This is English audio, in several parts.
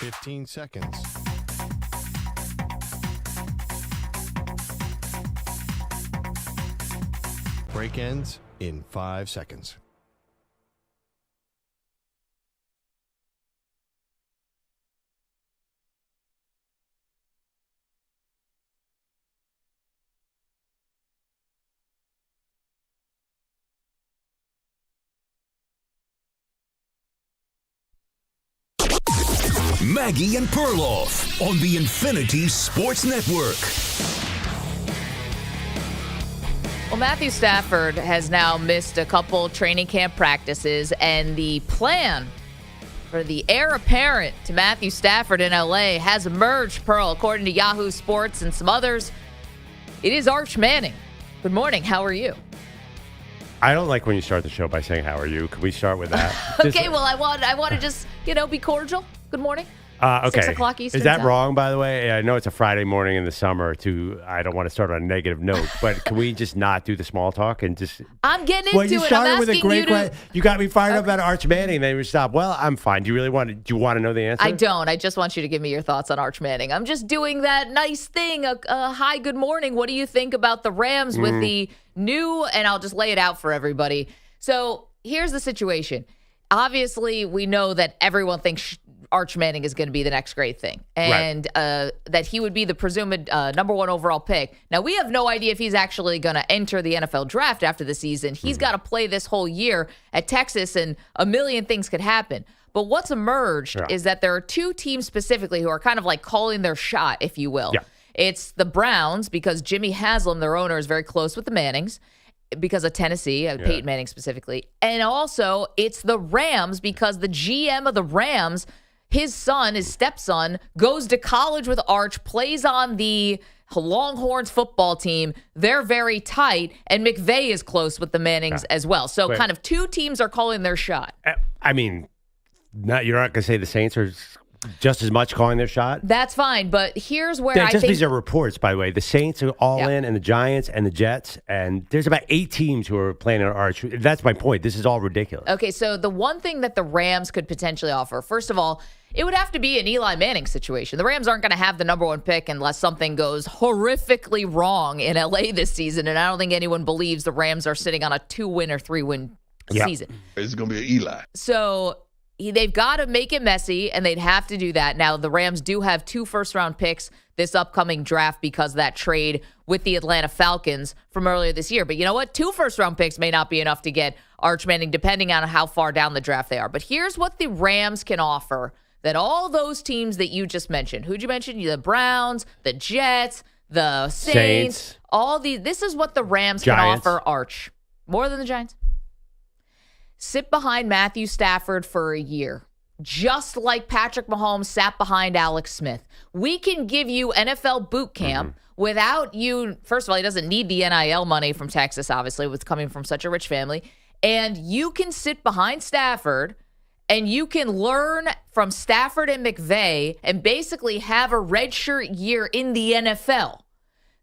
15 seconds. Break ends in 5 seconds. Maggie and Perloff on the Infinity Sports Network. Well, Matthew Stafford has now missed a couple training camp practices, and the plan for the heir apparent to Matthew Stafford in L.A. has emerged, Pearl, according to Yahoo Sports and some others. It is Arch Manning. Good morning. How are you? I don't like when you start the show by saying, how are you? Can we start with that? Okay, well, I want to just, be cordial. Good morning. Okay. 6 o'clock Eastern Is that time. wrong, by the way? I know it's a Friday morning in the summer, I don't want to start on a negative note, but can we just not do the small talk and just... I'm getting into well, you it. started I'm with a asking great you to... question. You got me fired up about Arch Manning, then you stopped. Well, I'm fine. Do you want to know the answer? I don't. I just want you to give me your thoughts on Arch Manning. I'm just doing that nice thing. Hi, good morning. What do you think about the Rams with the new... And I'll just lay it out for everybody. So here's the situation. Obviously, we know that everyone thinks Arch Manning is going to be the next great thing, and that he would be the presumed number one overall pick. Now, we have no idea if he's actually going to enter the NFL draft after the season. He's got to play this whole year at Texas, and a million things could happen. But what's emerged is that there are two teams specifically who are kind of like calling their shot, if you will. Yeah. It's the Browns, because Jimmy Haslam, their owner, is very close with the Mannings, because of Tennessee, Peyton Manning specifically. And also, it's the Rams, because the GM of the Rams, his stepson, goes to college with Arch, plays on the Longhorns football team. They're very tight, and McVay is close with the Mannings as well. So kind of two teams are calling their shot. I mean, you're not going to say the Saints are just as much calling their shot? That's fine, but here's where I think... These are reports, by the way. The Saints are all in, and the Giants, and the Jets, and there's about 8 teams who are planning on Arch. That's my point. This is all ridiculous. Okay, so the one thing that the Rams could potentially offer, first of all, it would have to be an Eli Manning situation. The Rams aren't going to have the number one pick unless something goes horrifically wrong in L.A. this season, and I don't think anyone believes the Rams are sitting on a 2-win or 3-win season. It's going to be an Eli. So... they've got to make it messy, and they'd have to do that. Now, the Rams do have 2 first-round picks this upcoming draft because of that trade with the Atlanta Falcons from earlier this year. But you know what? 2 first-round picks may not be enough to get Arch Manning, depending on how far down the draft they are. But here's what the Rams can offer that all those teams that you just mentioned, who'd you mention? The Browns, the Jets, the Saints. All these. This is what the Rams Giants. can offer Arch. More than the Giants. Sit behind Matthew Stafford for a year, just like Patrick Mahomes sat behind Alex Smith. We can give you NFL boot camp without you. First of all, he doesn't need the NIL money from Texas, obviously, with coming from such a rich family. And you can sit behind Stafford, and you can learn from Stafford and McVay and basically have a redshirt year in the NFL.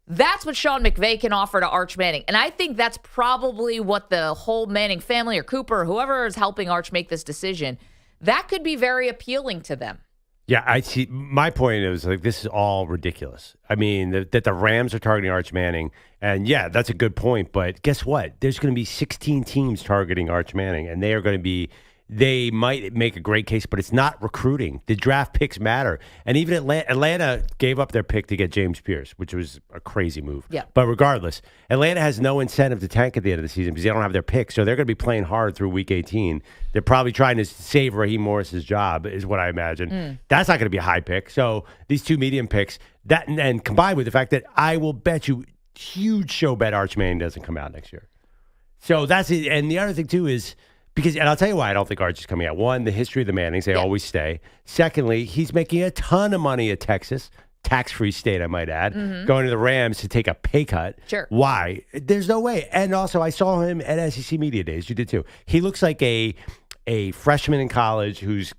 That's what Sean McVay can offer to Arch Manning. And I think that's probably what the whole Manning family or Cooper or whoever is helping Arch make this decision, that could be very appealing to them. Yeah, I see. My point is, this is all ridiculous. I mean, that the Rams are targeting Arch Manning. And yeah, that's a good point. But guess what? There's going to be 16 teams targeting Arch Manning. And they are going to be... They might make a great case, but it's not recruiting. The draft picks matter. And even Atlanta gave up their pick to get James Pierce, which was a crazy move. Yeah. But regardless, Atlanta has no incentive to tank at the end of the season because they don't have their pick. So they're going to be playing hard through Week 18. They're probably trying to save Raheem Morris's job, is what I imagine. That's not going to be a high pick. So these 2 medium picks, that and combined with the fact that I will bet you, huge show bet Arch Manning doesn't come out next year. So that's it. And the other thing, too, is... and I'll tell you why I don't think Arch is coming out. One, the history of the Mannings, they always stay. Secondly, he's making a ton of money at Texas, tax-free state, I might add, going to the Rams to take a pay cut. Sure. Why? There's no way. And also, I saw him at SEC Media Days. You did too. He looks like a freshman in college who's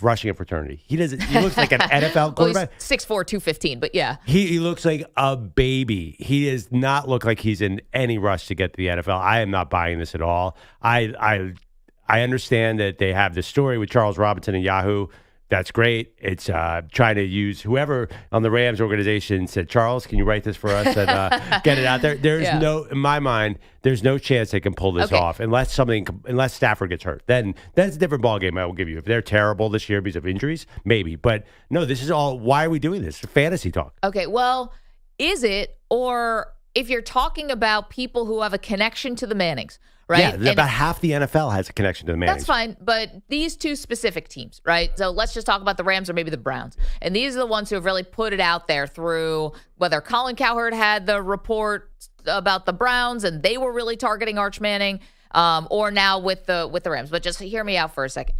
rushing a fraternity. He looks like an NFL quarterback. Well, he's 6'4", 215, but yeah. He looks like a baby. He does not look like he's in any rush to get to the NFL. I am not buying this at all. I understand that they have this story with Charles Robinson and Yahoo That's great. It's trying to use whoever on the Rams organization said, Charles, can you write this for us and get it out there? There's no, in my mind, there's no chance they can pull this off unless Stafford gets hurt. Then that's a different ballgame. I will give you. If they're terrible this year because of injuries, maybe. But no, this is all. Why are we doing this? Fantasy talk. Okay, well, is it, or if you're talking about people who have a connection to the Mannings, right? Yeah, about half the NFL has a connection to the Mannings. That's fine, but these two specific teams, right? So let's just talk about the Rams or maybe the Browns. And these are the ones who have really put it out there through whether Colin Cowherd had the report about the Browns and they were really targeting Arch Manning, or now with the Rams. But just hear me out for a second.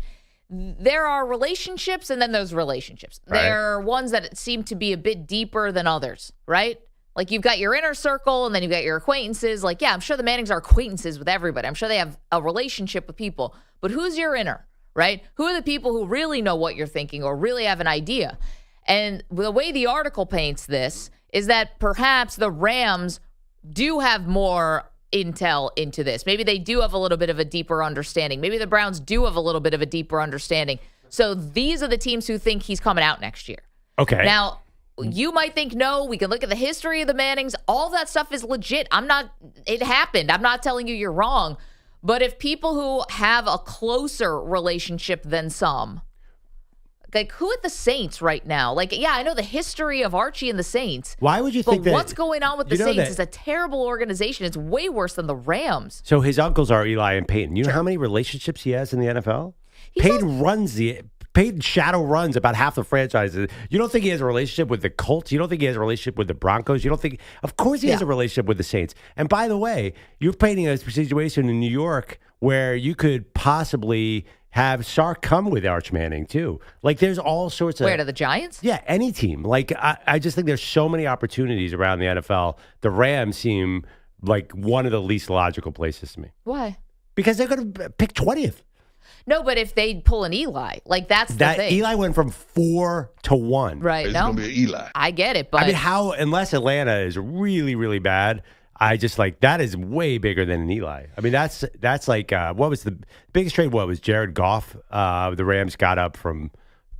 There are relationships and then there's relationships. Right. There are ones that seem to be a bit deeper than others, right? Like, you've got your inner circle, and then you've got your acquaintances. Like, yeah, I'm sure the Mannings are acquaintances with everybody. I'm sure they have a relationship with people. But who's your inner, right? Who are the people who really know what you're thinking or really have an idea? And the way the article paints this is that perhaps the Rams do have more intel into this. Maybe they do have a little bit of a deeper understanding. Maybe the Browns do have a little bit of a deeper understanding. So these are the teams who think he's coming out next year. Okay. Now, you might think, no, we can look at the history of the Mannings. All that stuff is legit. It happened. I'm not telling you you're wrong. But if people who have a closer relationship than some, like, who at the Saints right now? Like, yeah, I know the history of Archie and the Saints. Why would you think that? What's going on with the Saints is a terrible organization. It's way worse than the Rams. So his uncles are Eli and Peyton. You know how many relationships he has in the NFL? Peyton shadow runs about half the franchises. You don't think he has a relationship with the Colts? You don't think he has a relationship with the Broncos? You don't think? Of course he has a relationship with the Saints. And by the way, you're painting a situation in New York where you could possibly have Sark come with Arch Manning too. Like, there's all sorts of. Where, to the Giants? Yeah, any team. Like, I just think there's so many opportunities around the NFL. The Rams seem like one of the least logical places to me. Why? Because they're going to pick 20th. No, but if they pull an Eli, like, that's the thing. Eli went from 4 to 1. Right. It's no, going to be Eli. I get it, but I mean, unless Atlanta is really, really bad, I just like that is way bigger than an Eli. I mean, that's like what was the biggest trade? What was Jared Goff? The Rams got up from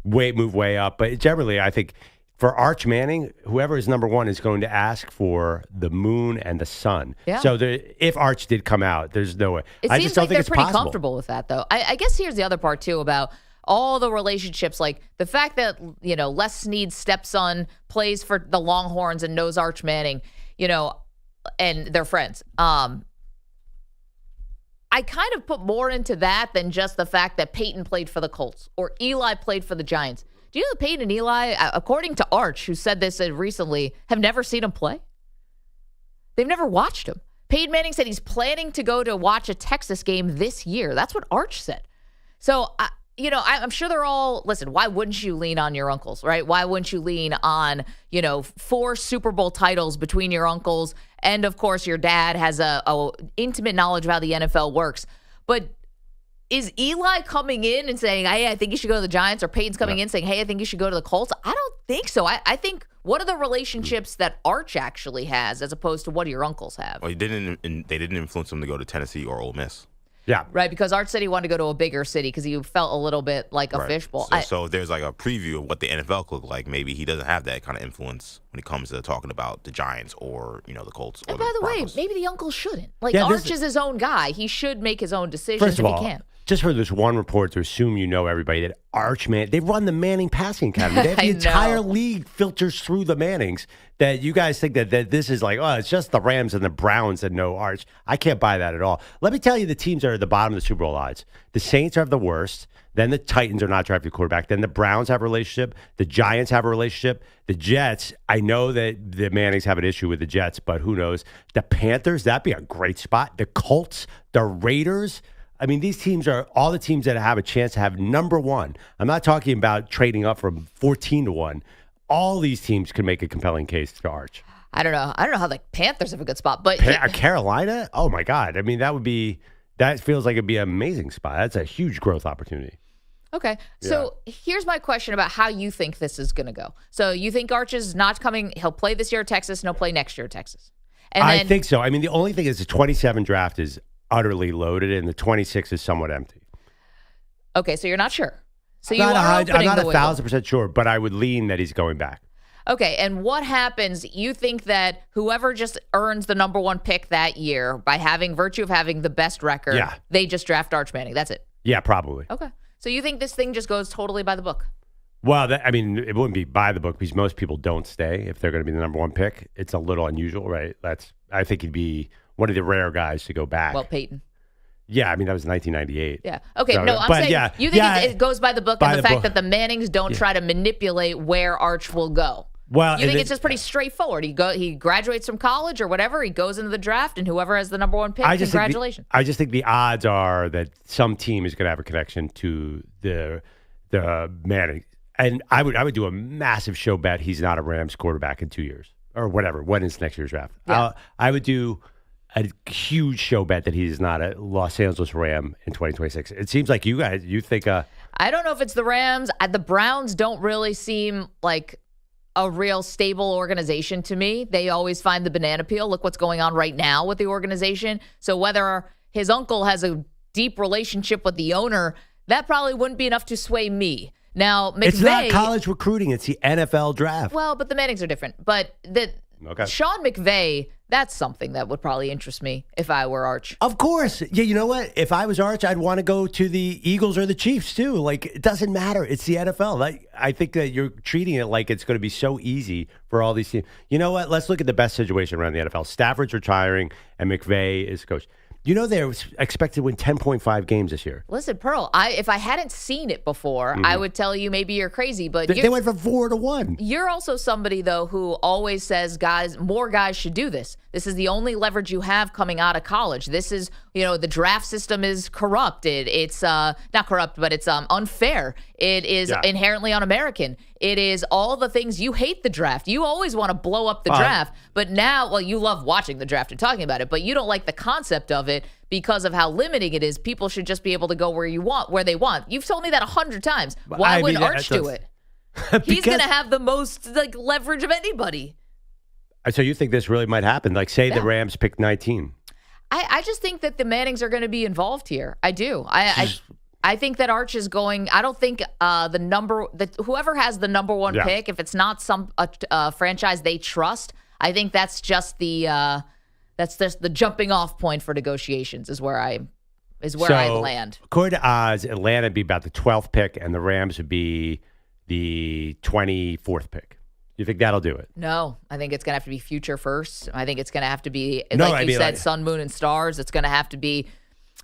move way up, but generally, I think for Arch Manning, whoever is number one is going to ask for the moon and the sun. Yeah. So if Arch did come out, there's no way. It I seems just don't like think they're it's pretty possible. comfortable with that, though. I guess here's the other part, too, about all the relationships. Like, the fact that, Les Snead's stepson plays for the Longhorns and knows Arch Manning, and they're friends. I kind of put more into that than just the fact that Peyton played for the Colts or Eli played for the Giants. Do you know that Peyton and Eli, according to Arch, who said this recently, have never seen him play? They've never watched him. Peyton Manning said he's planning to go to watch a Texas game this year. That's what Arch said. So, I'm sure they're all, listen, why wouldn't you lean on your uncles, right? Why wouldn't you lean on, 4 Super Bowl titles between your uncles? And, of course, your dad has a intimate knowledge of how the NFL works. But is Eli coming in and saying, hey, I think you should go to the Giants, or Peyton's coming in saying, hey, I think you should go to the Colts? I don't think so. I think, what are the relationships that Arch actually has as opposed to what do your uncles have? Well, they didn't influence him to go to Tennessee or Ole Miss. Yeah. Right, because Arch said he wanted to go to a bigger city because he felt a little bit like a fishbowl. So if there's like a preview of what the NFL could look like, maybe he doesn't have that kind of influence when it comes to talking about the Giants or, the Colts or and the by the Broncos. way, maybe the uncle shouldn't. Like, Arch is his own guy. He should make his own decisions First of if all, he can. just for this one report to assume you know everybody that Arch Man, they run the Manning passing academy. They have the entire league filters through the Mannings. That you guys think that this is like, oh, it's just the Rams and the Browns that know Arch. I can't buy that at all. Let me tell you the teams that are at the bottom of the Super Bowl odds. The Saints are the worst. Then the Titans are not drafting a quarterback. Then the Browns have a relationship. The Giants have a relationship. The Jets, I know that the Mannings have an issue with the Jets, but who knows? The Panthers, that'd be a great spot. The Colts, the Raiders. I mean, these teams are all the teams that have a chance to have number one. I'm not talking about trading up from 14 to 1. All these teams could make a compelling case to Arch. I don't know how the Panthers have a good spot, but Carolina? Oh my God. I mean, that feels like it'd be an amazing spot. That's a huge growth opportunity. Okay. So here's my question about how you think this is going to go. So you think Arch is not coming, he'll play this year at Texas and he'll play next year at Texas? I think so. I mean, the only thing is the 27 draft is utterly loaded and the 26 is somewhat empty. Okay, so you're not sure. So you are opening I'm not the wiggle. 1,000% sure, but I would lean that he's going back. Okay, and what happens? You think that whoever just earns the number one pick that year by virtue of having the best record, they just draft Arch Manning. That's it. Yeah, probably. Okay. So you think this thing just goes totally by the book? Well, it wouldn't be by the book because most people don't stay if they're going to be the number one pick. It's a little unusual, right? I think he'd be one of the rare guys to go back. Well, Peyton. Yeah, that was 1998. Yeah. Okay, so, no, I'm saying you think it goes by the book and the fact that the Mannings don't try to manipulate where Arch will go. Well, you think it's just pretty straightforward. He graduates from college or whatever, he goes into the draft, and whoever has the number one pick, congratulations. I just think the odds are that some team is going to have a connection to the Manning. And I would do a massive show bet he's not a Rams quarterback in 2 years or whatever. When is next year's draft? Yeah. I would do a huge show bet that he's not a Los Angeles Ram in 2026. It seems like you think. I don't know if it's the Rams. The Browns don't really seem like a real stable organization to me. They always find the banana peel. Look what's going on right now with the organization. So whether his uncle has a deep relationship with the owner, that probably wouldn't be enough to sway me. Now, McVay... It's not college recruiting. It's the NFL draft. Well, but the Mannings are different. But Sean McVay, that's something that would probably interest me if I were Arch. Of course. Yeah, you know what? If I was Arch, I'd want to go to the Eagles or the Chiefs, too. Like, it doesn't matter. It's the NFL. I think that you're treating it like it's going to be so easy for all these teams. You know what? Let's look at the best situation around the NFL. Stafford's retiring, and McVay is coach. You know they're expected to win 10.5 games this year. Listen, Pearl, if I hadn't seen it before, I would tell you maybe you're crazy. But they went from 4-1. You're also somebody, though, who always says more guys should do this. This is the only leverage you have coming out of college. This is, the draft system is corrupted. It's not corrupt, but it's unfair. It is inherently un-American. It is all the things you hate the draft. You always want to blow up the draft. But now, you love watching the draft and talking about it, but you don't like the concept of it because of how limiting it is. People should just be able to go where they want. You've told me that 100 times. Why would Arch do it? He's going to have the most leverage of anybody. So you think this really might happen? Like, say the Rams pick 19. I just think that the Mannings are going to be involved here. I do. I think that Arch is going. I don't think whoever has the number one pick, if it's not some franchise they trust, I think that's just the jumping off point for negotiations is where I land. According to odds, Atlanta would be about the 12th pick, and the Rams would be the 24th pick. You think that'll do it? No, I think it's going to have to be future first. I think it's going to have to be, you said, sun, moon, and stars. It's going to have to be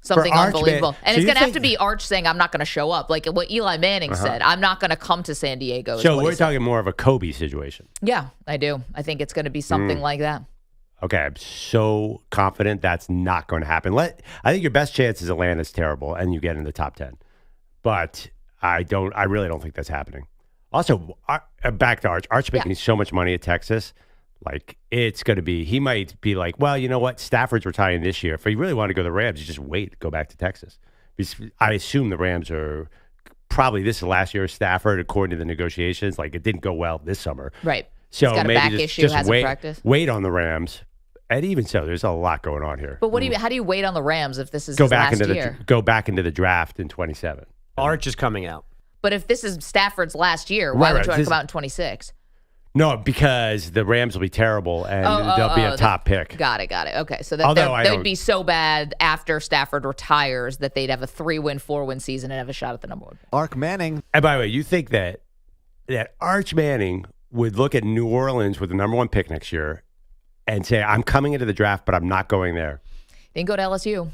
something unbelievable. And it's going to have to be Arch saying, I'm not going to show up. Like what Eli Manning said, I'm not going to come to San Diego. So we're talking more of a Kobe situation. Yeah, I do. I think it's going to be something like that. Okay, I'm so confident that's not going to happen. I think your best chance is Atlanta's terrible and you get in the top 10. But I really don't think that's happening. Also, back to Arch. Arch making so much money at Texas. Like, it's going to be, he might be like, well, you know what? Stafford's retiring this year. If he really want to go to the Rams, you just wait, go back to Texas. Because I assume the Rams are probably, this is the last year of Stafford, according to the negotiations. Like, it didn't go well this summer. Right. So got a maybe back issue, hasn't practiced. Wait on the Rams. And even so, there's a lot going on here. But how do you wait on the Rams if this is his last year? Go back into the draft in 27. Arch is coming out. But if this is Stafford's last year, why would you want to come out in 26? No, because the Rams will be terrible and they'll be a top pick. Got it. Okay, so they'd be so bad after Stafford retires that they'd have a 3-win, 4-win season and have a shot at the number one. Arch Manning. And by the way, you think that Arch Manning would look at New Orleans with the number one pick next year and say, I'm coming into the draft, but I'm not going there? Didn't go to LSU.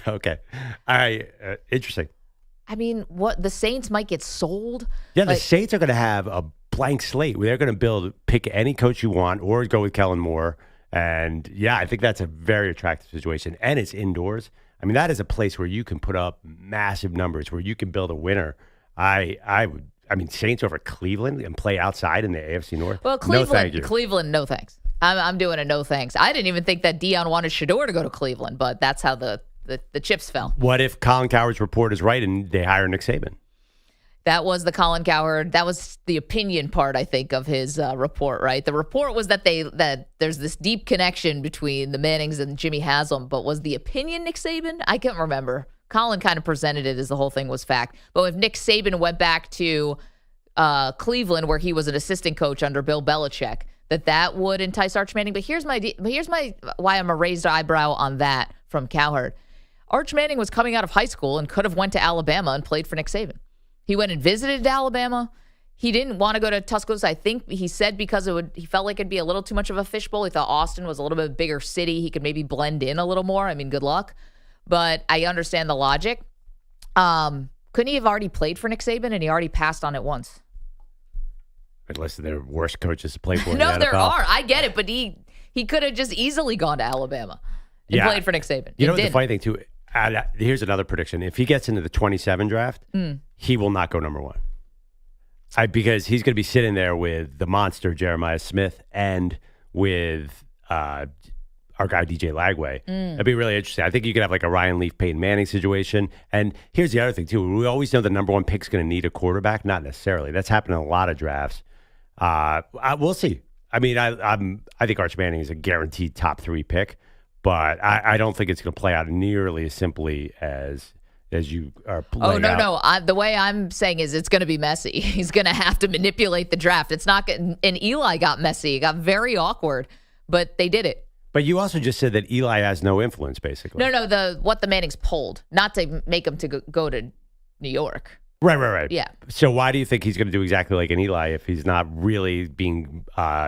Okay. All right. Interesting. I mean, the Saints might get sold? Yeah, the Saints are going to have a blank slate where they're going to pick any coach you want or go with Kellen Moore. And yeah, I think that's a very attractive situation. And it's indoors. I mean, that is a place where you can put up massive numbers, where you can build a winner. Saints over Cleveland and play outside in the AFC North. Well, Cleveland, no thanks. I'm doing a no thanks. I didn't even think that Dion wanted Shador to go to Cleveland, but that's how the chips fell. What if Colin Cowherd's report is right and they hire Nick Saban? That was the Colin Cowherd. That was the opinion part, I think, of his report, right? The report was that there's this deep connection between the Mannings and Jimmy Haslam, but was the opinion Nick Saban? I can't remember. Colin kind of presented it as the whole thing was fact. But if Nick Saban went back to Cleveland, where he was an assistant coach under Bill Belichick, that would entice Arch Manning. But here's my why I'm a raised eyebrow on that from Cowherd. Arch Manning was coming out of high school and could have went to Alabama and played for Nick Saban. He went and visited Alabama. He didn't want to go to Tuscaloosa. I think he said because he felt like it'd be a little too much of a fishbowl. He thought Austin was a little bit bigger city. He could maybe blend in a little more. I mean, good luck. But I understand the logic. Couldn't he have already played for Nick Saban and he already passed on it once? Unless they're worse coaches to play for. No, there are. I get it, but he could have just easily gone to Alabama and played for Nick Saban. You know what the funny thing too? Here's another prediction. If he gets into the 27 draft, he will not go number one. Because he's going to be sitting there with the monster Jeremiah Smith and with our guy DJ Lagway. That'd be really interesting. I think you could have like a Ryan Leaf, Peyton Manning situation. And here's the other thing too. We always know the number one pick's going to need a quarterback. Not necessarily. That's happened in a lot of drafts. We'll see. I mean, I think Arch Manning is a guaranteed top 3 pick, but I don't think it's going to play out nearly as simply as you are playing out. No. The way I'm saying is it's going to be messy. He's going to have to manipulate the draft. It's not and Eli got messy. It got very awkward, but they did it. But you also just said that Eli has no influence, basically. No. What the Mannings pulled, not to make him to go to New York. Right. Yeah. So why do you think he's going to do exactly like an Eli if he's not really being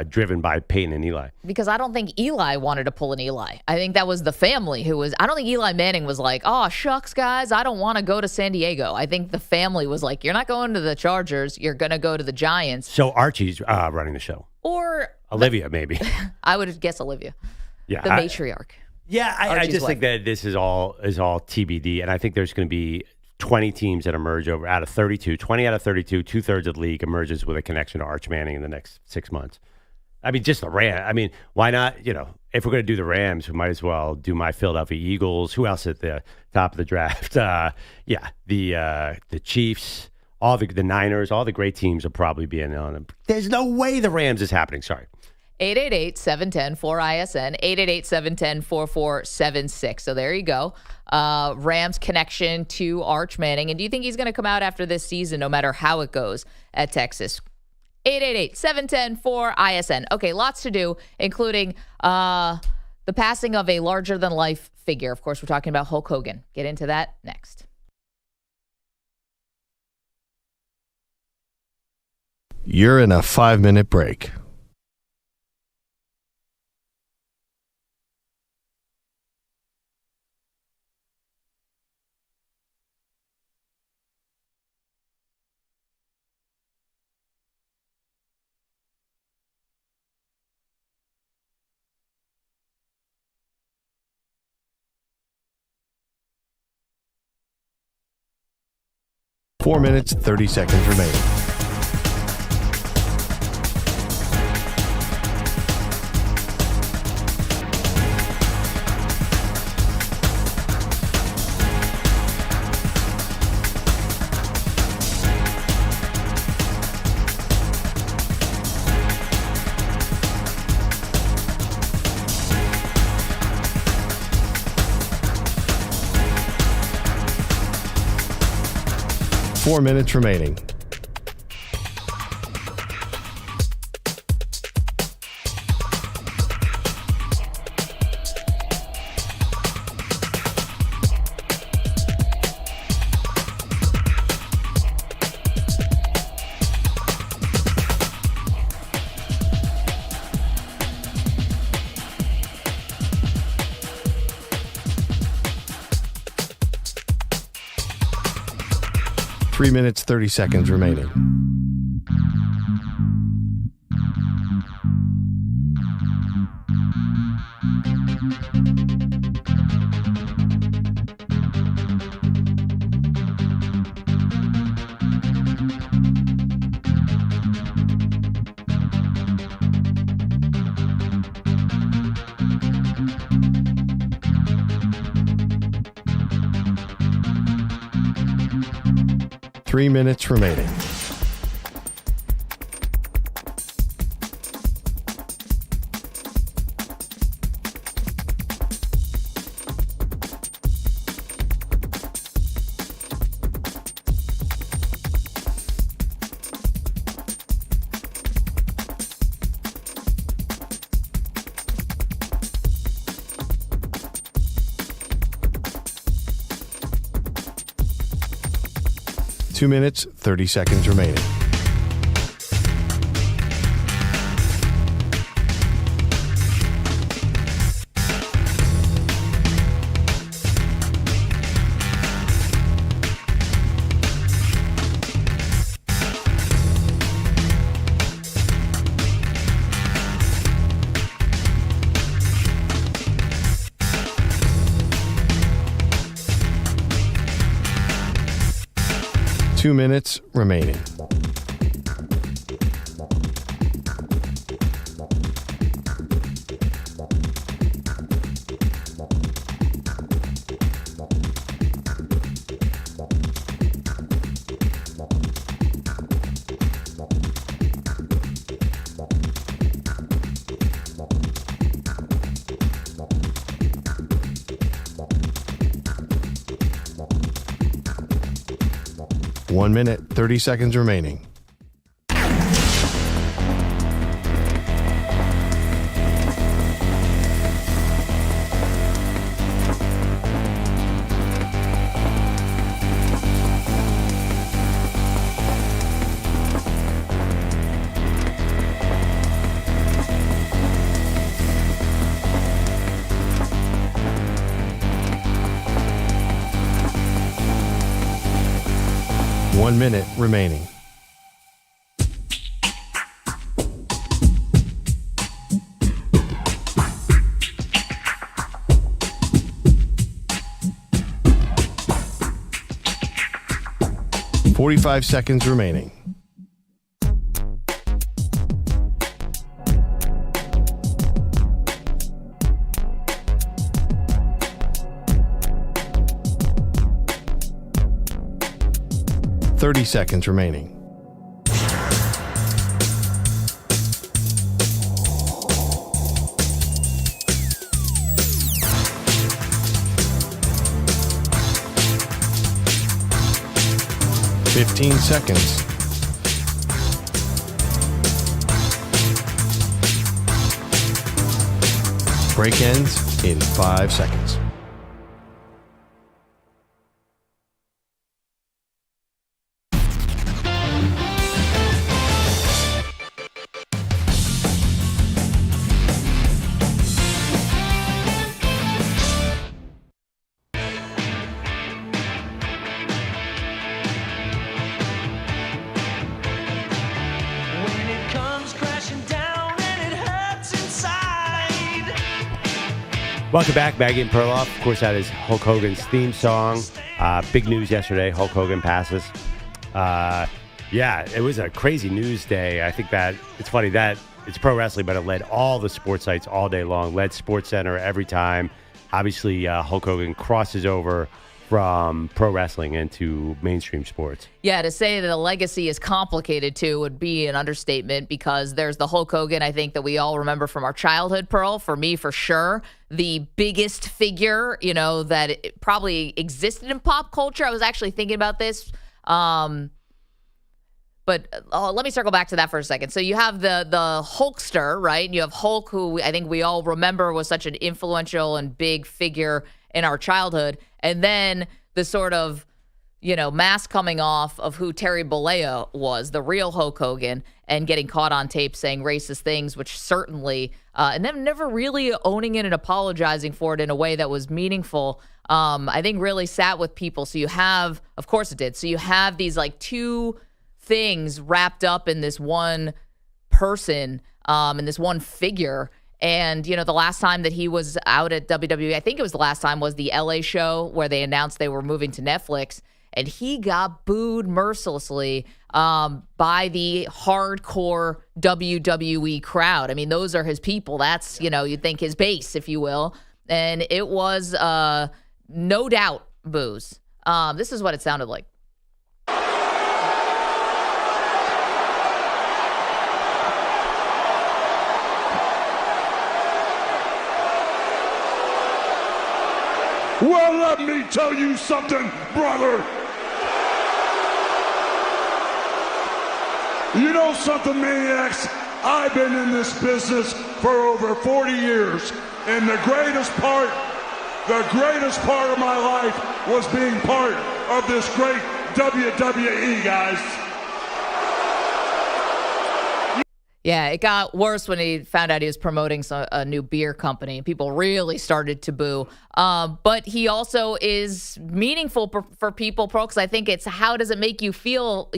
driven by Peyton and Eli? Because I don't think Eli wanted to pull an Eli. I think that was the family who was. I don't think Eli Manning was like, oh, shucks, guys, I don't want to go to San Diego. I think the family was like, you're not going to the Chargers. You're going to go to the Giants. So Archie's running the show. Or Olivia, maybe. I would guess Olivia. Yeah. The matriarch. I just think that this is all TBD. And I think there's going to be 20 teams that emerge out of 32, 20 out of 32, 2/3 of the league emerges with a connection to Arch Manning in the next 6 months. I mean, just the Rams. I mean, why not? If we're going to do the Rams, we might as well do my Philadelphia Eagles. Who else at the top of the draft? The Chiefs, all the Niners, all the great teams will probably be in on them. There's no way the Rams is happening. Sorry. 888-710-4ISN, 888-710-4476. So there you go. Rams connection to Arch Manning. And do you think he's going to come out after this season, no matter how it goes at Texas? 888-710-4ISN. Okay, lots to do, including the passing of a larger-than-life figure. Of course, we're talking about Hulk Hogan. Get into that next. You're in a 5-minute break. Four minutes, 30 seconds remaining. Four minutes remaining. Three minutes, 30 seconds remaining. Three minutes remaining. 2 minutes, 30 seconds remaining. Two minutes remaining. One minute, 30 seconds remaining. One minute remaining. Forty-five seconds remaining. Thirty seconds remaining. Fifteen seconds. Break ends in 5 seconds. Welcome back, Maggie Perloff. Of course, that is Hulk Hogan's theme song. Big news yesterday. Hulk Hogan passes. Yeah, it was a crazy news day. I think that it's funny that it's pro wrestling, but it led all the sports sites all day long. Led SportsCenter every time. Obviously, Hulk Hogan crosses over from pro wrestling into mainstream sports. Yeah, to say that the legacy is complicated, too, would be an understatement because there's the Hulk Hogan, I think, that we all remember from our childhood, Pearl. For me, for sure, the biggest figure, that it probably existed in pop culture. I was actually thinking about this. But let me circle back to that for a second. So you have the Hulkster, right? And you have Hulk, who I think we all remember was such an influential and big figure in our childhood. And then the sort of, mask coming off of who Terry Bollea was, the real Hulk Hogan, and getting caught on tape saying racist things, which certainly, and then never really owning it and apologizing for it in a way that was meaningful, I think really sat with people. So you have, of course it did. So you have these like two things wrapped up in this one person, in this one figure. And, the last time that he was out at WWE, I think it was the last time, was the LA show where they announced they were moving to Netflix. And he got booed mercilessly by the hardcore WWE crowd. I mean, those are his people. That's, you'd think his base, if you will. And it was no doubt boos. This is what it sounded like. Well, let me tell you something, brother. You know something, maniacs? I've been in this business for over 40 years, and the greatest part of my life was being part of this great WWE, guys. Yeah, it got worse when he found out he was promoting a new beer company. People really started to boo. But he also is meaningful for people, because I think it's how does it make you feel,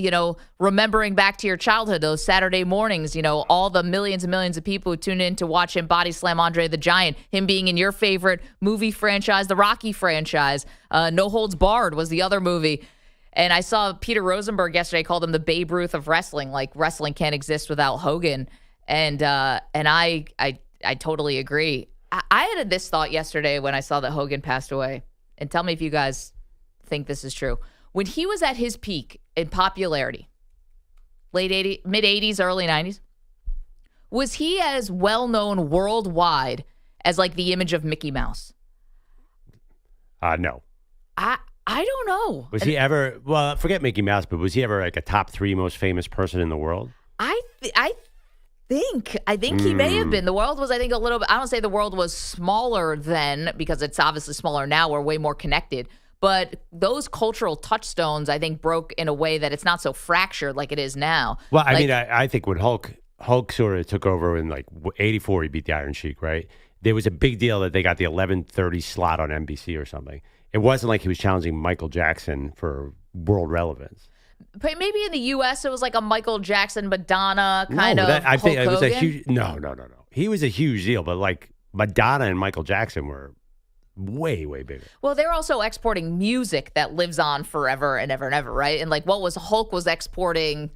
remembering back to your childhood, those Saturday mornings, all the millions and millions of people who tune in to watch him body slam Andre the Giant, him being in your favorite movie franchise, the Rocky franchise. No Holds Barred was the other movie. And I saw Peter Rosenberg yesterday called him the Babe Ruth of wrestling. Like, wrestling can't exist without Hogan. And I totally agree. I had this thought yesterday when I saw that Hogan passed away. And tell me if you guys think this is true. When he was at his peak in popularity, mid-'80s, early 90s, was he as well-known worldwide as, like, the image of Mickey Mouse? No. I don't know. Was he ever, well, forget Mickey Mouse, but was he ever like a top 3 most famous person in the world? I think he may have been. The world was, I think, a little bit, I don't say the world was smaller then, because it's obviously smaller now. We're way more connected. But those cultural touchstones, I think, broke in a way that it's not so fractured like it is now. Well, I mean, I think when Hulk sort of took over in like 84, he beat the Iron Sheik, right? There was a big deal that they got the 11:30 slot on NBC or something. It wasn't like he was challenging Michael Jackson for world relevance. But maybe in the U.S. it was like a Michael Jackson, Madonna kind of. I think it was Hogan. a huge. No. He was a huge deal, but like Madonna and Michael Jackson were way, way bigger. Well, they're also exporting music that lives on forever and ever and ever, right? And like, what was Hulk was exporting?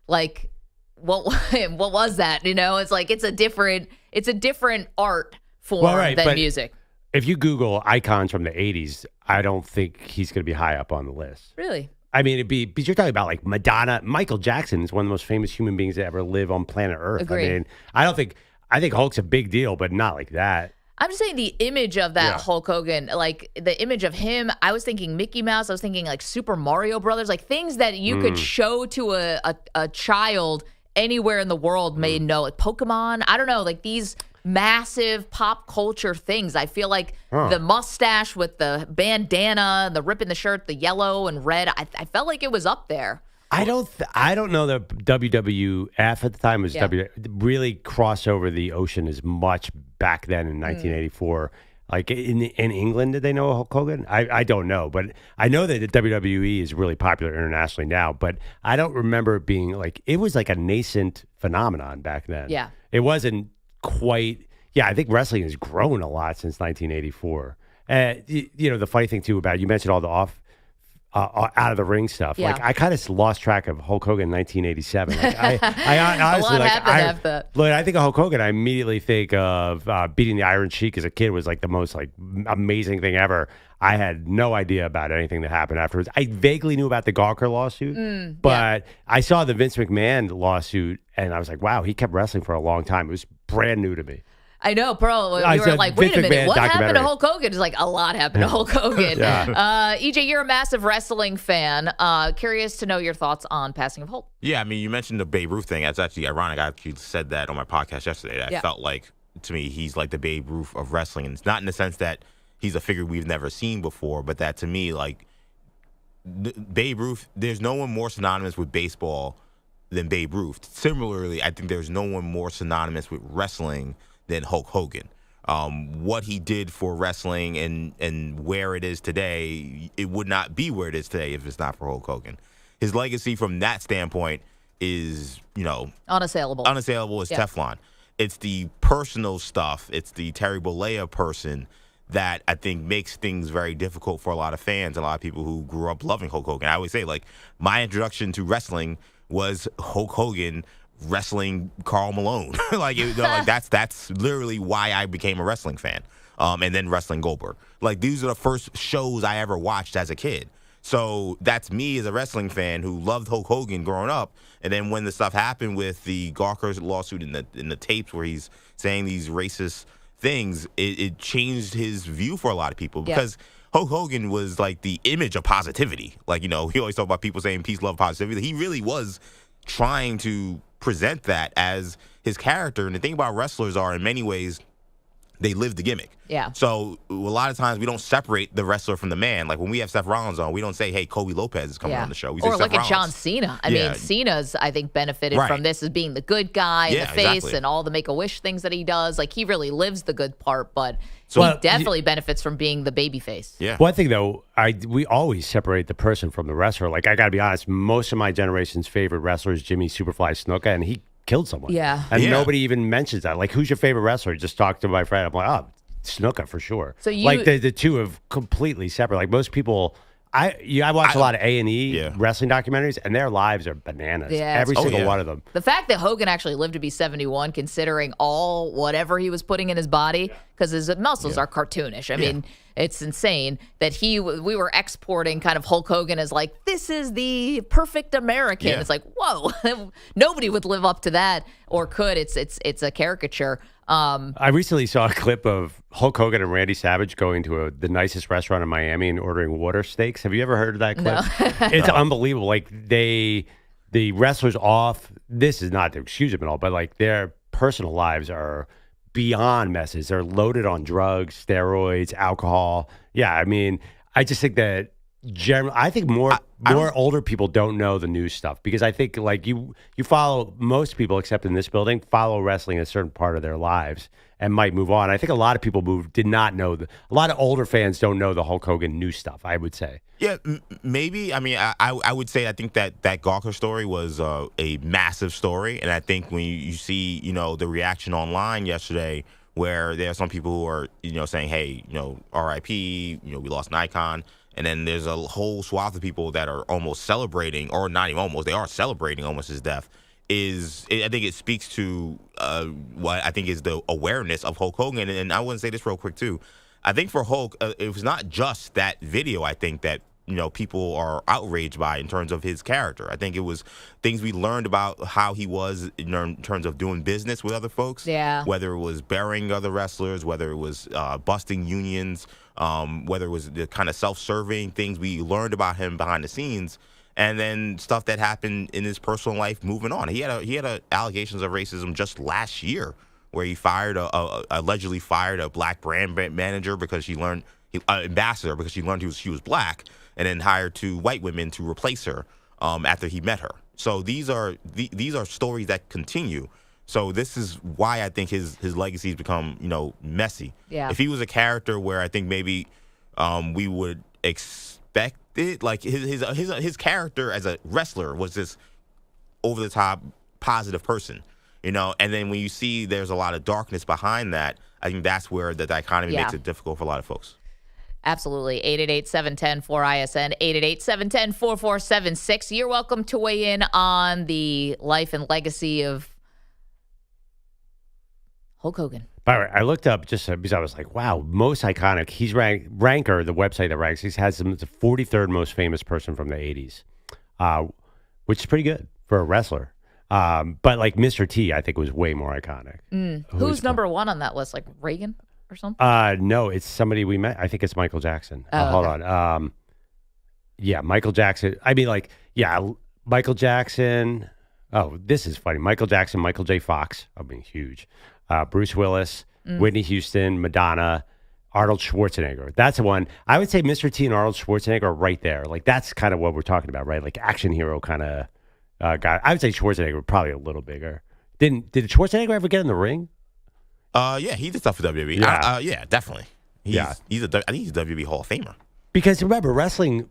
Like, what was that? It's like it's a different art form than music. If you Google icons from the 80s, I don't think he's going to be high up on the list. Really? I mean, because you're talking about like Madonna. Michael Jackson is one of the most famous human beings to ever live on planet Earth. Agreed. I mean, I think Hulk's a big deal, but not like that. I'm just saying the image of that Hulk Hogan, like the image of him, I was thinking Mickey Mouse. I was thinking like Super Mario Brothers, like things that you could show to a child anywhere in the world may know. Like Pokemon, I don't know, like these massive pop culture things. I feel like the mustache with the bandana, the rip in the shirt, the yellow and red, I felt like it was up there. I don't know that WWF at the time was really crossed over the ocean as much back then in 1984. Like in England, did they know Hulk Hogan? I don't know, but I know that the WWE is really popular internationally now. But I don't remember it being like it was like a nascent phenomenon back then. Yeah, it wasn't quite. Yeah, I think wrestling has grown a lot since 1984. The funny thing too about you mentioned all the out of the ring stuff. Yeah. Like I kind of lost track of Hulk Hogan in 1987. Like, I honestly a lot happened after that. Look, I think of Hulk Hogan. I immediately think of beating the Iron Sheik as a kid was like the most like amazing thing ever. I had no idea about anything that happened afterwards. I vaguely knew about the Gawker lawsuit, but I saw the Vince McMahon lawsuit, and I was like, wow, he kept wrestling for a long time. It was brand new to me. I know, bro. We were like, wait a minute, what happened to Hulk Hogan? It's like a lot happened to Hulk Hogan. EJ, you're a massive wrestling fan. Curious to know your thoughts on passing of Hulk. Yeah, I mean, you mentioned the Babe Ruth thing. That's actually ironic. I actually said that on my podcast yesterday. I felt like, to me, he's like the Babe Ruth of wrestling. And it's not in the sense that he's a figure we've never seen before, but that to me, like, Babe Ruth, there's no one more synonymous with baseball than Babe Ruth. Similarly, I think there's no one more synonymous with wrestling than Hulk Hogan. What he did for wrestling and where it is today, it would not be where it is today if it's not for Hulk Hogan. His legacy from that standpoint is, unassailable. Unassailable as Teflon. It's the personal stuff. It's the Terry Bollea person that I think makes things very difficult for a lot of fans, a lot of people who grew up loving Hulk Hogan. I always say, like, my introduction to wrestling was Hulk Hogan wrestling Karl Malone. like that's literally why I became a wrestling fan. And then wrestling Goldberg. Like, these are the first shows I ever watched as a kid. So that's me as a wrestling fan who loved Hulk Hogan growing up. And then when the stuff happened with the Gawker lawsuit in the tapes where he's saying these racist things, it changed his view for a lot of people because Hulk Hogan was like the image of positivity. Like, he always talk about people saying peace, love, positivity. He really was trying to present that as his character. And the thing about wrestlers are, in many ways, They live the gimmick. Yeah. So a lot of times we don't separate the wrestler from the man. Like when we have Seth Rollins on, we don't say, "Hey, Kobe Lopez is coming on the show." We say Or look Seth at John Rollins. Cena. I Yeah. mean, Cena's, I think, benefited Right. from this as being the good guy in Yeah, the face exactly. and all the Make-A-Wish things that he does. Like, he really lives the good part, but Well, he definitely benefits from being the baby face. Yeah. One thing though, we always separate the person from the wrestler. Like I got to be honest, most of my generation's favorite wrestler is Jimmy Superfly Snuka, and he killed someone. Yeah. and Yeah. nobody even mentions that. Like, who's your favorite wrestler? Just talk to my friend. I'm like, oh, Snuka for sure. So you- like the two have completely separate. Like most people. I watch a lot of A&E Yeah. wrestling documentaries, and their lives are bananas. Yeah, Every it's- single yeah. one of them. The fact that Hogan actually lived to be 71, considering all whatever he was putting in his body, because his muscles are cartoonish. I mean, it's insane that we were exporting kind of Hulk Hogan as like, this is the perfect American. Yeah. It's like, whoa, nobody would live up to that or could. It's a caricature. I recently saw a clip of Hulk Hogan and Randy Savage going to the nicest restaurant in Miami and ordering water steaks. Have you ever heard of that clip? It's unbelievable. Like the wrestlers off. This is not to excuse them at all, but like their personal lives are beyond messes. They're loaded on drugs, steroids, alcohol. Yeah, I mean, I just think that generally, I think more older people don't know the new stuff because I think like you follow most people except in this building follow wrestling a certain part of their lives and might move on. I think a lot of people did not know a lot of older fans don't know the Hulk Hogan new stuff. I would say. Yeah, maybe. I mean, I would say I think that Gawker story was a massive story, and I think when you see the reaction online yesterday, where there are some people who are saying, hey, R.I.P. We lost an icon, and then there's a whole swath of people that are almost celebrating, or not even almost, they are celebrating almost his death. I think it speaks to what I think is the awareness of Hulk Hogan, and I want to say this real quick too. I think for Hulk, it was not just that video. I think that people are outraged by in terms of his character. I think it was things we learned about how he was in terms of doing business with other folks. Yeah. Whether it was burying other wrestlers, whether it was busting unions, whether it was the kind of self-serving things we learned about him behind the scenes, and then stuff that happened in his personal life moving on. He had allegations of racism just last year, where he allegedly fired a black brand manager because ambassador because she learned she was black, and then hired 2 white women to replace her after he met her. So these are stories that continue. So this is why I think his legacy has become messy. Yeah. If he was a character where I think maybe we would expect it, like his character as a wrestler was this over the top positive person. And then when you see there's a lot of darkness behind that, I think that's where the dichotomy makes it difficult for a lot of folks. Absolutely. 888-710-4ISN, 888-710-4476. You're welcome to weigh in on the life and legacy of Hulk Hogan. By the way, I looked up just because I was like, wow, most iconic. He's Ranker, the website that ranks. He has him as the 43rd most famous person from the 80s, which is pretty good for a wrestler. But like Mr. T, I think was way more iconic. Who's number one on that list? Like Reagan or something? No, it's somebody we met. I think it's Michael Jackson. Oh, Hold okay. on. Yeah, Michael Jackson. I mean, like, yeah, Michael Jackson. Oh, this is funny. Michael Jackson, Michael J. Fox. I mean, huge. Bruce Willis, Whitney Houston, Madonna, Arnold Schwarzenegger. That's the one. I would say Mr. T and Arnold Schwarzenegger are right there. Like, that's kind of what we're talking about, right? Like, action hero kind of guy. I would say Schwarzenegger probably a little bigger. Did Schwarzenegger ever get in the ring? Yeah, he did stuff for WWE. Yeah. Yeah, definitely. I think he's a WWE Hall of Famer. Because remember, wrestling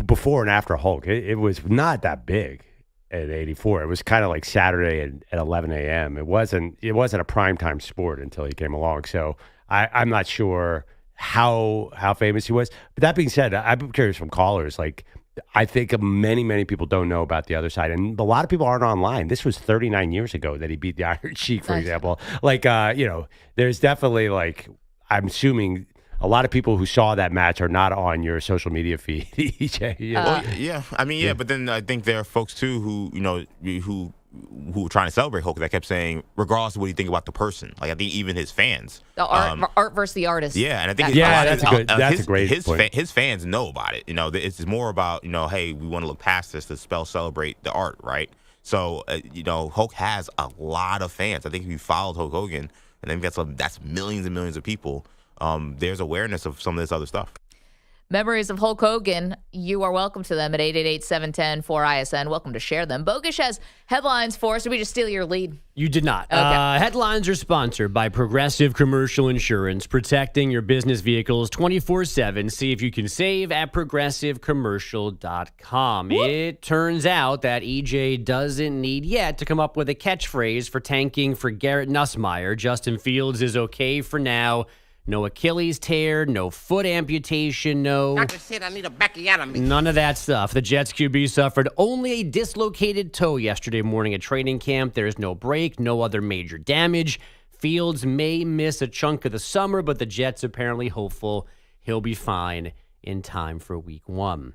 before and after Hulk, it was not that big at 84. It was kind of like Saturday at 11 a.m. It wasn't a primetime sport until he came along. So I'm not sure how famous he was. But that being said, I'm curious from callers. Like, I think many, many people don't know about the other side. And a lot of people aren't online. This was 39 years ago that he beat the Iron Sheik, for example. Like, there's definitely, like, I'm assuming a lot of people who saw that match are not on your social media feed. Well, yeah. I mean, yeah, but then I think there are folks too who who were trying to celebrate Hulk that kept saying, regardless of what you think about the person, like I think even his fans, The art versus the artist. yeah, and I think that's a great point. His fans know about it. It's more about hey, we want to look past this to celebrate the art, right? So Hulk has a lot of fans. I think if you followed Hulk Hogan and I think that's millions and millions of people. There's awareness of some of this other stuff. Memories of Hulk Hogan, you are welcome to them at 888-710-4ISN. Welcome to share them. Bogusch has headlines for us. Did we just steal your lead? You did not. Okay. Headlines are sponsored by Progressive Commercial Insurance, protecting your business vehicles 24/7. See if you can save at progressivecommercial.com. It turns out that EJ doesn't need yet to come up with a catchphrase for tanking for Garrett Nussmeier. Justin Fields is okay for now. No Achilles tear, no foot amputation, no... Doctor said I need a backiotomy. None of that stuff. The Jets QB suffered only a dislocated toe yesterday morning at training camp. There's no break, no other major damage. Fields may miss a chunk of the summer, but the Jets apparently hopeful he'll be fine in time for week 1.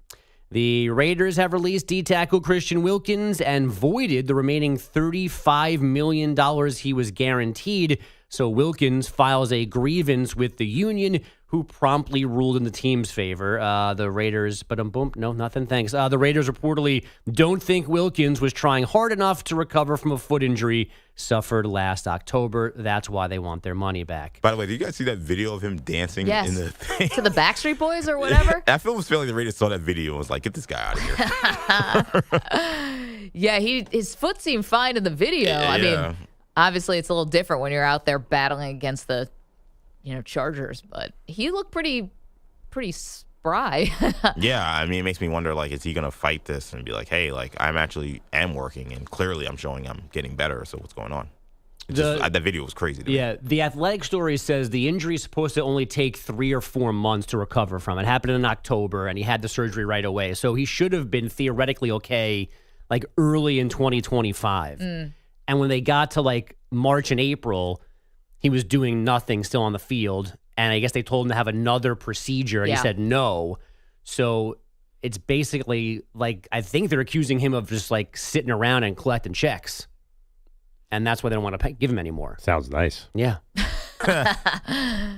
The Raiders have released D-tackle Christian Wilkins and voided the remaining $35 million he was guaranteed. So Wilkins files a grievance with the union, who promptly ruled in the team's favor. The Raiders, no, nothing, thanks. The Raiders reportedly don't think Wilkins was trying hard enough to recover from a foot injury suffered last October. That's why they want their money back. By the way, did you guys see that video of him dancing in the thing? To the Backstreet Boys or whatever? I almost feel like the Raiders saw that video and was like, get this guy out of here. Yeah, his foot seemed fine in the video. Yeah. I mean, obviously it's a little different when you're out there battling against the Chargers, but he looked pretty spry. Yeah, I mean, it makes me wonder, like, is he going to fight this and be like, hey, like, I'm working, and clearly I'm showing I'm getting better, so what's going on? That video was crazy to me. Yeah, the Athletic story says the injury is supposed to only take 3 or 4 months to recover from. It happened in October, and he had the surgery right away, so he should have been theoretically okay, like, early in 2025. And when they got to, like, March and April, he was doing nothing still on the field. And I guess they told him to have another procedure, and he said no. So it's basically like, I think they're accusing him of just like sitting around and collecting checks. And that's why they don't want to give him anymore. Sounds nice. Yeah.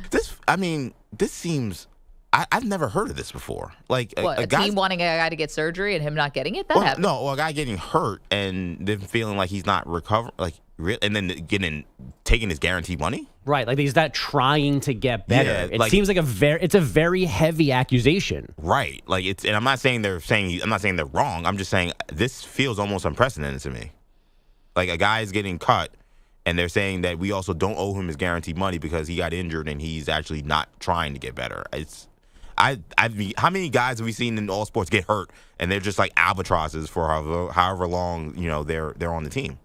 This seems... I've never heard of this before. Like a team wanting a guy to get surgery and him not getting it? That happened. No, a guy getting hurt and them feeling like he's not recovering, and then taking his guaranteed money. Right, like he's not trying to get better. Yeah, it seems like it's a very heavy accusation. Right, like and I'm not saying they're wrong. I'm just saying this feels almost unprecedented to me. Like a guy is getting cut, and they're saying that we also don't owe him his guaranteed money because he got injured and he's actually not trying to get better. How many guys have we seen in all sports get hurt and they're just like albatrosses for however long they're on the team?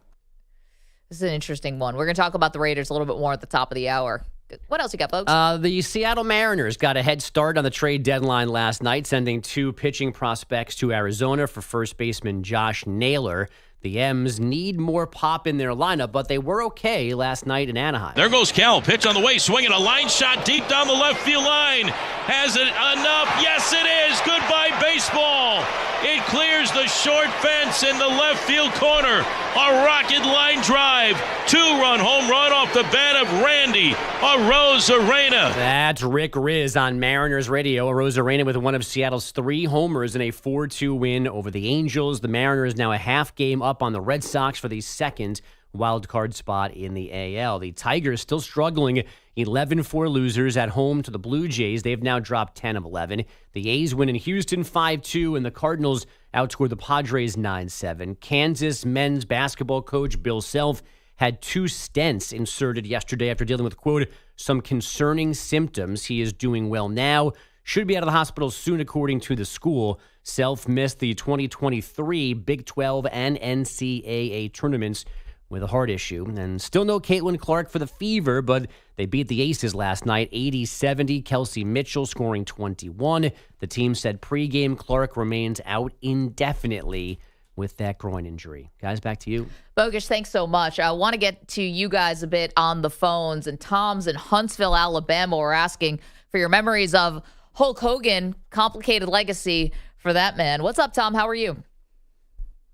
This is an interesting one. We're going to talk about the Raiders a little bit more at the top of the hour. What else you got, folks? The Seattle Mariners got a head start on the trade deadline last night, sending 2 pitching prospects to Arizona for first baseman Josh Naylor. The M's need more pop in their lineup, but they were okay last night in Anaheim. There goes Cal. Pitch on the way, swinging a line shot deep down the left field line. Has it enough? Yes, it is. Goodbye, baseball. It clears the short fence in the left field corner. A rocket line drive. 2-run home run off the bat of Randy Arozarena. That's Rick Riz on Mariners Radio. Arozarena with one of Seattle's 3 homers in a 4-2 win over the Angels. The Mariners now a half game up on the Red Sox for the second wild card spot in the AL. The Tigers still struggling, 11-4 losers at home to the Blue Jays. They've now dropped 10 of 11. The A's win in Houston 5-2, and the Cardinals outscored the Padres 9-7. Kansas men's basketball coach Bill Self had 2 stents inserted yesterday after dealing with, quote, some concerning symptoms. He is doing well now. Should be out of the hospital soon, according to the school. Self missed the 2023 Big 12 and NCAA tournaments with a heart issue. And still no Caitlin Clark for the Fever, but they beat the Aces last night, 80-70. Kelsey Mitchell scoring 21. The team said pregame Clark remains out indefinitely with that groin injury. Guys, back to you. Bogusch, thanks so much. I want to get to you guys a bit on the phones. And Tom's in Huntsville, Alabama. We're asking for your memories of Hulk Hogan, complicated legacy for that man. What's up, Tom? How are you?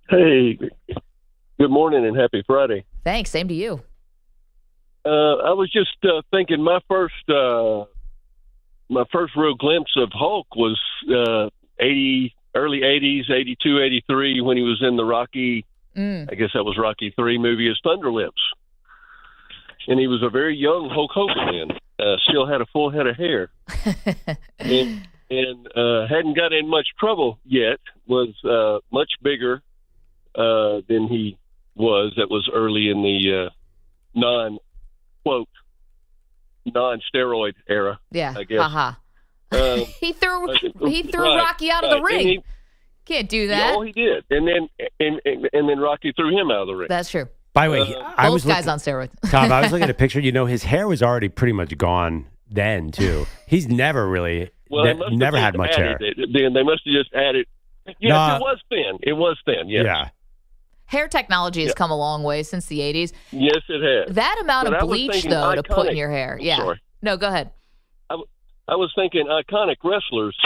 Hey, good morning and happy Friday. Thanks. Same to you. I was just thinking my first real glimpse of Hulk was early 80s, 82, 83, when he was in the Rocky, I guess that was Rocky III movie, as Thunder Lips. and he was a very young Hulk Hogan then. Still had a full head of hair, and hadn't got in much trouble yet. Was much bigger than he was. That was early in the non-steroid era. Yeah, I guess. He threw right, Rocky out of the ring. Can't do that. Oh, he did, and then Rocky threw him out of the ring. That's true. By the way, I was Both guys on steroids. Tom, I was looking at a picture. His hair was already pretty much gone then too. He's never really never had much hair. Then they must have just added. Yes, it was thin. It was thin. Yes. Yeah. Hair technology has come a long way since the 80s. Yes, it has. That amount of bleach, though, to put in your hair. Yeah. Sorry. No, go ahead. I was thinking iconic wrestlers.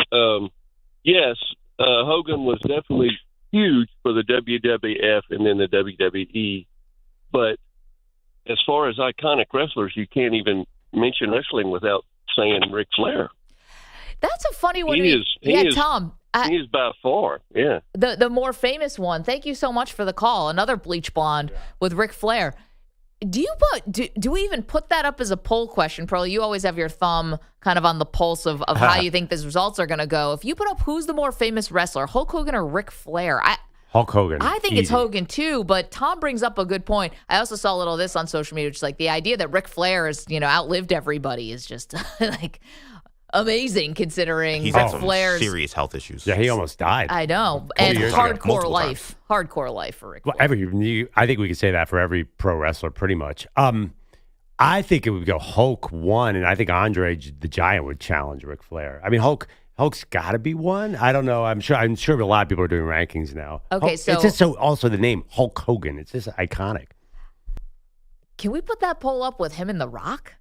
Yes, Hogan was definitely huge for the WWF and then the WWE. But as far as iconic wrestlers, you can't even mention wrestling without saying Ric Flair. That's a funny one. Tom. He is by far, yeah. The more famous one. Thank you so much for the call. Another bleach blonde with Ric Flair. Do we even put that up as a poll question, Pearl? You always have your thumb kind of on the pulse of how you think these results are going to go. If you put up who's the more famous wrestler, Hulk Hogan or Ric Flair? Hulk Hogan. I think it's Hogan too, but Tom brings up a good point. I also saw a little of this on social media, which is like the idea that Ric Flair has, outlived everybody is just like amazing considing he's had Ric some Flair's serious health issues. Yeah, he almost died. I know. And hardcore life. Hardcore life for Ric Flair. I think we could say that for every pro wrestler pretty much. I think it would go Hulk 1, and I think Andre the Giant would challenge Ric Flair. I mean, Hulk's got to be 1. I don't know. I'm sure a lot of people are doing rankings now. Okay, Hulk, so it's just also the name Hulk Hogan. It's just iconic. Can we put that poll up with him and The Rock?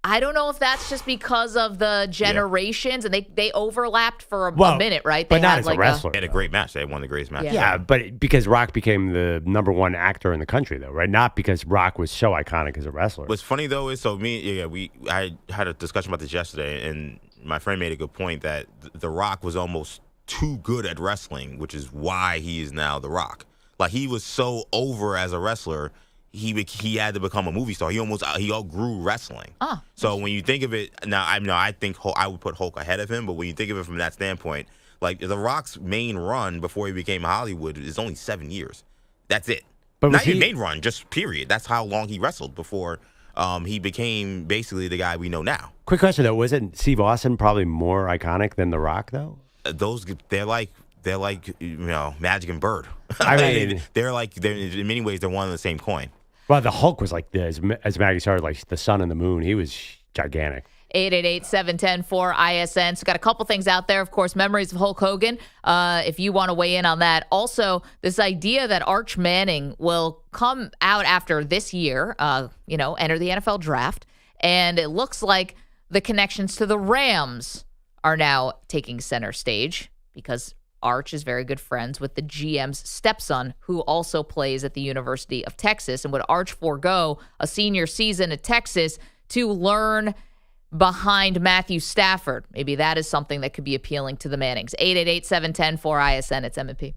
I don't know if that's just because of the generations and they overlapped for a minute, right? But not as a wrestler. They had a great match. They had one of the greatest matches. Yeah, but because Rock became the #1 actor in the country, though, right? Not because Rock was so iconic as a wrestler. What's funny though is I had a discussion about this yesterday, and my friend made a good point that The Rock was almost too good at wrestling, which is why he is now The Rock. Like he was so over as a wrestler. He had to become a movie star. He outgrew wrestling. So when you think of it now, I think I would put Hulk ahead of him. But when you think of it from that standpoint, like The Rock's main run before he became Hollywood is only 7 years. That's it. But not his main run, just period. That's how long he wrestled before he became basically the guy we know now. Quick question though, wasn't Steve Austin probably more iconic than The Rock though? They're like Magic and Bird. I mean, they're in many ways they're one and the same coin. Well, the Hulk was like as Maggie started, like the sun and the moon. He was gigantic. 888-710-4ISN. So got a couple things out there. Of course, memories of Hulk Hogan, if you want to weigh in on that. Also, this idea that Arch Manning will come out after this year, enter the NFL draft. And it looks like the connections to the Rams are now taking center stage because Arch is very good friends with the GM's stepson, who also plays at the University of Texas. And would Arch forego a senior season at Texas to learn behind Matthew Stafford? Maybe that is something that could be appealing to the Mannings. 888-710-4ISN. It's M&P.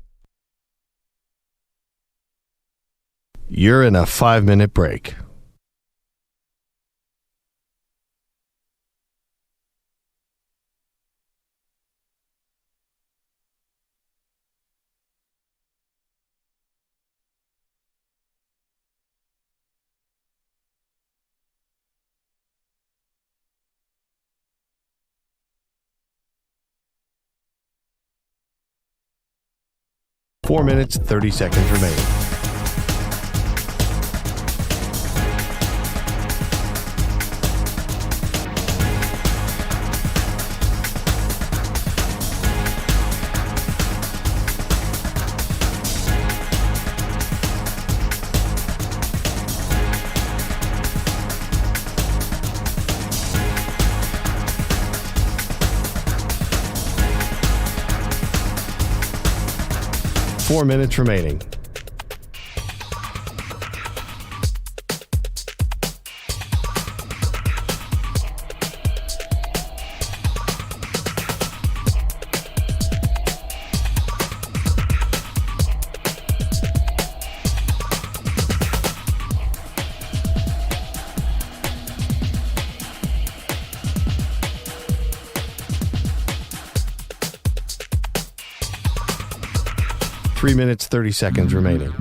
You're in a 5-minute break. Four minutes, 30 seconds remaining. Four minutes remaining. 3 minutes, 30 seconds remaining.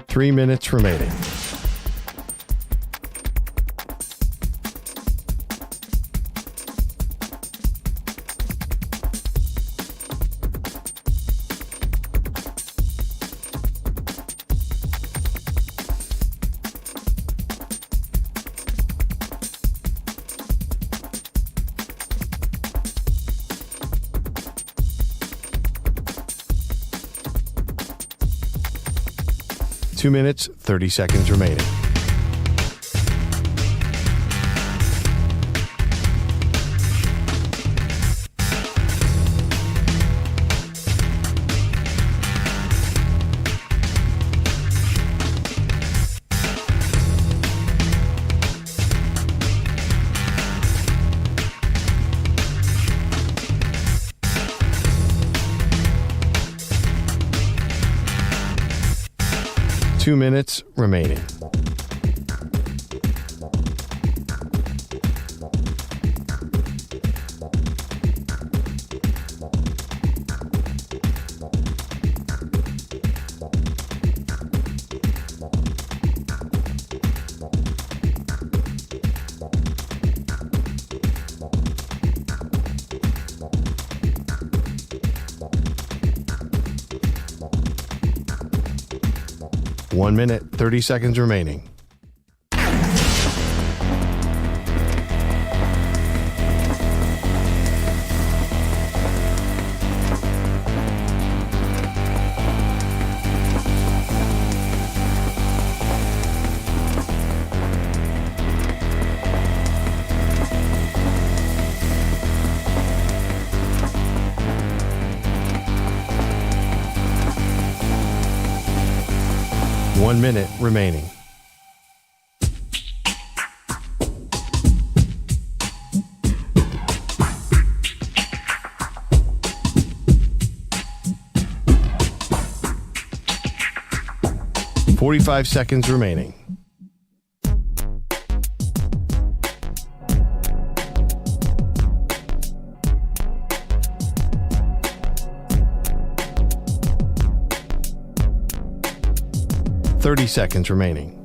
Three minutes remaining. Two minutes, 30 seconds remaining. Two minutes remaining. One minute, 30 seconds remaining. One minute remaining. Forty-five seconds remaining. Thirty seconds remaining.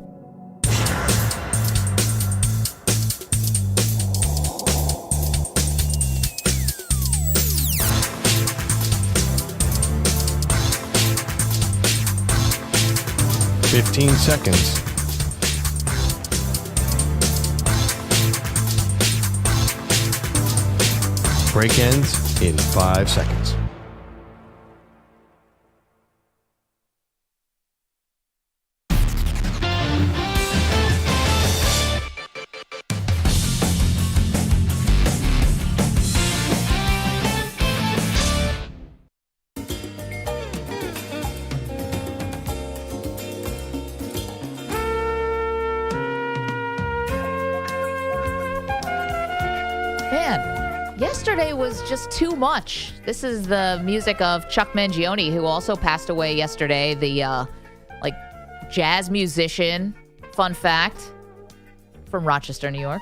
Fifteen seconds. Break ends in 5 seconds. Yesterday was just too much. This is the music of Chuck Mangione, who also passed away yesterday. The jazz musician. Fun fact, from Rochester, New York.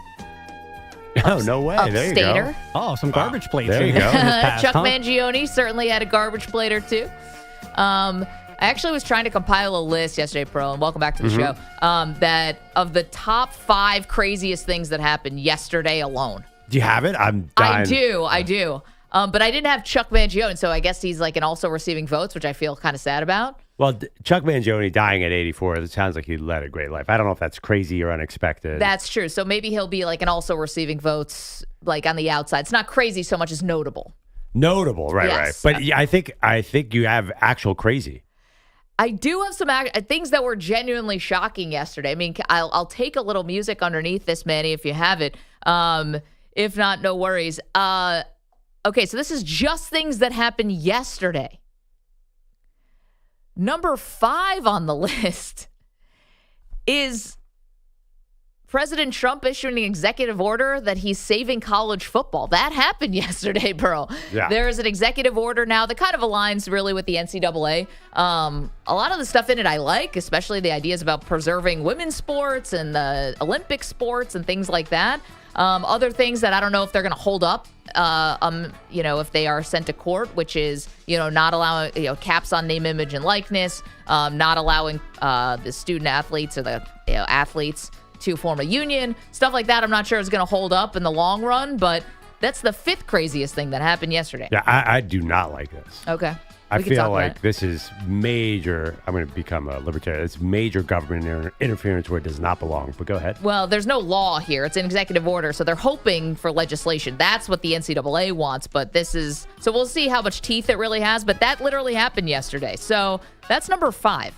Oh, no way! There you go. Upstater. Oh, some garbage plates. There you go. Chuck Mangione certainly had a garbage plate or two. I actually was trying to compile a list yesterday, Pro, and welcome back to the show, that of the top 5 craziest things that happened yesterday alone. Do you have it? I'm dying. I do. But I didn't have Chuck Mangione, so I guess he's like also receiving votes, which I feel kind of sad about. Well, Chuck Mangione dying at 84, it sounds like he led a great life. I don't know if that's crazy or unexpected. That's true. So maybe he'll be like also receiving votes like on the outside. It's not crazy so much as notable. Notable, right, Yes. right. But yeah, I think you have actual crazy. I do have some things that were genuinely shocking yesterday. I mean, I'll take a little music underneath this, Manny, if you have it. If not, no worries. Okay, so this is just things that happened yesterday. Number 5 on the list is President Trump issuing an executive order that he's saving college football. That happened yesterday, bro. Yeah. There's an executive order now that kind of aligns really with the NCAA. A lot of the stuff in it I like, especially the ideas about preserving women's sports and the Olympic sports and things like that. Other things that I don't know if they're going to hold up, if they are sent to court, which is, not allowing, caps on name, image, and likeness, not allowing the student athletes or the athletes to form a union, stuff like that. I'm not sure it's going to hold up in the long run, but that's the 5th craziest thing that happened yesterday. Yeah, I do not like this. Okay. I feel like this is major. I'm going to become a libertarian. It's major government interference where it does not belong. But go ahead. Well, there's no law here. It's an executive order. So they're hoping for legislation. That's what the NCAA wants. But so we'll see how much teeth it really has. But that literally happened yesterday. So that's number 5.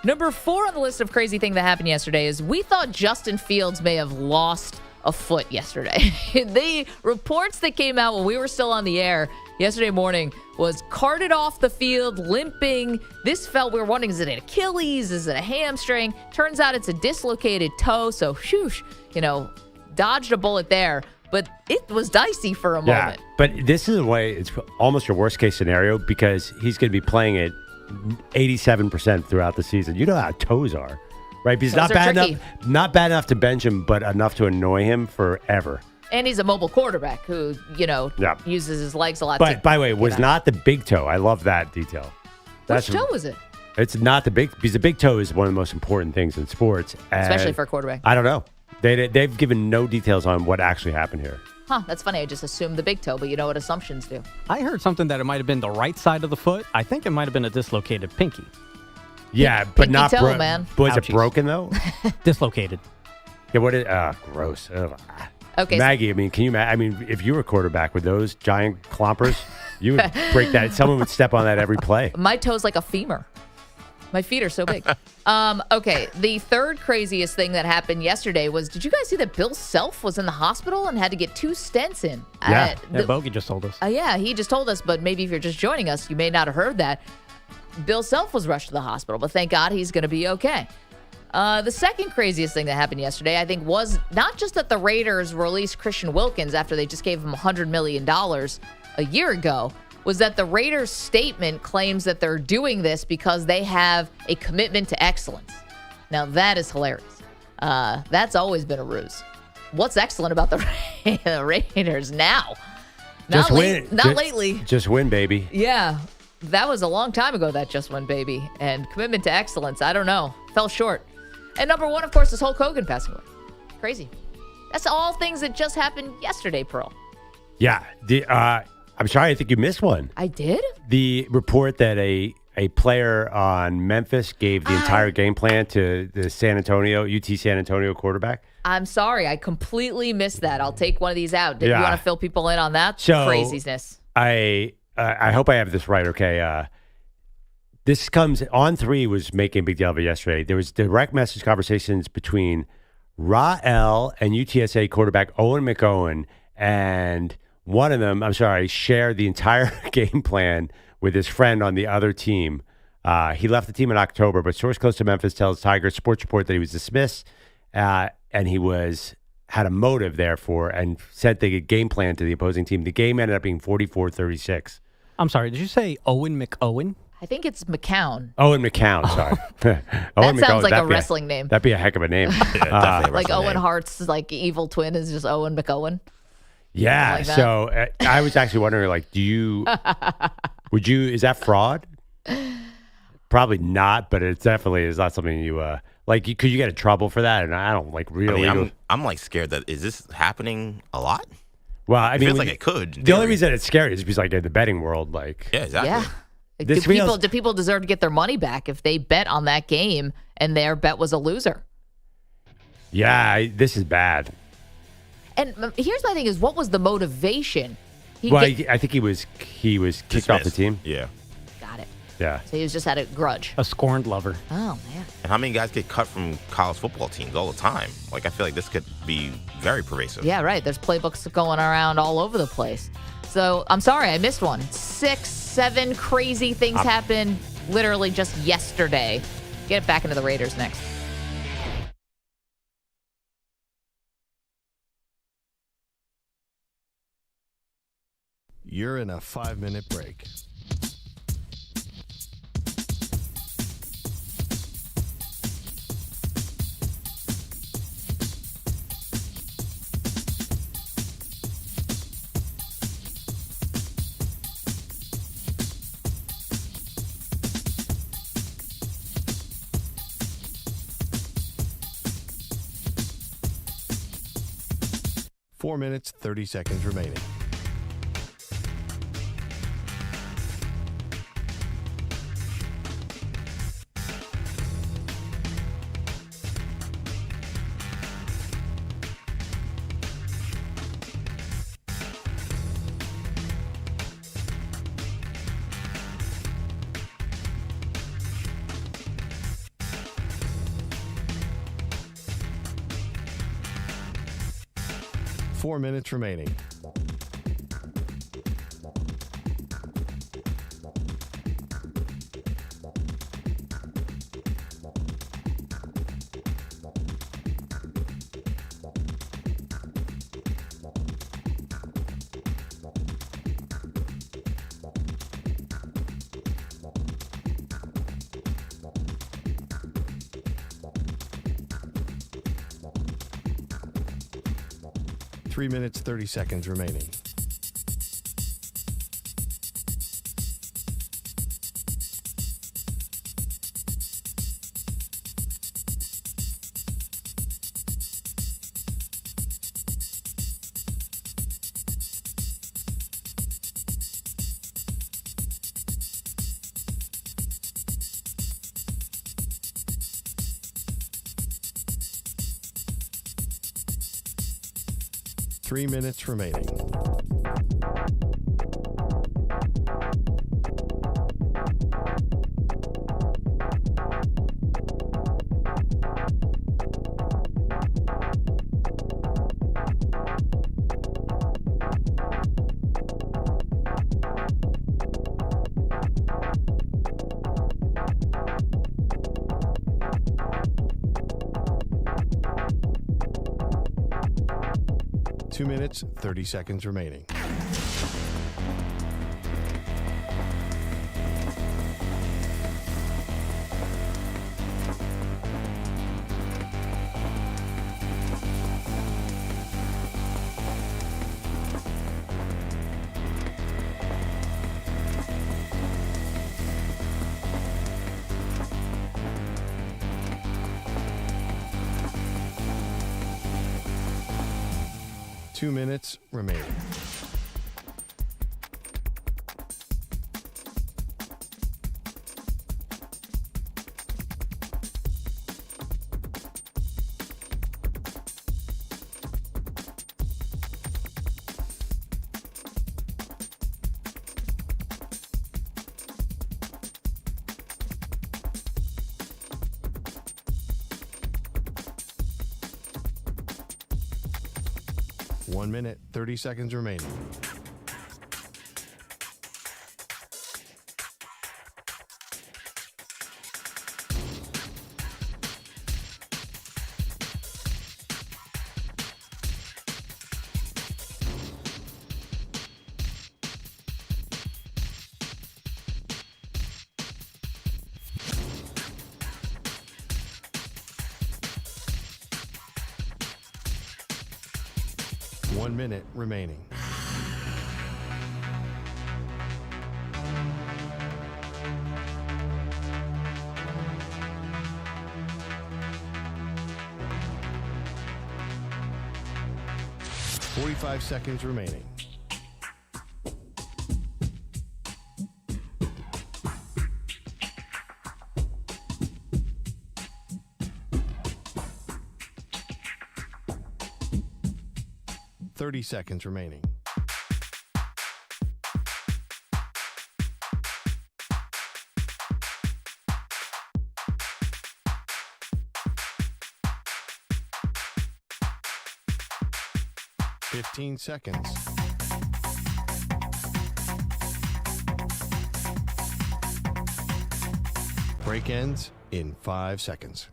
Number 4 on the list of crazy things that happened yesterday is we thought Justin Fields may have lost a foot yesterday. The reports that came out when we were still on the air yesterday morning was carted off the field, limping. We were wondering, is it an Achilles? Is it a hamstring? Turns out it's a dislocated toe. So, whoosh, dodged a bullet there. But it was dicey for a moment. But this is a way, it's almost your worst case scenario because he's going to be playing it 87% throughout the season. You know how toes are, right? Because not bad enough to bench him, but enough to annoy him forever. And he's a mobile quarterback who, uses his legs a lot. But by the way, it was not the big toe. I love that detail. Which toe was it? It's not the big, because the big toe is one of the most important things in sports. Especially for a quarterback. I don't know. They've given no details on what actually happened here. Huh, that's funny. I just assumed the big toe, but you know what assumptions do. I heard something that it might have been the right side of the foot. I think it might have been a dislocated pinky. Yeah, but not toe, man. Was it broken, though? Dislocated. Yeah, what is... gross. Ugh. Okay. Maggie, if you were a quarterback with those giant clompers, you would break that. Someone would step on that every play. My toe's like a femur. My feet are so big. Okay, the 3rd craziest thing that happened yesterday was, did you guys see that Bill Self was in the hospital and had to get 2 stents in? Yeah, Bogusch just told us. Yeah, he just told us, but maybe if you're just joining us, you may not have heard that. Bill Self was rushed to the hospital, but thank God he's going to be okay. The 2nd craziest thing that happened yesterday, I think, was not just that the Raiders released Christian Wilkins after they just gave him $100 million a year ago, was that the Raiders' statement claims that they're doing this because they have a commitment to excellence. Now, that is hilarious. That's always been a ruse. What's excellent about the Raiders now? Just win. Not lately. Just win, baby. Yeah. That was a long time ago, that just win, baby. And commitment to excellence, I don't know. Fell short. And number 1, of course, is Hulk Hogan passing away. Crazy. That's all things that just happened yesterday, Pearl. Yeah. I'm sorry, I think you missed one. I did? The report that a player on Memphis gave the entire game plan to the UT San Antonio quarterback. I'm sorry, I completely missed that. I'll take one of these out. Did you want to fill people in on that craziness? I hope I have this right, okay? This comes, On3 was making a big deal of it yesterday. There was direct message conversations between Ra'el and UTSA quarterback Owen McOwen, and one of them, shared the entire game plan with his friend on the other team. He left the team in October, but source close to Memphis tells Tiger Sports Report that he was dismissed, and he had a motive, therefore, and sent the game plan to the opposing team. The game ended up being 44-36. I'm sorry, did you say Owen McOwen? I think it's McCown. Owen McCown, sorry. That sounds like a wrestling name. That'd be a heck of a name. Like Owen Hart's evil twin is just Owen McOwen. Yeah, like so I was actually wondering, is that fraud? Probably not, but it definitely is not something you, could you get in trouble for that? And I don't really. I'm scared that, is this happening a lot? Well, it feels like it could. The only reason it's scary is because, in the betting world, Yeah, exactly. Yeah. Do people deserve to get their money back if they bet on that game and their bet was a loser? Yeah, this is bad. And here's my thing: is what was the motivation? I think he was kicked off the team. Yeah, got it. Yeah, so he was just had a grudge. A scorned lover. Oh man! And how many guys get cut from college football teams all the time? I feel like this could be very pervasive. Yeah, right. There's playbooks going around all over the place. So I'm sorry, I missed one. 6, 7 crazy things happened literally just yesterday. Get it back into the Raiders next. You're in a 5-minute break. Four minutes, 30 seconds remaining. Four minutes remaining. Three minutes, 30 seconds remaining. Three minutes remaining. Two minutes, 30 seconds remaining. Two minutes remaining. One minute, 30 seconds remaining. One minute remaining. Forty-five seconds remaining. Seconds remaining. Fifteen seconds. Break ends in 5 seconds.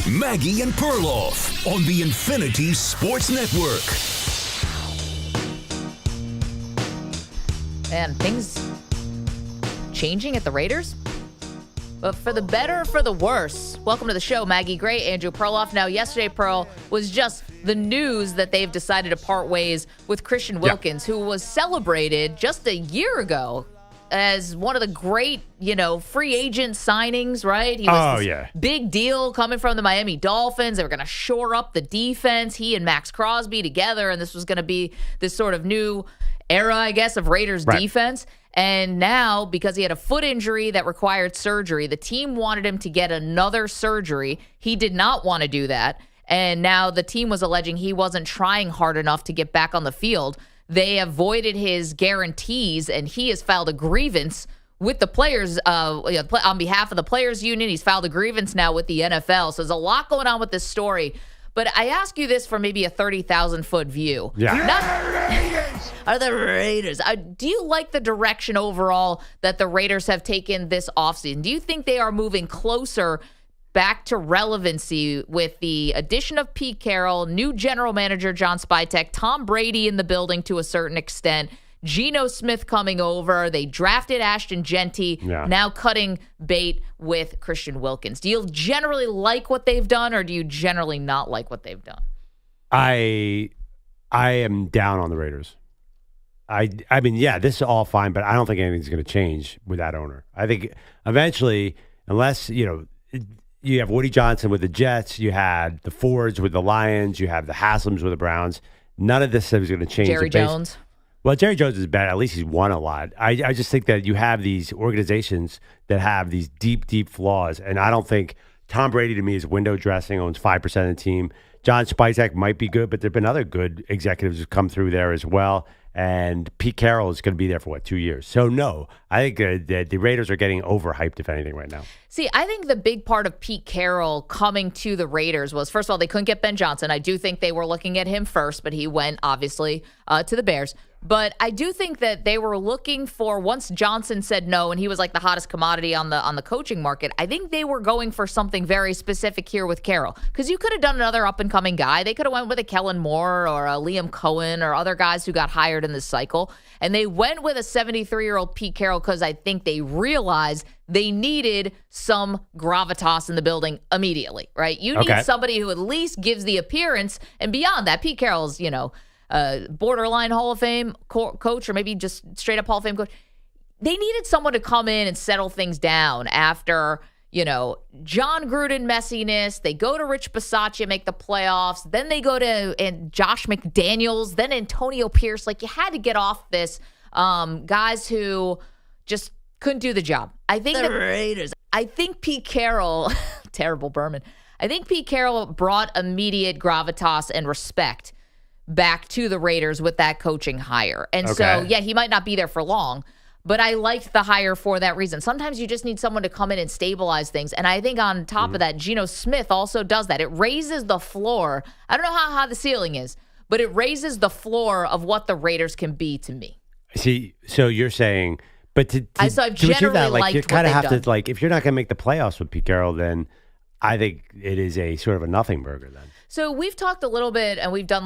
Maggie and Perloff on the Infinity Sports Network. And things changing at the Raiders? But for the better or for the worse, welcome to the show, Maggie Gray, Andrew Perloff. Now, yesterday, Pearl, was just the news that they've decided to part ways with Christian Wilkins, who was celebrated just a year ago as one of the great, free agent signings, right? He was this big deal coming from the Miami Dolphins. They were going to shore up the defense, he and Max Crosby together, and this was going to be this sort of new era, I guess, of Raiders defense. And now, because he had a foot injury that required surgery, the team wanted him to get another surgery. He did not want to do that. And now the team was alleging he wasn't trying hard enough to get back on the field. They avoided his guarantees, and he has filed a grievance with the players on behalf of the players union. He's filed a grievance now with the NFL. So there's a lot going on with this story. But I ask you this for maybe a 30,000-foot view. Are the Raiders. Do you like the direction overall that the Raiders have taken this offseason? Do you think they are moving closer back to relevancy with the addition of Pete Carroll, new general manager John Spytek, Tom Brady in the building to a certain extent, Geno Smith coming over, they drafted Ashton Genty, now cutting bait with Christian Wilkins. Do you generally like what they've done, or do you generally not like what they've done? I am down on the Raiders. I mean, this is all fine, but I don't think anything's going to change with that owner. I think eventually, unless, you have Woody Johnson with the Jets, you had the Fords with the Lions, you have the Haslams with the Browns. None of this is going to change. Jerry Jones. Well, Jerry Jones is bad. At least he's won a lot. I just think that you have these organizations that have these deep, deep flaws. And I don't think Tom Brady, to me, is window dressing, owns 5% of the team. John Spytek might be good, but there have been other good executives who come through there as well. And Pete Carroll is going to be there for, 2 years? So, no, I think the Raiders are getting overhyped, if anything, right now. See, I think the big part of Pete Carroll coming to the Raiders was, first of all, they couldn't get Ben Johnson. I do think they were looking at him first, but he went, obviously, to the Bears. But I do think that they were looking for, once Johnson said no, and he was like the hottest commodity on the coaching market, I think they were going for something very specific here with Carroll. Because you could have done another up-and-coming guy. They could have went with a Kellen Moore or a Liam Cohen or other guys who got hired in this cycle. And they went with a 73-year-old Pete Carroll because I think they realized they needed some gravitas in the building immediately, right? You need somebody who at least gives the appearance. And beyond that, Pete Carroll's, borderline Hall of Fame coach, or maybe just straight up Hall of Fame coach. They needed someone to come in and settle things down after, John Gruden messiness. They go to Rich Bisaccia, make the playoffs. Then they go to Josh McDaniels, then Antonio Pierce. Like, you had to get off this guys who just couldn't do the job. I think the Raiders. I think Pete Carroll, terrible Berman. I think Pete Carroll brought immediate gravitas and respect back to the Raiders with that coaching hire. And so, he might not be there for long, but I liked the hire for that reason. Sometimes you just need someone to come in and stabilize things. And I think on top of that, Geno Smith also does that. It raises the floor. I don't know how high the ceiling is, but it raises the floor of what the Raiders can be to me. See, so you're saying, but to I've generally that, liked you kind of have done. to, if you're not going to make the playoffs with Pete Carroll, then I think it is a sort of a nothing burger then. So we've talked a little bit, and we've done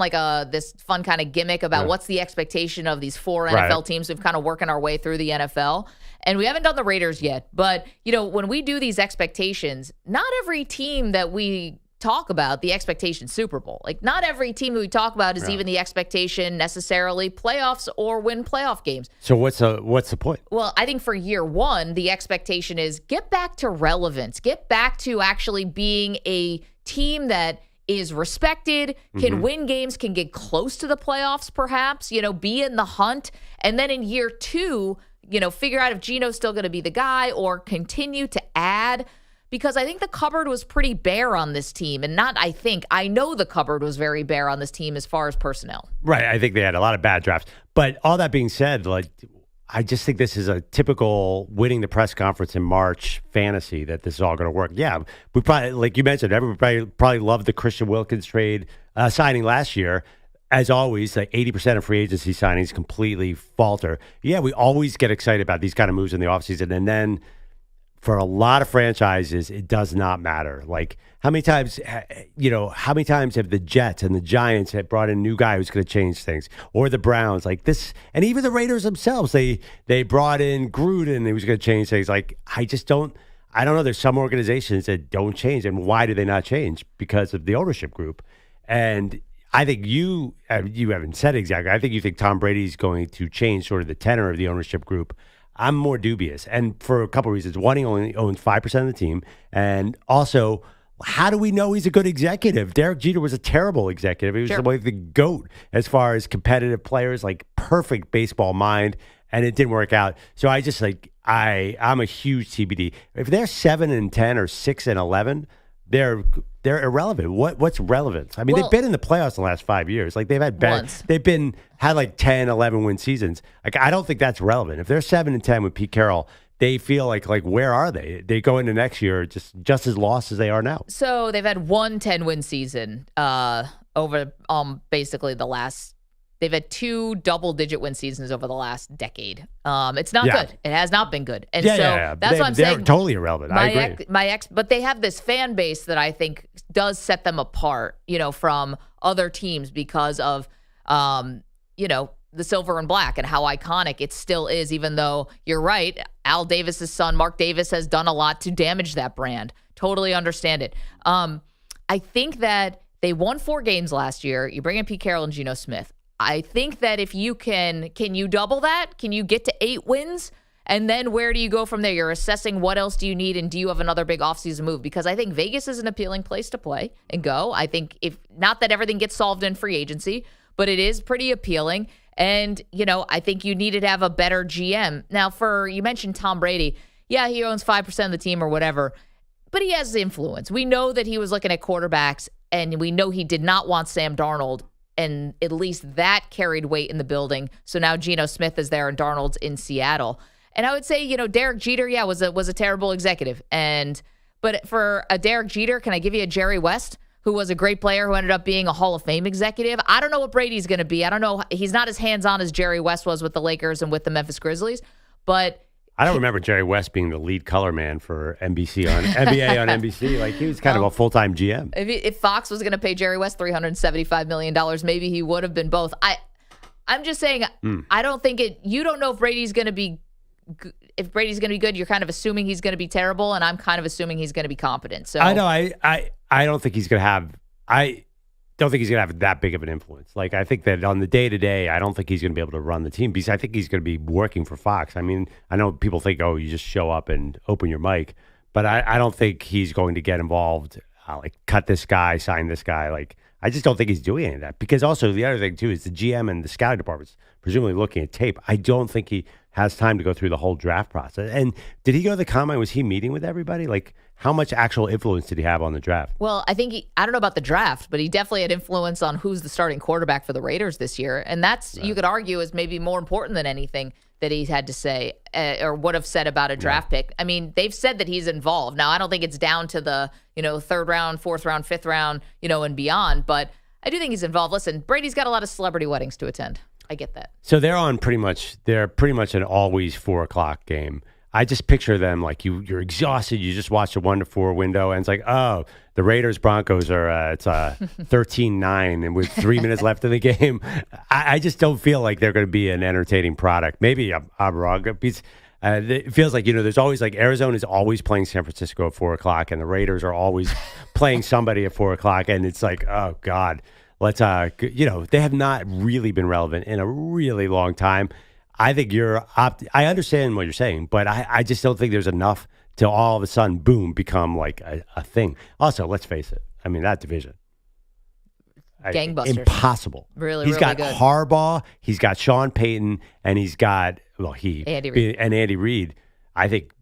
this fun kind of gimmick about what's the expectation of these 4 NFL teams. We've kind of working our way through the NFL, and we haven't done the Raiders yet. But, when we do these expectations, not every team that we talk about, the expectation Super Bowl. Like, not every team that we talk about is even the expectation necessarily playoffs or win playoff games. So what's the point? Well, I think for year one, the expectation is get back to relevance, get back to actually being a team that is respected, can win games, can get close to the playoffs perhaps, be in the hunt. And then in year 2, figure out if Geno's still going to be the guy or continue to add. Because I think the cupboard was pretty bare on this team. And I know the cupboard was very bare on this team as far as personnel. Right. I think they had a lot of bad drafts. But all that being said, I just think this is a typical winning the press conference in March fantasy that this is all going to work. Yeah, we probably, like you mentioned, everybody probably loved the Christian Wilkins trade signing last year. As always, like 80% of free agency signings completely falter. Yeah, we always get excited about these kind of moves in the offseason. And then for a lot of franchises, it does not matter. Like how many times have the Jets and the Giants have brought in a new guy who's going to change things, or the Browns like this, and even the Raiders themselves, they brought in Gruden who was going to change things. Like I don't know. There's some organizations that don't change, and why do they not change? Because of the ownership group. And I think you haven't said exactly. I think you think Tom Brady's going to change sort of the tenor of the ownership group. I'm more dubious, and for a couple of reasons. One, he only owns 5% of the team, and also, how do we know he's a good executive? Derek Jeter was a terrible executive. He was like the GOAT as far as competitive players, like perfect baseball mind, and it didn't work out. So I just I'm a huge TBD. If they're 7-10 or 6-11, they're irrelevant. What's relevant? I mean, they've been in the playoffs the last 5 years. Like they've had had like 10, 11 win seasons. Like I don't think that's relevant. If they're 7-10 with Pete Carroll, they feel like where are they? They go into next year just as lost as they are now. So they've had one 10-win season over basically the last. They've had 2 double-digit win seasons over the last decade. It's not good. It has not been good. And that's what I'm saying. They're totally irrelevant. I agree. But they have this fan base that I think does set them apart, from other teams because of, the silver and black and how iconic it still is, even though you're right. Al Davis's son, Mark Davis, has done a lot to damage that brand. Totally understand it. I think that they won 4 games last year. You bring in Pete Carroll and Geno Smith. I think that if you can you double that? Can you get to 8 wins? And then where do you go from there? You're assessing what else do you need, and do you have another big offseason move? Because I think Vegas is an appealing place to play and go. I think not that everything gets solved in free agency, but it is pretty appealing. And, I think you needed to have a better GM. Now, you mentioned Tom Brady. Yeah, he owns 5% of the team or whatever, but he has influence. We know that he was looking at quarterbacks, and we know he did not want Sam Darnold. And at least that carried weight in the building. So now Geno Smith is there and Darnold's in Seattle. And I would say, Derek Jeter, was a terrible executive. But for a Derek Jeter, can I give you a Jerry West, who was a great player who ended up being a Hall of Fame executive? I don't know what Brady's going to be. I don't know. He's not as hands-on as Jerry West was with the Lakers and with the Memphis Grizzlies. But I don't remember Jerry West being the lead color man for NBA on NBC. Like he was kind of a full-time GM. If Fox was going to pay Jerry West $375 million, maybe he would have been both. I'm just saying, I don't think you don't know if Brady's going to be. If Brady's going to be good, you're kind of assuming he's going to be terrible, and I'm kind of assuming he's going to be competent. So I know I don't think he's going to have. I don't think he's going to have that big of an influence. Like I think that on the day-to-day, I don't think he's going to be able to run the team because I think he's going to be working for Fox. I mean, I know people think, oh, you just show up and open your mic, but I don't think he's going to get involved. Like cut this guy, sign this guy. Like I just don't think he's doing any of that. Because also the other thing too is the GM and the scouting department's presumably looking at tape. I don't think he has time to go through the whole draft process. And did he go to the combine? Was he meeting with everybody? Like, how much actual influence did he have on the draft? Well, I think I don't know about the draft, but he definitely had influence on who's the starting quarterback for the Raiders this year. And that's, you could argue, is maybe more important than anything that he had to say or would have said about a draft pick. I mean, they've said that he's involved. Now, I don't think it's down to the, 3rd round, 4th round, 5th round, and beyond, but I do think he's involved. Listen, Brady's got a lot of celebrity weddings to attend. I get that. So they're pretty much an always 4:00 game. I just picture them like you're exhausted. You just watch the 1 to 4 window, and it's like, oh, the Raiders Broncos are it's 13-9, and with 3 minutes left in the game. I just don't feel like they're going to be an entertaining product. Maybe I'm wrong. It feels like there's always like Arizona is always playing San Francisco at 4:00, and the Raiders are always playing somebody at 4:00, and it's like, oh God. Let's, they have not really been relevant in a really long time. I think I understand what you're saying, but I just don't think there's enough to all of a sudden, boom, become like a thing. Also, let's face it. I mean, that division. Gangbusters. Impossible. Really, he's got good. Harbaugh, he's got Sean Payton, and he's got, Andy Reid. And Andy Reid. I think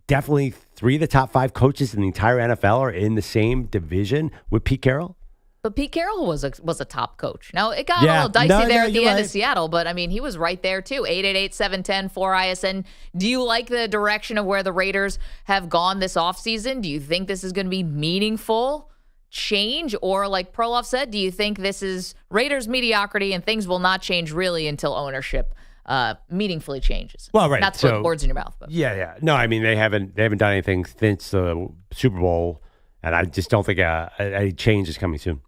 definitely 3 of the top 5 coaches in the entire NFL are in the same division with Pete Carroll. But Pete Carroll was a top coach. Now, it got a little dicey there at the end of Seattle, but, I mean, he was right there, too. 888-710-4ISN. Do you like the direction of where the Raiders have gone this offseason? Do you think this is going to be meaningful change? Or, like Perloff said, do you think this is Raiders mediocrity and things will not change really until ownership meaningfully changes? Well, right. Not to put words in your mouth. But. Yeah. No, I mean, they haven't done anything since the Super Bowl, and I just don't think any change is coming soon.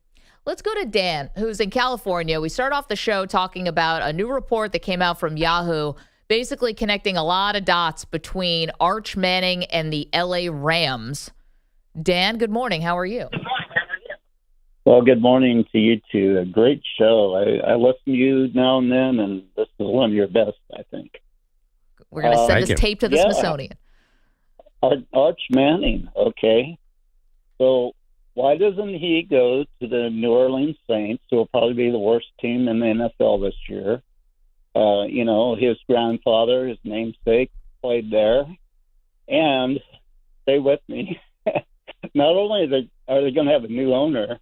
Let's go to Dan, who's in California. We start off the show talking about a new report that came out from Yahoo, basically connecting a lot of dots between Arch Manning and the LA Rams. Dan, good morning. How are you? Well, good morning to you two. A great show. I listen to you now and then, and this is one of your best, I think. We're going to send this tape to the Smithsonian. Arch Manning, okay. So why doesn't he go to the New Orleans Saints, who will probably be the worst team in the NFL this year? His grandfather, his namesake, played there. And stay with me. Not only are they going to have a new owner,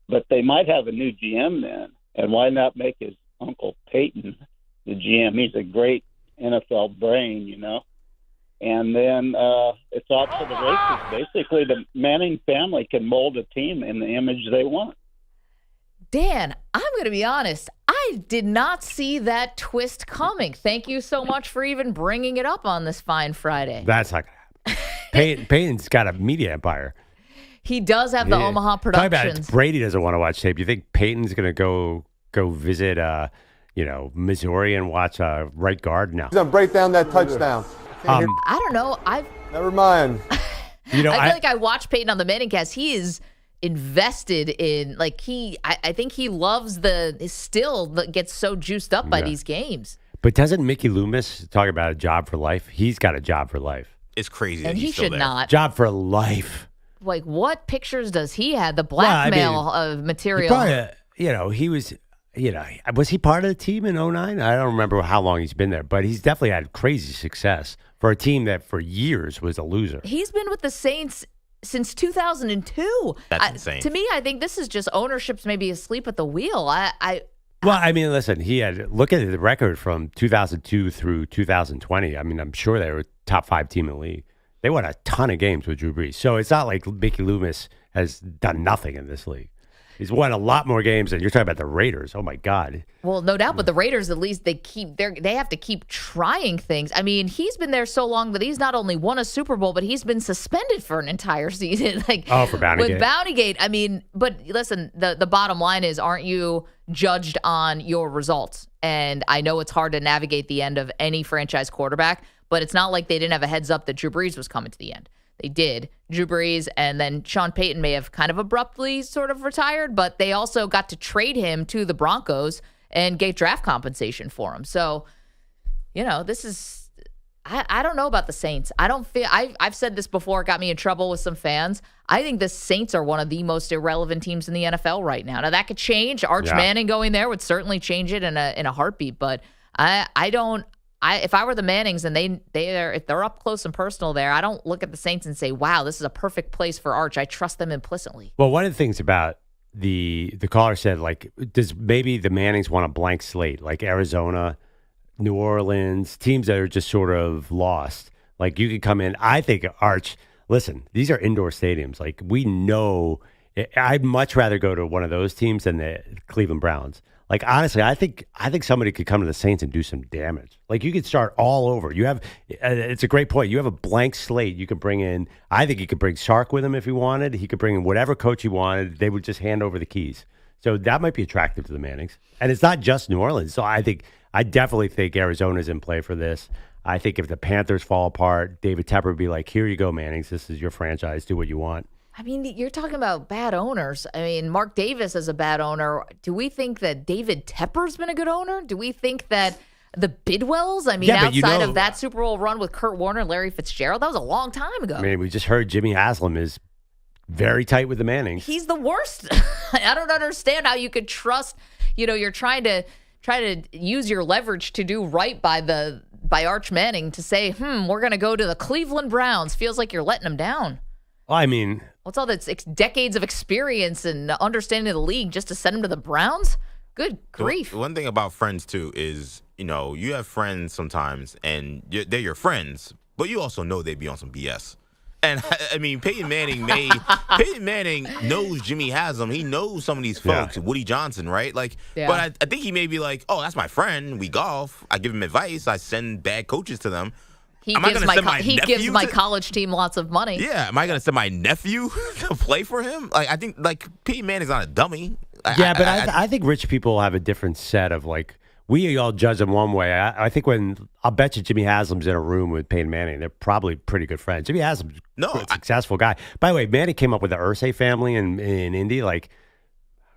but they might have a new GM then. And why not make his uncle Peyton the GM? He's a great NFL brain, And then it's off to the races. Basically, the Manning family can mold a team in the image they want. Dan, I'm going to be honest. I did not see that twist coming. Thank you so much for even bringing it up on this fine Friday. That's not going to happen. Peyton's got a media empire. He does have the Omaha Productions. Talk about it. Brady doesn't want to watch tape. You think Peyton's going to go visit, Missouri and watch right guard? No. He's going to break down that touchdown. I don't know. Never mind. I feel like I watched Peyton on the Manningcast. He is invested in, I think he loves still gets so juiced up by these games. But doesn't Mickey Loomis talk about a job for life? He's got a job for life. It's crazy. And that he he's still should there. not. Job for life. Like, what pictures does he have? The blackmail of material. He was, was he part of the team in 2009? I don't remember how long he's been there, but he's definitely had crazy success for a team that for years was a loser. He's been with the Saints since 2002. That's insane. To me, I think this is just ownership's maybe asleep at the wheel. Listen, look at the record from 2002 through 2020. I mean, I'm sure they were top 5 team in the league. They won a ton of games with Drew Brees. So it's not like Mickey Loomis has done nothing in this league. He's won a lot more games than you're talking about the Raiders. Oh, my God. Well, no doubt. But the Raiders, at least, they have to keep trying things. I mean, he's been there so long that he's not only won a Super Bowl, but he's been suspended for an entire season. For Bountygate. With Bountygate. I mean, but listen, the bottom line is, aren't you judged on your results? And I know it's hard to navigate the end of any franchise quarterback, but it's not like they didn't have a heads up that Drew Brees was coming to the end. They did. Drew Brees, and then Sean Payton may have kind of abruptly sort of retired, but they also got to trade him to the Broncos and get draft compensation for him. So, this is I don't know about the Saints. I don't feel I've said this before, it got me in trouble with some fans. I think the Saints are one of the most irrelevant teams in the NFL right now. Now that could change. Arch Manning going there would certainly change it in a heartbeat, but if I were the Mannings and if they're up close and personal there, I don't look at the Saints and say, wow, this is a perfect place for Arch. I trust them implicitly. Well, one of the things about the caller said, does maybe the Mannings want a blank slate, like Arizona, New Orleans, teams that are just sort of lost. Like you could come in. I think Arch, listen, these are indoor stadiums. Like we know, I'd much rather go to one of those teams than the Cleveland Browns. Like, honestly, I think somebody could come to the Saints and do some damage. Like, you could start all over. You have, it's a great point. You have a blank slate. You could bring in, I think you could bring Sark with him if he wanted. He could bring in whatever coach he wanted. They would just hand over the keys. So that might be attractive to the Mannings. And it's not just New Orleans. So I definitely think Arizona's in play for this. I think if the Panthers fall apart, David Tepper would be like, here you go, Mannings. This is your franchise. Do what you want. I mean, you're talking about bad owners. I mean, Mark Davis is a bad owner. Do we think that David Tepper's been a good owner? Do we think that the Bidwells, outside of that Super Bowl run with Kurt Warner and Larry Fitzgerald, that was a long time ago. I mean, we just heard Jimmy Haslam is very tight with the Mannings. He's the worst. I don't understand how you could trust, you're trying to use your leverage to do right by Arch Manning to say, we're going to go to the Cleveland Browns. Feels like you're letting them down. Well, I mean, What's all that decades of experience and understanding of the league just to send him to the Browns? Good grief. One thing about friends, too, is, you have friends sometimes, and they're your friends, but you also know they be on some BS. And, I mean, Peyton Manning knows Jimmy Haslam. He knows some of these folks, Woody Johnson, right? But I think he may be like, oh, that's my friend. We golf. I give him advice. I send bad coaches to them. He gives my college team lots of money. Yeah. Am I going to send my nephew to play for him? I think, Peyton Manning's not a dummy. I think rich people have a different set of, we all judge them one way. I think I'll bet you Jimmy Haslam's in a room with Peyton Manning, they're probably pretty good friends. Jimmy Haslam's a successful guy. By the way, Manning came up with the Irsay family in Indy.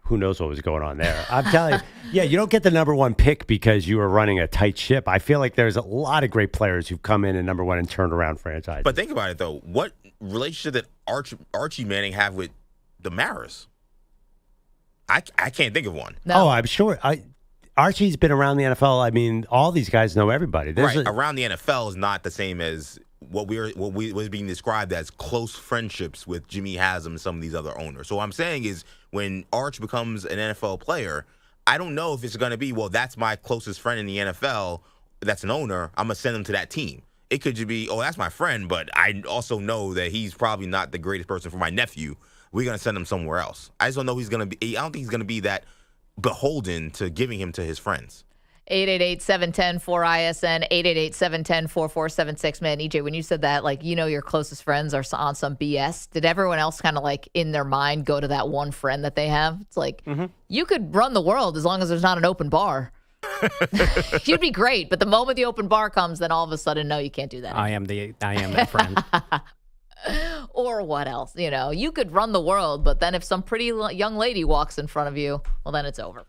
Who knows what was going on there? I'm telling you, you don't get the number one pick because you were running a tight ship. I feel like there's a lot of great players who've come in at number one and turned around franchises. But think about it, though. What relationship did Archie Manning have with the Maras? I can't think of one. No. Oh, I'm sure. Archie's been around the NFL. I mean, all these guys know everybody. Around the NFL is not the same as what was being described as close friendships with Jimmy Haslam and some of these other owners. So what I'm saying is when Arch becomes an NFL player, I don't know if it's going to be, well, that's my closest friend in the NFL, that's an owner, I'm going to send him to that team. It could just be, oh, that's my friend, but I also know that he's probably not the greatest person for my nephew. We're going to send him somewhere else. I just don't know he's going to be, I don't think he's going to be that beholden to giving him to his friends. 888-710-4ISN, 888-710-4476. Man, EJ, when you said that, your closest friends are on some BS, did everyone else kind of in their mind go to that one friend that they have? It's you could run the world as long as there's not an open bar. You'd be great, but the moment the open bar comes, then all of a sudden, no, you can't do that. I am that friend. Or what else? You could run the world, but then if some pretty young lady walks in front of you, well, then it's over.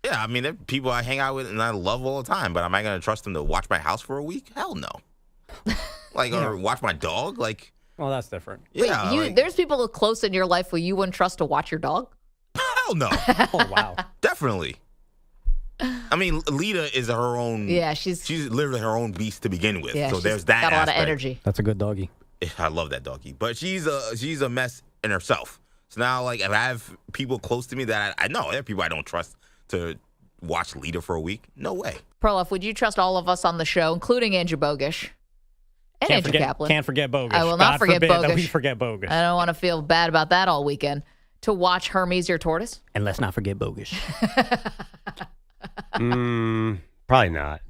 Yeah, I mean, there are people I hang out with and I love all the time, but am I going to trust them to watch my house for a week? Hell no. Or watch my dog? Well, that's different. Yeah. Wait, there's people close in your life where you wouldn't trust to watch your dog? Hell no. Oh, wow. Definitely. I mean, Lita is her own. Yeah, she's literally her own beast to begin with. Yeah, so there's that. Got a lot aspect. of energy. That's a good doggy. I love that doggy, but she's a mess in herself. So now, if I have people close to me that I know, there are people I don't trust to watch Lita for a week. No way. Perloff, would you trust all of us on the show, including Andrew Bogusch and Andrew Kaplan? Can't forget Bogusch. I will not forget Bogusch. That we forget Bogusch. I don't want to feel bad about that all weekend. To watch Hermes your tortoise? And let's not forget Bogusch. Probably not.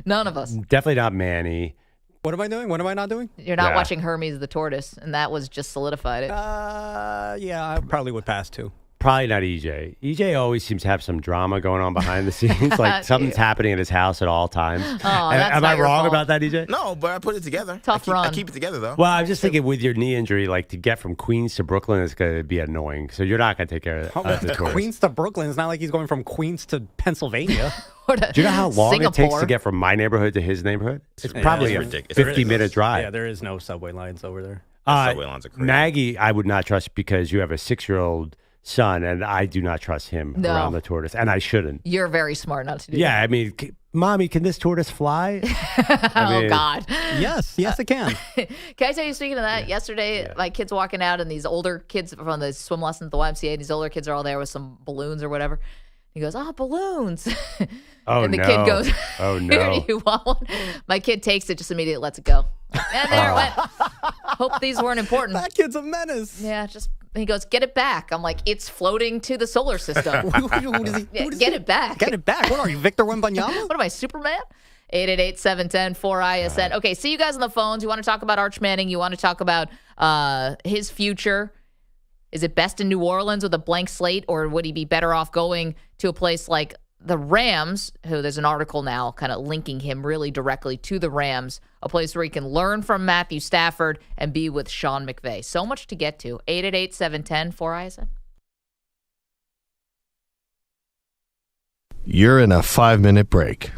None of us. Definitely not Manny. What am I doing? What am I not doing? You're not watching Hermes the tortoise, and that was just solidified it. Yeah, I probably would pass too. Probably not EJ. EJ always seems to have some drama going on behind the scenes. Something's happening at his house at all times. Oh, am I wrong about that, EJ? No, but I put it together. Tough run. I keep it together, though. Well, I'm just thinking with your knee injury, to get from Queens to Brooklyn is going to be annoying. So you're not going to take care of the tourists. Queens to Brooklyn. It's not like he's going from Queens to Pennsylvania. Do you know how long it takes to get from my neighborhood to his neighborhood? It's probably a 50-minute drive. Yeah, there is no subway lines over there. Subway lines are crazy. Maggie, I would not trust because you have a 6-year-old son, and I do not trust him around the tortoise, and I shouldn't. You're very smart not to do that. Yeah, I mean, Mommy, can this tortoise fly? Oh, God. Yes, it can. Can I tell you, speaking of that, yesterday, my kids walking out, and these older kids from the swim lesson at the YMCA, these older kids are all there with some balloons or whatever. He goes, balloons. Oh, and the kid goes, oh, no. Here, do you want one? My kid takes it, just immediately lets it go. And there it went. Hope these weren't important. That kid's a menace. Yeah, he goes, get it back. I'm like, it's floating to the solar system. Get it back. Get it back. What are you, Victor Wembanyama? What am I, Superman? 888-710-4ISN. Okay, see you guys on the phones. You want to talk about Arch Manning. You want to talk about his future. Is it best in New Orleans with a blank slate, or would he be better off going to a place like the Rams, who there's an article now kind of linking him really directly to the Rams, a place where he can learn from Matthew Stafford and be with Sean McVay. So much to get to. 888-710-4ISN. You're in a 5-minute break.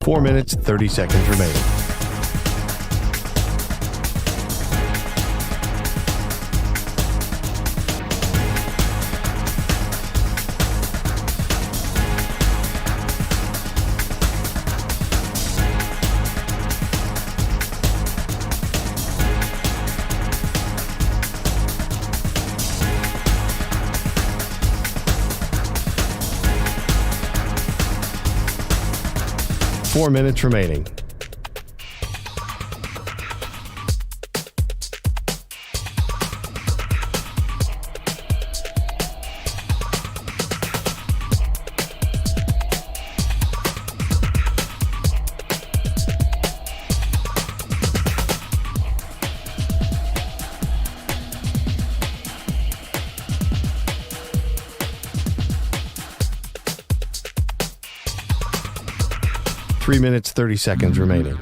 4 minutes, 30 seconds remaining. Four minutes remaining. Three minutes, 30 seconds remaining.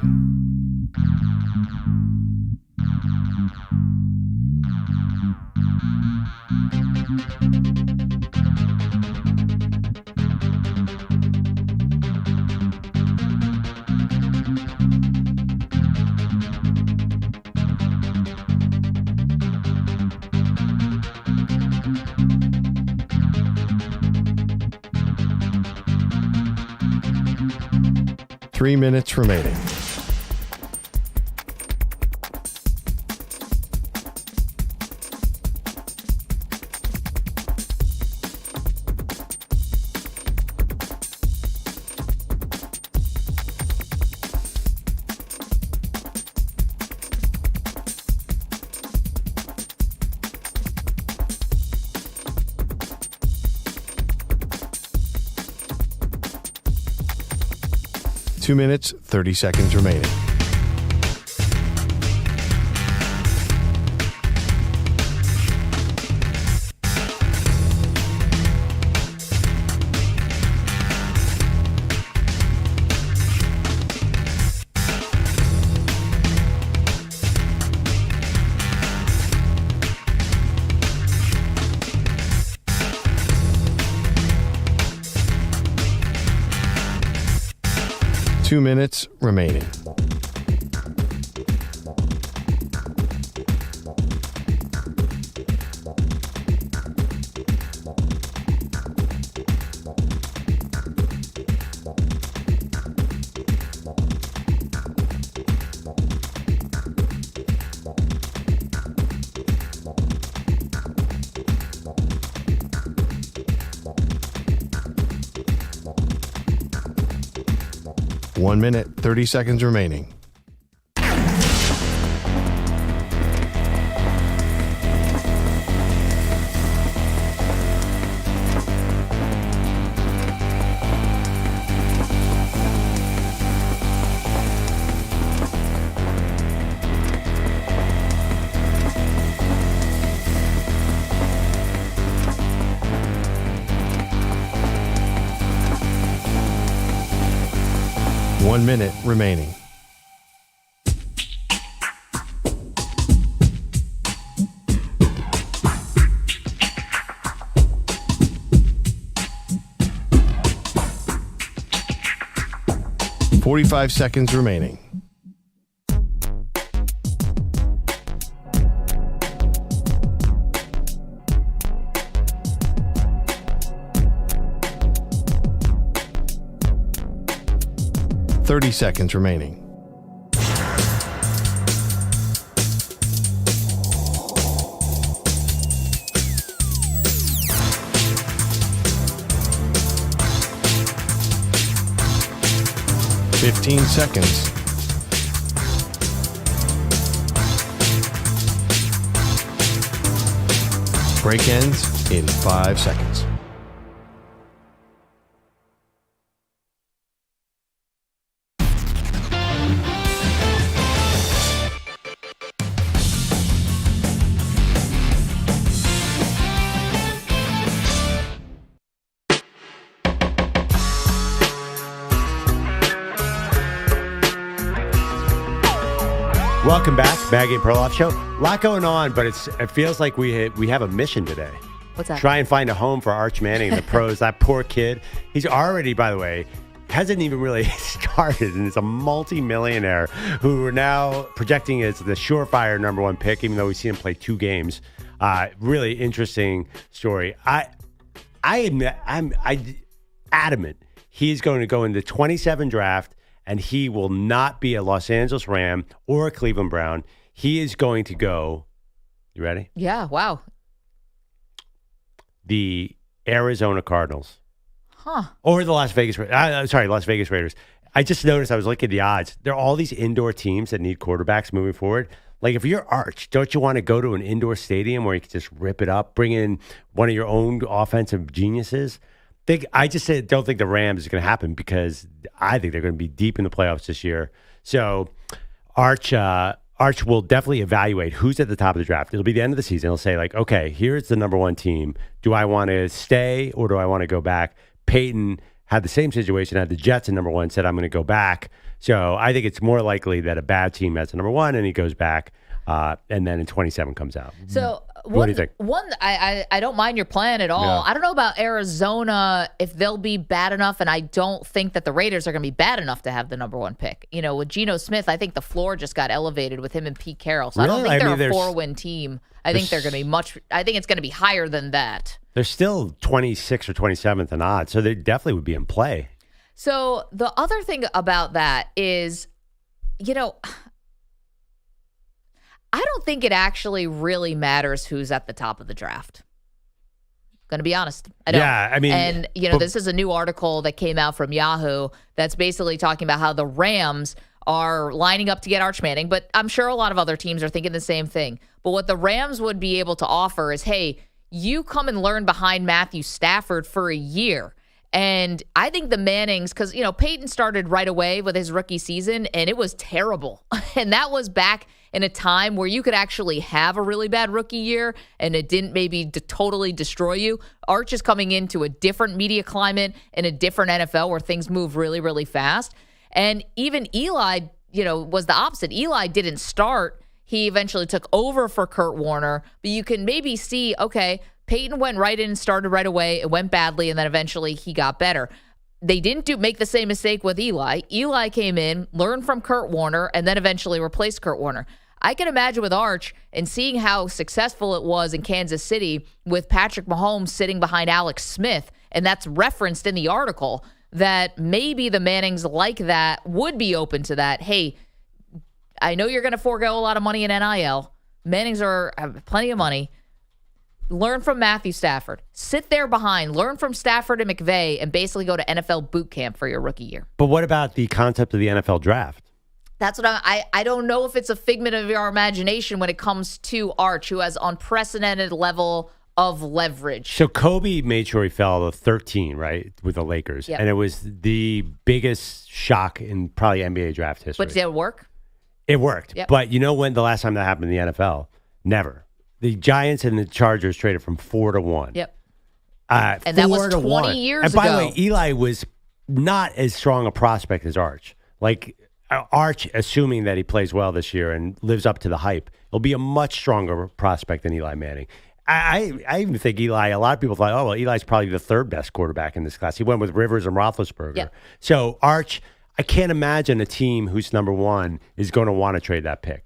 Three minutes remaining. Two minutes, 30 seconds remaining. Two minutes remaining. One minute, 30 seconds remaining. One minute remaining. Forty-five seconds remaining. Thirty seconds remaining. Fifteen seconds. Break ends in 5 seconds. Welcome back, Maggie Perloff Show. A lot going on, but it feels like we have a mission today. What's that? Try and find a home for Arch Manning and the pros. That poor kid. He's already, by the way, hasn't even really started, and it's a multi-millionaire who we're now projecting as the surefire number one pick, even though we've seen him play 2 games. Really interesting story. I'm adamant he's going to go in the 27 draft, and he will not be a Los Angeles Ram or a Cleveland Brown. He is going to go, you ready? Yeah, wow. The Arizona Cardinals. Huh. Or the Las Vegas Raiders. I just noticed, I was looking at the odds. There are all these indoor teams that need quarterbacks moving forward. Like, if you're Arch, don't you want to go to an indoor stadium where you can just rip it up, bring in one of your own offensive geniuses? I just don't think the Rams is going to happen, because I think they're going to be deep in the playoffs this year. So Arch will definitely evaluate who's at the top of the draft. It'll be the end of the season. He'll say, like, okay, here's the number one team. Do I want to stay or do I want to go back? Peyton had the same situation, had the Jets at number one, said, I'm going to go back. So I think it's more likely that a bad team has the number one and he goes back, and then in 27 comes out. So what do you think? I don't mind your plan at all. Yeah. I don't know about Arizona, if they'll be bad enough, and I don't think that the Raiders are going to be bad enough to have the number one pick. You know, with Geno Smith, I think the floor just got elevated with him and Pete Carroll. So Really? I don't think they're a 4-win team. I think they're going to be I think it's going to be higher than that. They're still 26th or 27th in odds, so they definitely would be in play. So the other thing about that is, you know, I don't think it actually really matters who's at the top of the draft. Going to be honest. I don't. Yeah, I mean, and, you know, this is a new article that came out from Yahoo that's basically talking about how the Rams are lining up to get Arch Manning, but I'm sure a lot of other teams are thinking the same thing. But what the Rams would be able to offer is, hey, you come and learn behind Matthew Stafford for a year. And I think the Mannings, because, you know, Peyton started right away with his rookie season, and it was terrible. And that was back in a time where you could actually have a really bad rookie year and it didn't maybe totally destroy you. Arch is coming into a different media climate in a different NFL where things move really, really fast. And even Eli, you know, was the opposite. Eli didn't start. He eventually took over for Kurt Warner. But you can maybe see, okay, Peyton went right in and started right away. It went badly, and then eventually he got better. They didn't make the same mistake with Eli. Eli came in, learned from Kurt Warner, and then eventually replaced Kurt Warner. I can imagine with Arch and seeing how successful it was in Kansas City with Patrick Mahomes sitting behind Alex Smith, and that's referenced in the article, that maybe the Mannings like that would be open to that. Hey, I know you're going to forego a lot of money in NIL. Mannings have plenty of money. Learn from Matthew Stafford. Sit there behind. Learn from Stafford and McVay and basically go to NFL boot camp for your rookie year. But what about the concept of the NFL draft? That's what I don't know if it's a figment of your imagination when it comes to Arch, who has unprecedented level of leverage. So Kobe made sure he fell to 13, right, with the Lakers. Yep. And it was the biggest shock in probably NBA draft history. But did it work? It worked. Yep. But you know when the last time that happened in the NFL? Never. The Giants and the Chargers traded from 4-1. Yep. And that was 20 years ago. And by the way, Eli was not as strong a prospect as Arch. Like, Arch, assuming that he plays well this year and lives up to the hype, he'll be a much stronger prospect than Eli Manning. I even think Eli, a lot of people thought, oh, well, Eli's probably the third best quarterback in this class. He went with Rivers and Roethlisberger. Yep. So, Arch, I can't imagine a team who's number one is going to want to trade that pick.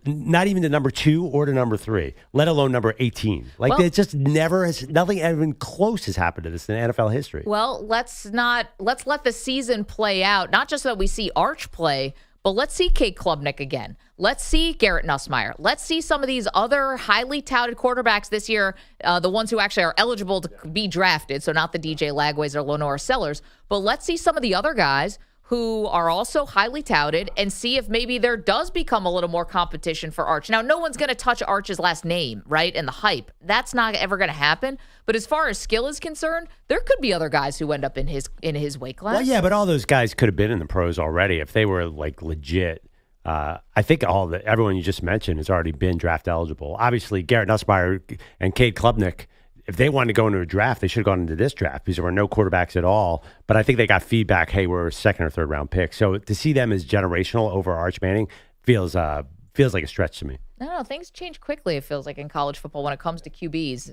Not even to number 2 or to number 3, let alone number 18. Like, it just nothing even close has happened to this in NFL history. Well, let's let the season play out. Not just that we see Arch play, but let's see Kate Klubnik again. Let's see Garrett Nussmeier. Let's see some of these other highly touted quarterbacks this year, the ones who actually are eligible to be drafted, so not the DJ Lagways or Lenora Sellers, but let's see some of the other guys who are also highly touted and see if maybe there does become a little more competition for Arch. Now, no one's going to touch Arch's last name, right, and the hype. That's not ever going to happen. But as far as skill is concerned, there could be other guys who end up in his weight class. Well, yeah, but all those guys could have been in the pros already if they were, like, legit. I think everyone you just mentioned has already been draft eligible. Obviously, Garrett Nussmeier and Cade Klubnik, if they wanted to go into a draft, they should have gone into this draft because there were no quarterbacks at all. But I think they got feedback, hey, we're a second or third round pick. So to see them as generational over Arch Manning feels like a stretch to me. No, things change quickly, it feels like, in college football when it comes to QBs.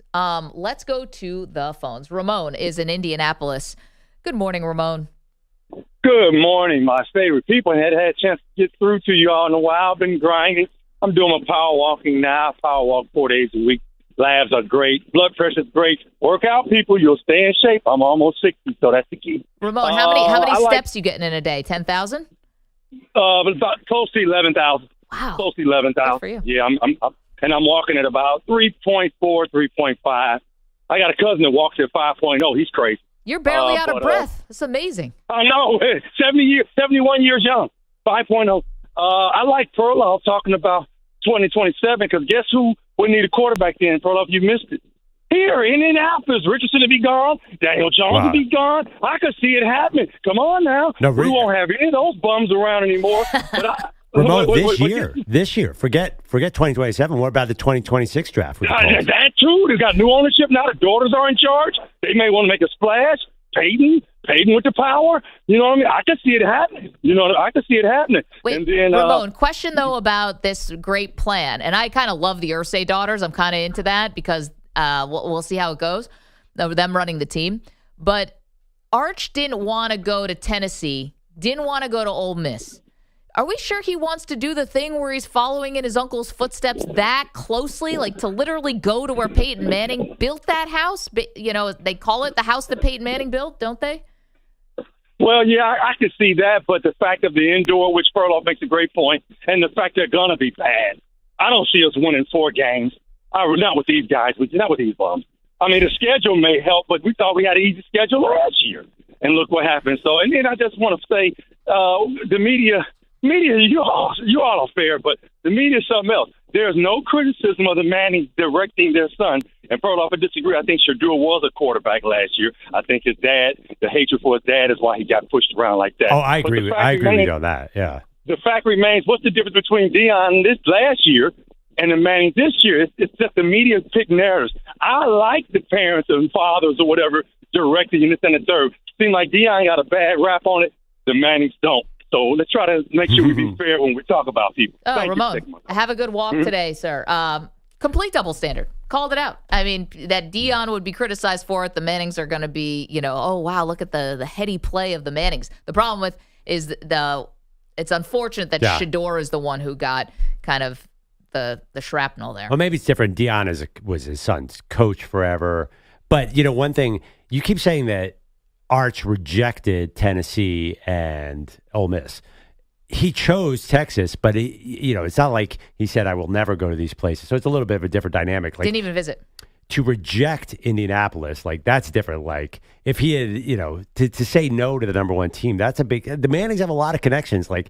Let's go to the phones. Ramon is in Indianapolis. Good morning, Ramon. Good morning, my favorite people. I had a chance to get through to you all in a while. I've been grinding. I'm doing my power walking now. I power walk 4 days a week. Labs are great. Blood pressure's great. Work out, people. You'll stay in shape. I'm almost 60, so that's the key. Ramon, how many steps you getting in a day? 10,000? About close to 11,000. Wow. Close to 11,000. Good for you. Yeah, I'm walking at about 3.4, 3.5. I got a cousin that walks at 5.0. He's crazy. You're barely out of breath. That's amazing. I know. 71 years young. 5.0. I like Perloff talking about 2027 because guess who would need a quarterback then? Perloff, you missed it. Here in Indianapolis, Richardson will be gone. Daniel Jones will be gone. I could see it happening. Come on now. We won't have any of those bums around anymore. But Ramon, this year, forget 2027. What about the 2026 draft? That too. They got new ownership now. The daughters are in charge. They may want to make a splash. Peyton with the power. You know what I mean? I can see it happening. I can see it happening. Wait, and then, Ramon, question though about this great plan. And I kind of love the Irsay daughters. I'm kind of into that because we'll see how it goes. Them running the team. But Arch didn't want to go to Tennessee. Didn't want to go to Ole Miss. Are we sure he wants to do the thing where he's following in his uncle's footsteps that closely, like to literally go to where Peyton Manning built that house? They call it the house that Peyton Manning built, don't they? Well, yeah, I can see that, but the fact of the indoor, which Perloff makes a great point, and the fact they're going to be bad. I don't see us winning 4 games. Not with these guys, not with these bums. I mean, the schedule may help, but we thought we had an easy schedule last year. And look what happened. So, and then I just want to say, the media, you all are fair, but the media is something else. There's no criticism of the Manning directing their son. And Perloff, I disagree. I think Shador was a quarterback last year. I think his dad, the hatred for his dad is why he got pushed around like that. Oh, I agree with you on that, yeah. The fact remains, what's the difference between Deion this last year and the Manning this year? It's just the media pick narratives. I like the parents and fathers or whatever directing in this and the third. Seems like Deion got a bad rap on it. The Mannings don't. So let's try to make sure we be fair when we talk about people. Oh, Ramon, have a good walk today, sir. Complete double standard. Called it out. I mean, that Deion would be criticized for it. The Mannings are going to be, oh, wow, look at the heady play of the Mannings. The problem with is it's unfortunate that Shador is the one who got kind of the shrapnel there. Well, maybe it's different. Deion was his son's coach forever. But, one thing, you keep saying that Arch rejected Tennessee and Ole Miss. He chose Texas, but it's not like he said, I will never go to these places. So it's a little bit of a different dynamic. Like, didn't even visit. To reject Indianapolis, like that's different. Like if he had, to say no to the number one team, that's a big, the Mannings have a lot of connections. Like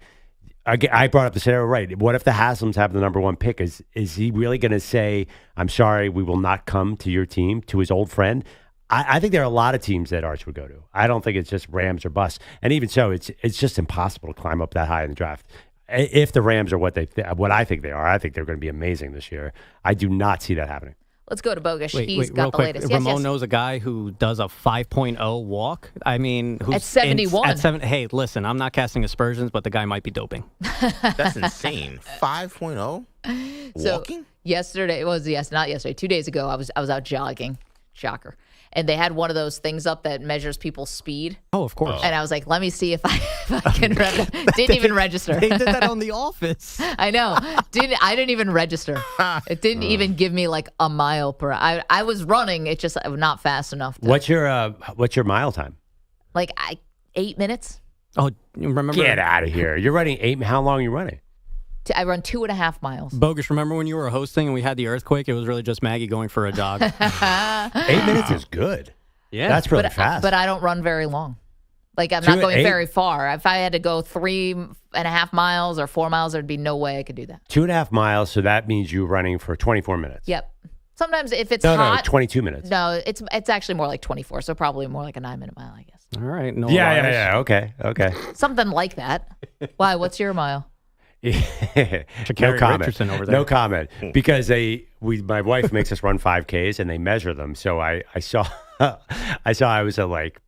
I brought up the scenario, right? What if the Haslam's have the number one pick? Is he really going to say, I'm sorry, we will not come to your team, to his old friend? I think there are a lot of teams that Arch would go to. I don't think it's just Rams or bust. And even so, it's just impossible to climb up that high in the draft. If the Rams are what I think they are, I think they're going to be amazing this year. I do not see that happening. Let's go to Bogusch. He's got the latest. Ramon knows a guy who does a 5.0 walk. I mean, who's at 71. Hey, listen, I'm not casting aspersions, but the guy might be doping. That's insane. 5.0 walking? So yesterday, not yesterday, 2 days ago, I was out jogging. Shocker. And they had one of those things up that measures people's speed. Oh, of course. And I was like, let me see if I can register. Didn't even register. They did that on The Office. I know. I didn't even register. It didn't even give me like a mile per hour. I was running. It just not fast enough. What's your mile time? Like 8 minutes. Oh, remember? Get out of here. You're running 8. How long are you running? I run 2.5 miles. Bogusch, remember when you were hosting and we had the earthquake? It was really just Maggie going for a jog. 8 minutes is good. Yeah. That's really fast. But I don't run very long. Like, I'm not going very far. If I had to go 3.5 miles or 4 miles, there'd be no way I could do that. 2.5 miles, so that means you're running for 24 minutes. Yep. Sometimes if it's hot. No, 22 minutes. No, it's actually more like 24, so probably more like a 9-minute mile, I guess. All right. Yeah. Okay. Something like that. Why? What's your mile? No comment. Over there. No comment. Because my wife makes us run 5Ks and they measure them. So I saw I was at like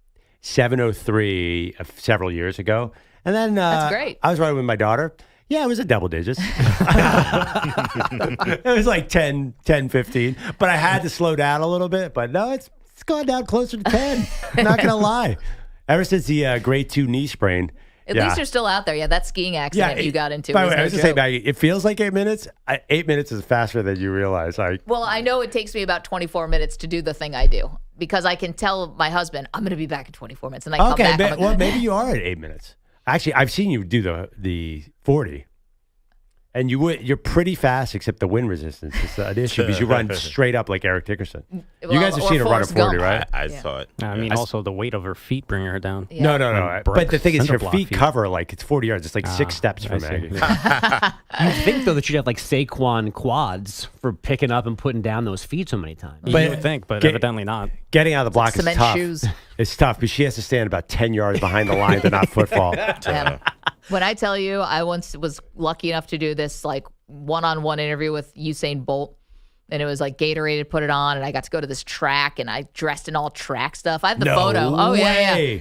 7:03 several years ago, and then that's great. I was running with my daughter. Yeah, it was a double digits. It was like 10, 15. But I had to slow down a little bit. But no, it's gone down closer to 10. I'm not gonna lie. Ever since the grade 2 knee sprain. At least you're still out there. Yeah, that skiing accident you got into. By the way, no I was going to say, Maggie, it feels like 8 minutes. 8 minutes is faster than you realize. Well, I know it takes me about 24 minutes to do the thing I do because I can tell my husband, I'm going to be back in 24 minutes. And I come back. Well, maybe you are at 8 minutes. Actually, I've seen you do the 40. And you're pretty fast, except the wind resistance is an issue because you run straight up like Eric Dickerson. Well, you guys have seen her run at 40, right? I saw it. I mean, also the weight of her feet bringing her down. Yeah. No. But the thing is, her feet feet cover like it's 40 yards. It's like 6 steps for Maggie. You'd think, though, that you'd have like Saquon quads for picking up and putting down those feet so many times. But you would think, but evidently not. Getting out of the block is Cement tough. shoes. It's tough because she has to stand about 10 yards behind the line to not footfall. When I tell you, I once was lucky enough to do this like one-on-one interview with Usain Bolt, and it was like Gatorade had put it on, and I got to go to this track, and I dressed in all track stuff. I have the photo. Oh yeah.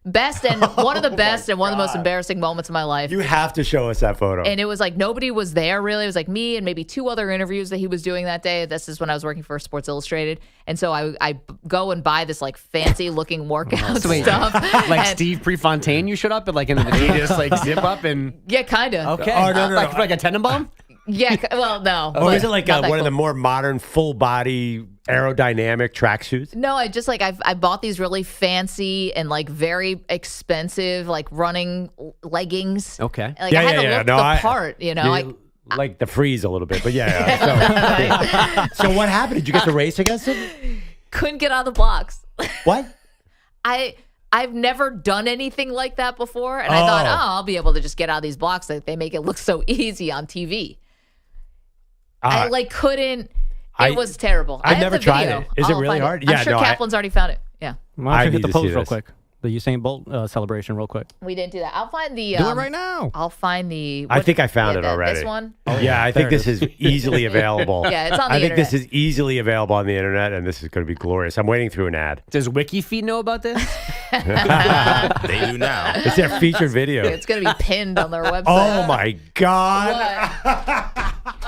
Best and one of the best and one of the most embarrassing moments of my life. You have to show us that photo. And it was like nobody was there really. It was like me and maybe 2 other interviews that he was doing that day. This is when I was working for Sports Illustrated, and so I go and buy this like fancy looking workout stuff. Like Steve Prefontaine, you showed up and like in the Adidas like zip up and yeah, kind of. Okay. Oh, no. Like a Tenenbaum? Yeah, well, no. Or is it like one of the more modern, full body, aerodynamic tracksuits? No, I just like I bought these really fancy and like very expensive like running leggings. Okay. Like I had to look the part, you know. Like the freeze a little bit, but yeah. So what happened? Did you get to race against him? Couldn't get out of the blocks. What? I've never done anything like that before, and I thought, I'll be able to just get out of these blocks. Like they make it look so easy on TV. I like couldn't. It was terrible. I've never tried it. Is it really hard? I'm sure Kaplan's already found it. Yeah. Why don't you hit the pose real quick? The Usain Bolt celebration real quick. We didn't do that. I'll find the. Do it right now. I'll find the. I think I found it already. This one? Yeah, I think this is easily available. Yeah, it's on the I think internet. this is easily available on the internet, and this is going to be glorious. I'm waiting through an ad. Does WikiFeed know about this? They do now. It's their featured video. It's going to be pinned on their website. Oh, my God.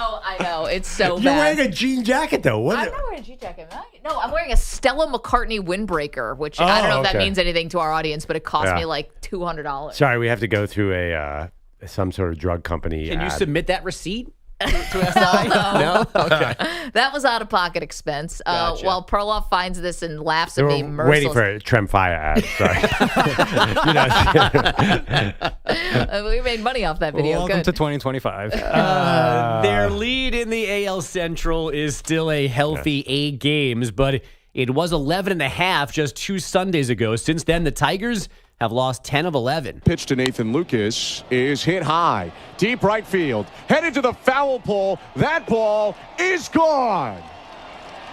Oh, I know. It's so bad. You're wearing a jean jacket, though. I'm not wearing a jean jacket. No, I'm wearing a Stella McCartney windbreaker, which I don't know if that means anything to our audience, but it cost me like $200. Sorry, we have to go through some sort of drug company Can ad. you submit that receipt to SI? No? Okay. That was out of pocket expense. Gotcha. While Perloff finds this and laughs They at were me mercilessly. waiting for a Tremfya ad. Sorry. We made money off that video. Welcome Good. to 2025. Their lead in the AL Central is still a healthy 8 games, but it was 11.5 just 2 Sundays ago. Since then, the Tigers have lost 10 of 11. Pitch to Nathan Lucas is hit high. Deep right field. Headed to the foul pole. That ball is gone.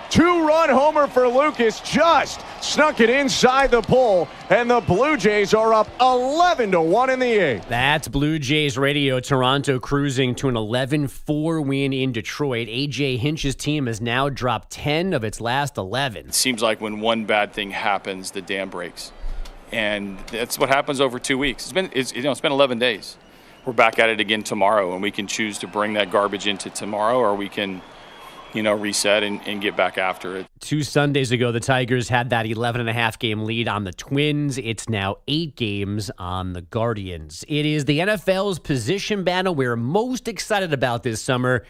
2-run homer for Lucas. Just snuck it inside the pole. And the Blue Jays are up 11-1 in the 8th. That's Blue Jays radio. Toronto cruising to an 11-4 win in Detroit. A.J. Hinch's team has now dropped 10 of its last 11. It seems like when one bad thing happens, the dam breaks. And that's what happens over 2 weeks. It's been 11 days. We're back at it again tomorrow, and we can choose to bring that garbage into tomorrow, or we can, reset and get back after it. 2 Sundays ago, the Tigers had that 11.5 game lead on the Twins. It's now 8 games on the Guardians. It is the NFL's position battle we're most excited about this summer.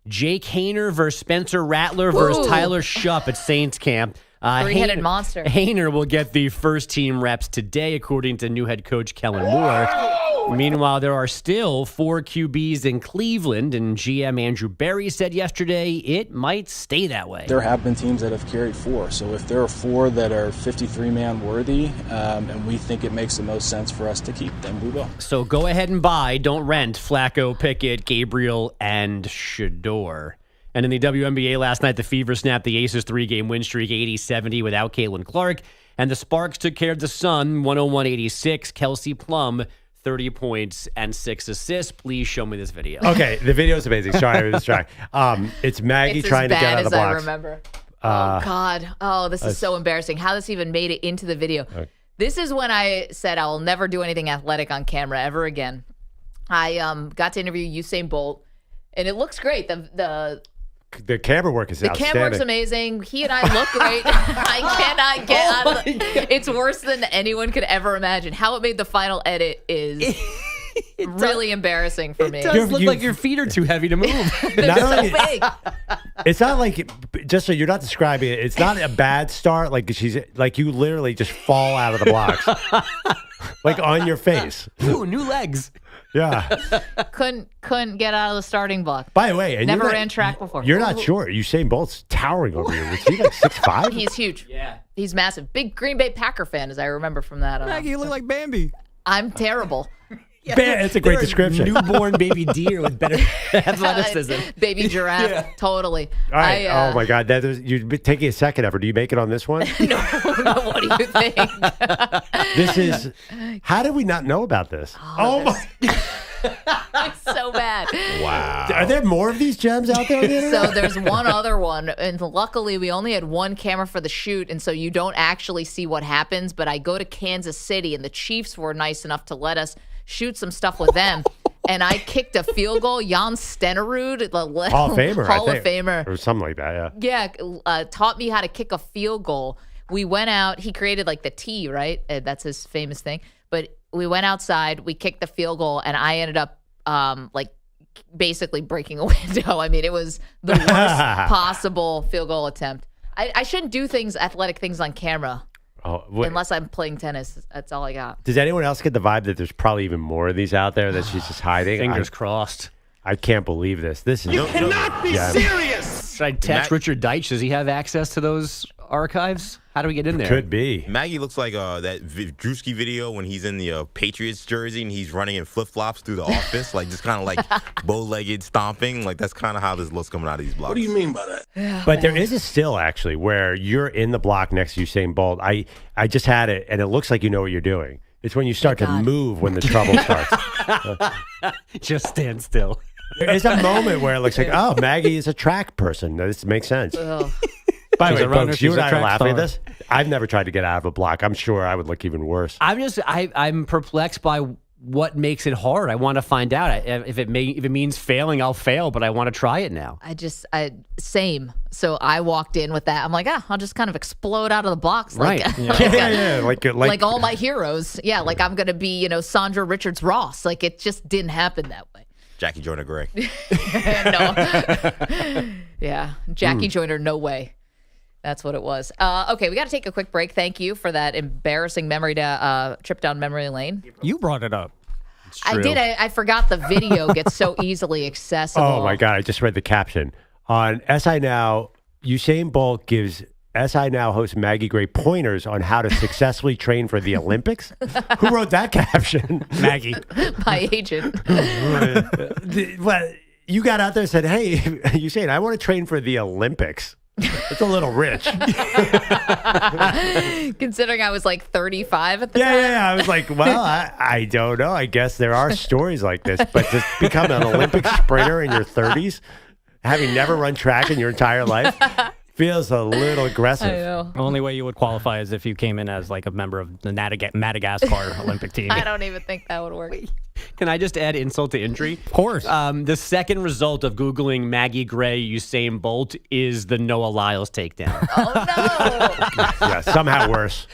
Jake Haener versus Spencer Rattler versus Tyler Shupp at Saints camp. Three-headed monster. Haener will get the first team reps today, according to new head coach Kellen Moore. Meanwhile, there are still 4 QBs in Cleveland, and GM Andrew Berry said yesterday it might stay that way. There have been teams that have carried 4, so if there are 4 that are 53-man worthy, and we think it makes the most sense for us to keep them, we will. So go ahead and buy, don't rent, Flacco, Pickett, Gabriel, and Shador. And in the WNBA last night, the Fever snapped the Aces 3-game win streak 80-70 without Caitlin Clark. And the Sparks took care of the Sun 101-86. Kelsey Plum, 30 points and 6 assists. Please show me this video. Okay, the video is amazing. Sorry, I was distracted. It's Maggie trying to get out of the box. I remember. Oh, God. Oh, this is so embarrassing. How this even made it into the video. Okay. This is when I said I will never do anything athletic on camera ever again. I got to interview Usain Bolt, and it looks great. The the camera work is outstanding. The camera work's amazing. He and I look great. I cannot get out of it. It's worse than anyone could ever imagine. How it made the final edit is really embarrassing for me. It does look like your feet are too heavy to move. They're so big. It's not like, just so you're not describing it, it's not a bad start. Like she's like you literally just fall out of the blocks. Like on your face. Ooh, new legs. Yeah. Couldn't get out of the starting block. By the way, and never ran track before. You're not sure. Usain Bolt's towering over you. Was he like 6'5"? He's huge. Yeah. He's massive. Big Green Bay Packer fan, as I remember from that. Maggie, you look like Bambi. I'm terrible. It's a great description. Newborn baby deer with better athleticism. Baby giraffe. Totally. All right. Oh, my God. You're taking a second effort. Do you make it on this one? No, what do you think? This is... How did we not know about this? Oh my... It's so bad. Wow. Are there more of these gems out there on the internet? So there's one other one, and luckily we only had one camera for the shoot, and so you don't actually see what happens, but I go to Kansas City, and the Chiefs were nice enough to let us shoot some stuff with them. And I kicked a field goal. Jan Stenerud, the Hall of Famer, Hall I of think. Famer. Or something like that, yeah. Yeah, taught me how to kick a field goal. We went out. He created like the T, right? That's his famous thing. But we went outside. We kicked the field goal, and I ended up like basically breaking a window. I mean, it was the worst possible field goal attempt. I shouldn't do athletic things on camera. Unless I'm playing tennis. That's all I got. Does anyone else get the vibe that there's probably even more of these out there that she's just hiding? Fingers crossed. I can't believe this. This is You cannot be serious. Should I text Richard Deitch? Does he have access to those archives? How do we get in there? Could be. Maggie looks like that Drewski video when he's in the Patriots jersey and he's running in flip-flops through the office, like just kind of like bow-legged stomping. Like that's kind of how this looks coming out of these blocks. What do you mean by that? But there is a still actually where you're in the block next to Usain Bolt. I just had it, and it looks like you know what you're doing. It's when you start to move when the trouble starts. Just stand still. There is a moment where it looks like, oh, Maggie is a track person. This makes sense. By the way, folks, you and I are laughing at this. I've never tried to get out of a block. I'm sure I would look even worse. I'm perplexed by what makes it hard. I want to find out. If it means failing, I'll fail, but I want to try it now. Same. So I walked in with that. I'm like, I'll just kind of explode out of the blocks. Right. Yeah. Like all my heroes. Yeah, like I'm going to be, Sandra Richards-Ross. Like it just didn't happen that way. Jackie Joyner-Gray. No. Yeah. Jackie Joyner, no way. That's what it was. Okay, we got to take a quick break. Thank you for that embarrassing trip down memory lane. You brought it up. I did. I forgot the video gets so easily accessible. Oh, my God. I just read the caption. On SI Now, Usain Bolt gives SI Now host Maggie Gray pointers on how to successfully train for the Olympics. Who wrote that caption? Maggie. My agent. Well, you got out there and said, hey, Usain, I want to train for the Olympics. It's a little rich. Considering I was like 35 at the time. Yeah. I was like, well, I don't know. I guess there are stories like this, but to become an Olympic sprinter in your 30s, having never run track in your entire life, feels a little aggressive. I know. The only way you would qualify is if you came in as like a member of the Madagascar Olympic team. I don't even think that would work. Can I just add insult to injury? Of course. The second result of Googling Maggie Gray, Usain Bolt is the Noah Lyles takedown. Oh, no. Yeah, somehow worse.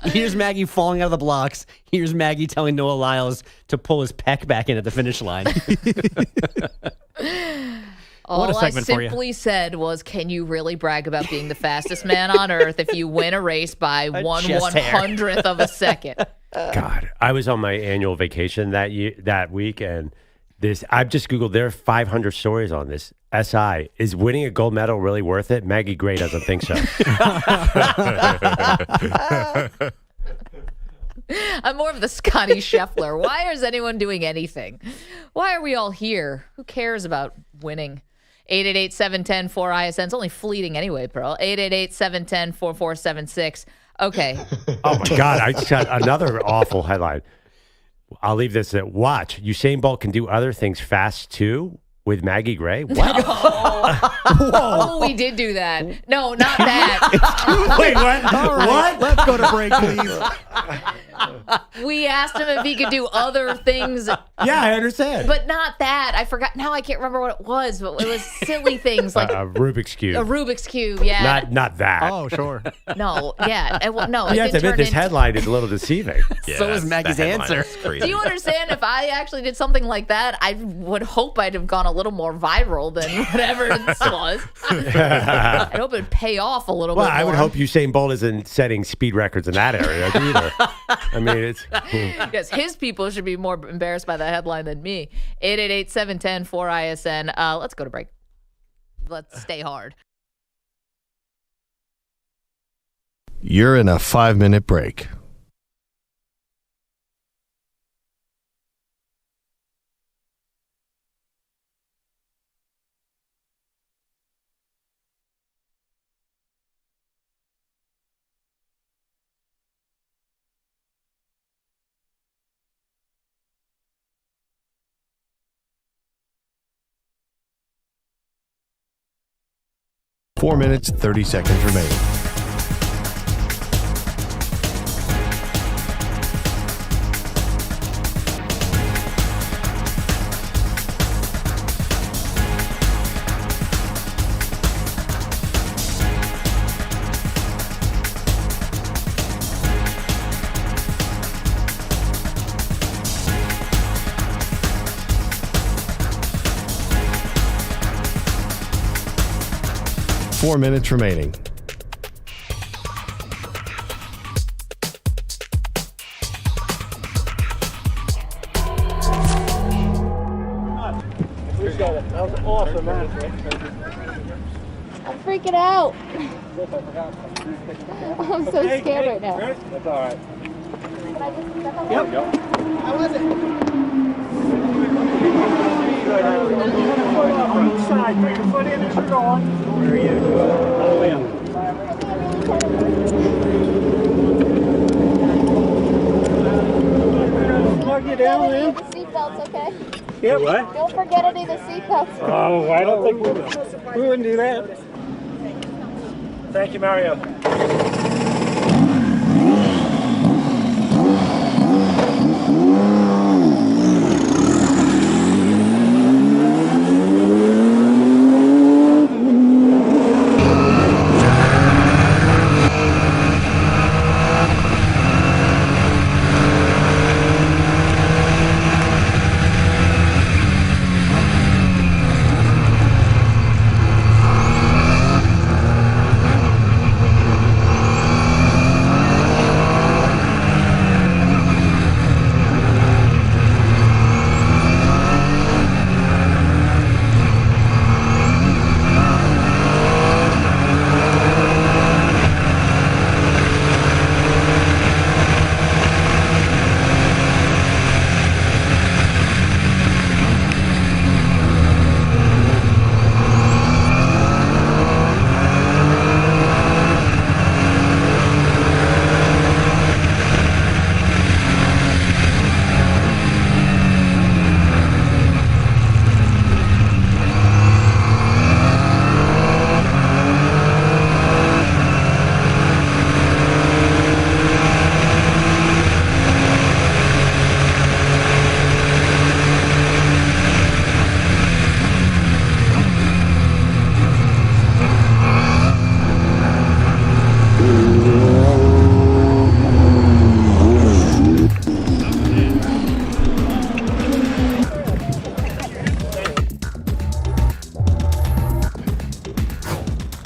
Here's Maggie falling out of the blocks. Here's Maggie telling Noah Lyles to pull his pec back in at the finish line. All I simply said was, can you really brag about being the fastest man on earth if you win a race by 1/100th of a second? God, I was on my annual vacation that week, and I've just Googled, there are 500 stories on this. SI, is winning a gold medal really worth it? Maggie Gray doesn't think so. I'm more of the Scotty Scheffler. Why is anyone doing anything? Why are we all here? Who cares about winning? 888-710-4ISN. It's only fleeting anyway, Pearl. 888-710-4476. Okay. Oh, my God. I just got another awful headline. I'll leave this at watch. Usain Bolt can do other things fast, too, with Maggie Gray. What? Oh, we did do that. No, not that. Wait, what? All right, What? Let's go to break, please. We asked him if he could do other things. Yeah, I understand. But not that. I forgot. Now I can't remember what it was, but it was silly things like a Rubik's Cube. A Rubik's Cube, yeah. Not that. Oh, sure. No, yeah. No, You have to admit, this headline is a little deceiving. So is Maggie's answer. Do you understand? If I actually did something like that, I would hope I'd have gone a little more viral than whatever this was. I hope it'd pay off a little bit more. Well, I would hope Usain Bolt isn't setting speed records in that area either. I mean, it's... Yes, his people should be more embarrassed by the headline than me. 888-710-4ISN. Let's go to break. Let's stay hard. You're in a 5-minute break. Four minutes, 30 seconds remaining. Four minutes remaining. Appreciate it. That was awesome, man. I'm freaking out. I'm so scared right now. That's all right. Can I just step up? Yep. How was it? On each side, put your foot in as you're going. Where are you? All the way up. Plug you down, man. Seatbelts, okay? Yep. What? Don't forget any of the seatbelts. Oh, I don't think we will. We wouldn't do that. Thank you, Mario.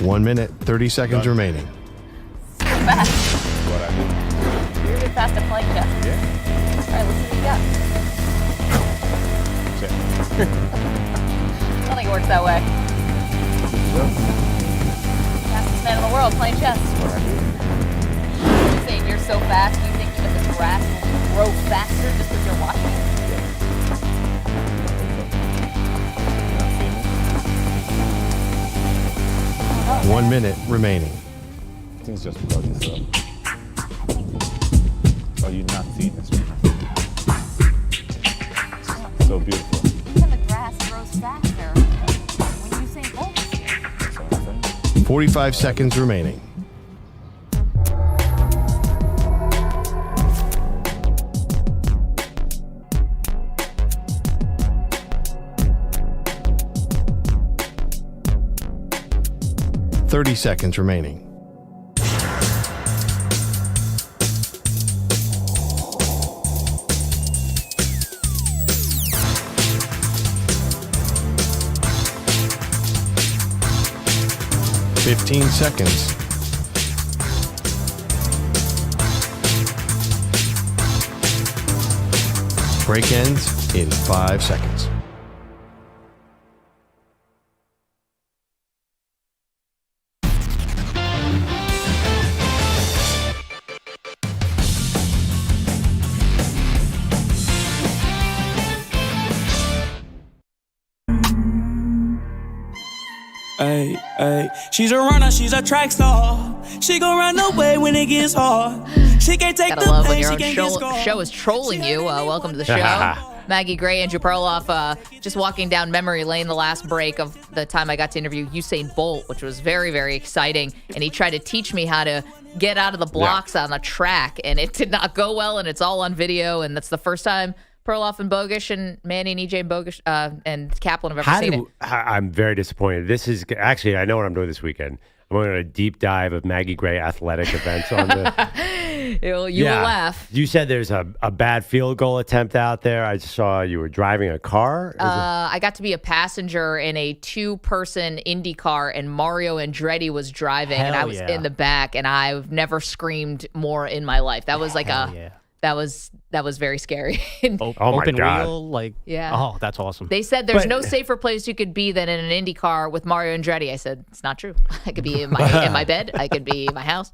1 minute, 30 seconds remaining. Fast. You're really fast at playing chess. Yeah. All right, let's see what you got. I don't think it works that way. Fastest man in the world playing chess. You're saying you're so fast, you think even the grass will grow faster just because you're watching? 1 minute remaining. Things just about this up. Oh, you're not seeing this one. So beautiful. Even the grass grows faster when you say bolts. 45 seconds remaining. 30 seconds remaining. $15 seconds. Break ends in 5 seconds. Ay, ay. She's a runner, she's a track star. She gon' run away when it gets hard. She can't take Gotta the love when pain, your she own can't get scored. show is trolling you. Welcome to the show. Maggie Gray, Andrew Perloff, just walking down memory lane the last break of the time I got to interview Usain Bolt, which was very, very exciting. And he tried to teach me how to get out of the blocks on a track, and it did not go well, and it's all on video. And that's the first time Perloff and Bogusch and Manny and EJ and Bogusch and Kaplan have ever seen it. I'm very disappointed. This is actually, I know what I'm doing this weekend. I'm going on a deep dive of Maggie Gray athletic events on the. You will laugh. You said there's a bad field goal attempt out there. I saw you were driving a car. I got to be a passenger in a 2-person Indy car, and Mario Andretti was driving, and I was in the back, and I've never screamed more in my life. That was like that was very scary. Open wheel, oh, that's awesome. They said there's no safer place you could be than in an Indy car with Mario Andretti. I said, it's not true. I could be in my bed. I could be in my house.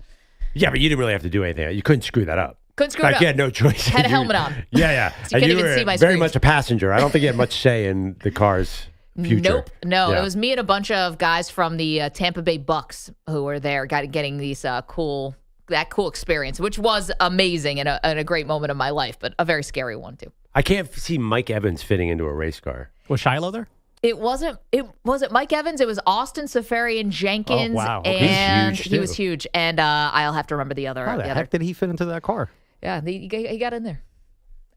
Yeah, but you didn't really have to do anything. You couldn't screw that up. Couldn't screw it up. You had no choice. Had a helmet on. Yeah. So you couldn't even see my very screens. much a passenger. I don't think you had much say in the car's future. Nope. No, it was me and a bunch of guys from the Tampa Bay Bucks who were there getting these cool experience, which was amazing and a great moment of my life, but a very scary one too. I can't see Mike Evans fitting into a race car. Was Shiloh there? It wasn't Mike Evans. It was Austin Safarian Jenkins. Oh, wow. Okay. And He's huge, he was huge. And I'll have to remember the other. How the heck did he fit into that car? Yeah, he got in there.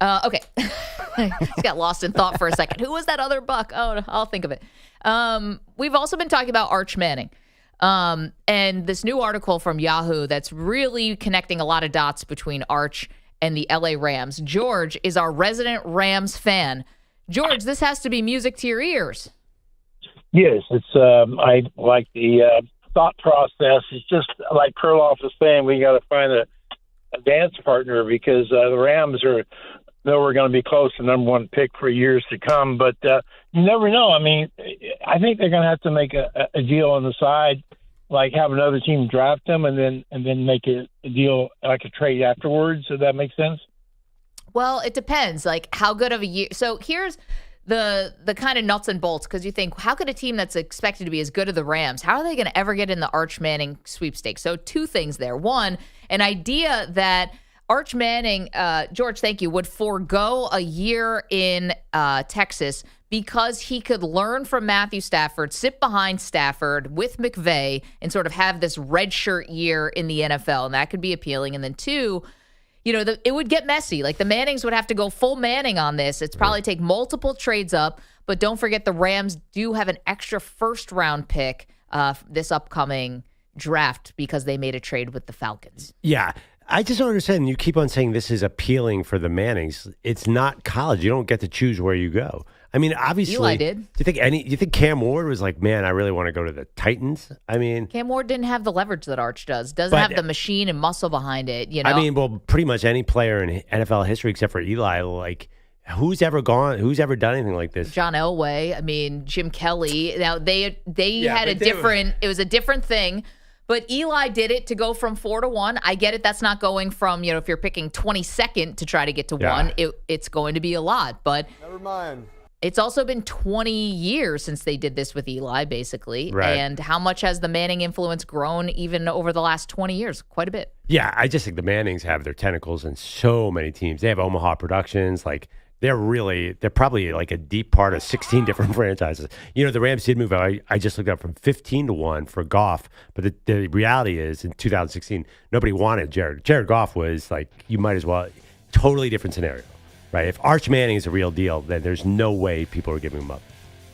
Okay. He's got lost in thought for a second. Who was that other Buck? Oh, I'll think of it. We've also been talking about Arch Manning. And this new article from Yahoo that's really connecting a lot of dots between Arch and the LA Rams. George is our resident Rams fan. George, this has to be music to your ears. Yes, it's. I like the thought process. It's just like Perloff was saying. We got to find a dance partner because the Rams are. We're going to be close to number one pick for years to come. But you never know. I mean, I think they're going to have to make a deal on the side, like have another team draft them and then make a deal like a trade afterwards. Does that make sense? Well, it depends. Like how good of a year. So here's the kind of nuts and bolts, because you think, how could a team that's expected to be as good as the Rams, how are they going to ever get in the Arch Manning sweepstakes? So 2 things there. One, an idea that Arch Manning, George, thank you, would forego a year in Texas because he could learn from Matthew Stafford, sit behind Stafford with McVay, and sort of have this redshirt year in the NFL. And that could be appealing. And then 2, it would get messy. Like the Mannings would have to go full Manning on this. It's probably take multiple trades up. But don't forget the Rams do have an extra first-round pick this upcoming draft because they made a trade with the Falcons. Yeah. I just don't understand. You keep on saying this is appealing for the Mannings. It's not college. You don't get to choose where you go. I mean, obviously, Eli did. Do you think Cam Ward was like, man, I really want to go to the Titans? I mean, Cam Ward didn't have the leverage that Arch does. Doesn't have the machine and muscle behind it. I mean, well, pretty much any player in NFL history except for Eli, like, who's ever done anything like this? John Elway. I mean, Jim Kelly. Now they had a different. It was a different thing. But Eli did it to go from 4 to 1. I get it. That's not going from, if you're picking 22nd to try to get to 1, it's going to be a lot. But never mind. It's also been 20 years since they did this with Eli, basically. Right. And how much has the Manning influence grown even over the last 20 years? Quite a bit. Yeah, I just think the Mannings have their tentacles in so many teams. They have Omaha Productions, like. They're probably like a deep part of 16 different franchises. The Rams did move out. I just looked up from 15 to 1 for Goff. But the reality is in 2016, nobody wanted Jared. Jared Goff was like, you might as well, totally different scenario, right? If Arch Manning is a real deal, then there's no way people are giving him up.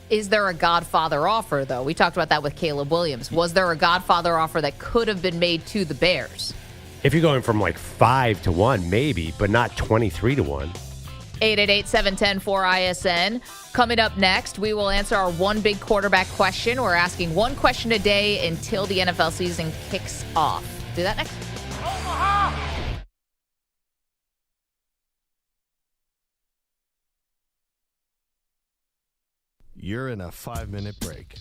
Is there a Godfather offer, though? We talked about that with Caleb Williams. Was there a Godfather offer that could have been made to the Bears? If you're going from like 5-1, maybe, but not 23-1. 888-710-4ISN. Coming up next, we will answer our one big quarterback question. We're asking one question a day until the NFL season kicks off. Do that next. You're in a 5-minute break.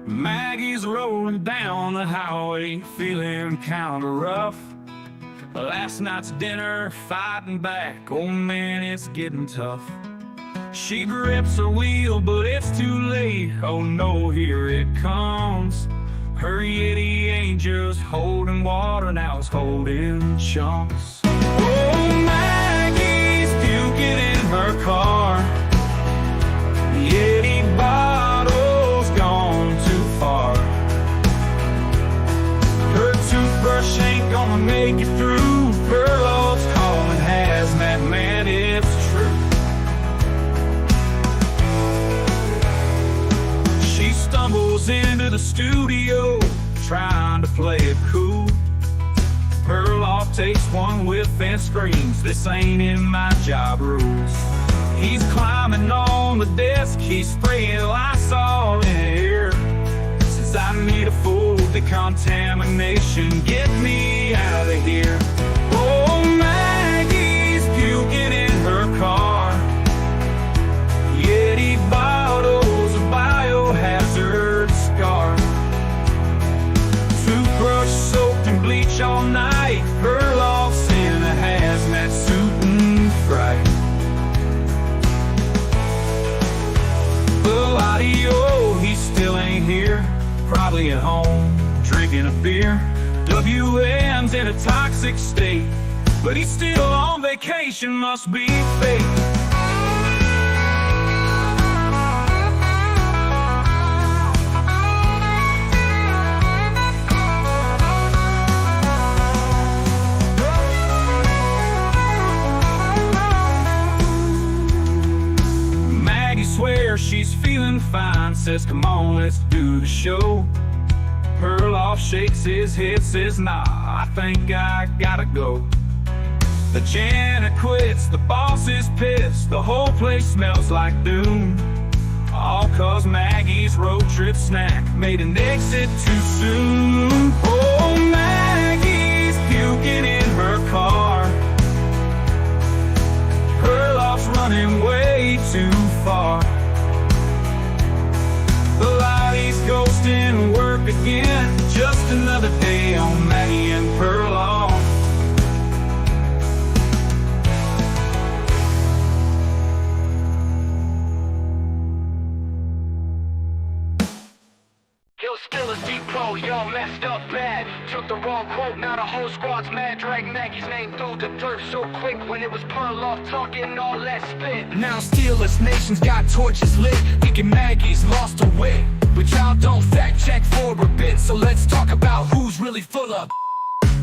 Maggie's rolling down the highway, feeling kinda rough. Last night's dinner, fighting back, oh man, it's getting tough. She grips her wheel, but it's too late, oh no, here it comes. Her Yeti Angel's holding water, now it's holding chunks. Oh, Maggie's puking in her car. Yeti bottle's gone too far. Her toothbrush ain't gonna make it through. Perloff's calling hazmat man, it's true. She stumbles into the studio, trying to play it cool. Perloff takes one whiff and screams, this ain't in my job rules. He's climbing on the desk, he's spraying Lysol in the air. Since I need a full decontamination, get me out of here. Oh, Maggie's puking in her car. Yeti bottles, a biohazard scar. Toothbrush soaked in bleach all night. Perloff's in a hazmat suit and fright. Audio, he still ain't here. Probably at home, drinking a beer. WM's in a toxic state, but he's still on vacation, must be fake. She's feeling fine, says come on, let's do the show. Perloff shakes his head, says nah, I think I gotta go. The janitor quits, the boss is pissed, the whole place smells like doom. All cause Maggie's road trip snack made an exit too soon. Oh, Maggie's puking in her car. Perloff's running way too far. The Lottie's ghosting work again. Just another day on Maggie and Perloff. Yo, still a depot, y'all messed up bad. Took the wrong quote, now the whole squad's mad. Drag Maggie's name through the dirt so quick when it was Perloff talking all that spit. Now Steelers Nation's got torches lit, thinking Maggie's lost her wit. But y'all don't fact check for a bit, so let's talk about who's really full of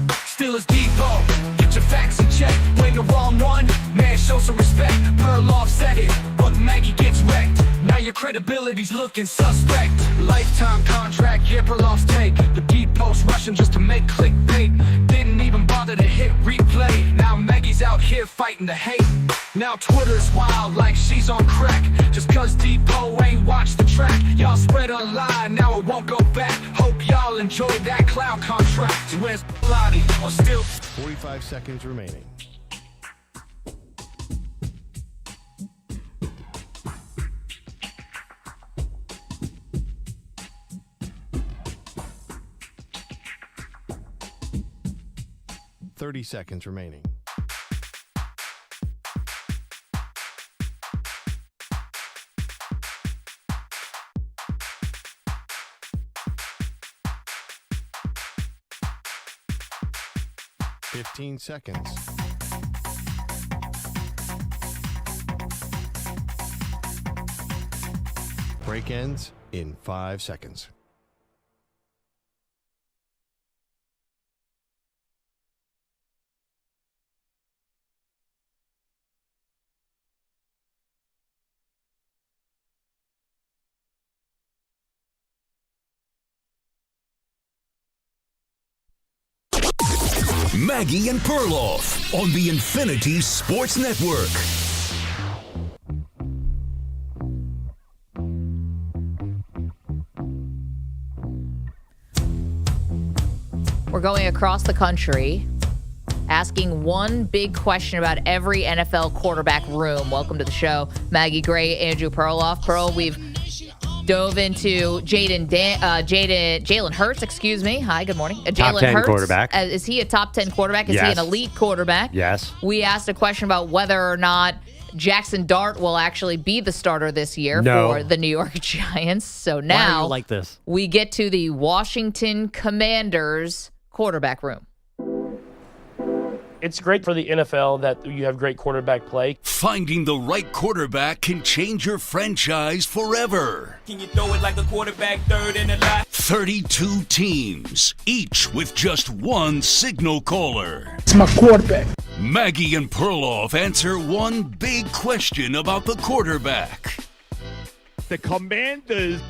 Steelers Depot, get your facts in check. When the wrong one, man, show some respect. Perloff said it, but Maggie gets wrecked. Now your credibility's looking suspect. Lifetime contract, yeah, Perloff's take. The Depot's rushing just to make clickbait. Didn't even bother to hit replay. Now Maggie's out here fighting the hate. Now Twitter's wild like she's on crack. Just cause Depot ain't watched the track. Y'all spread a lie, now it won't go back. Hope y'all enjoyed that cloud contract. Where's Lottie or still 45 seconds remaining. $30 seconds remaining. 15 seconds. Break ends in 5 seconds. Maggie and Perloff on the Infinity Sports Network. We're going across the country asking one big question about every NFL quarterback room. Welcome to the show. Maggie Gray, Andrew Perloff. Pearl, we've dove into Jalen Hurts, excuse me. Hi, good morning. Top 10 Hurts, quarterback. Is he a top 10 quarterback? Is Yes. he an elite quarterback? Yes. We asked a question about whether or not Jackson Dart will actually be the starter this year No. for the New York Giants. So Why are now you like this? we get to the Washington Commanders quarterback room. It's great for the NFL that you have great quarterback play. Finding the right quarterback can change your franchise forever. Can you throw it like a quarterback, third in the line? 32 teams, each with just one signal caller. It's my quarterback. Maggie and Perloff answer one big question about the quarterback. The Commanders.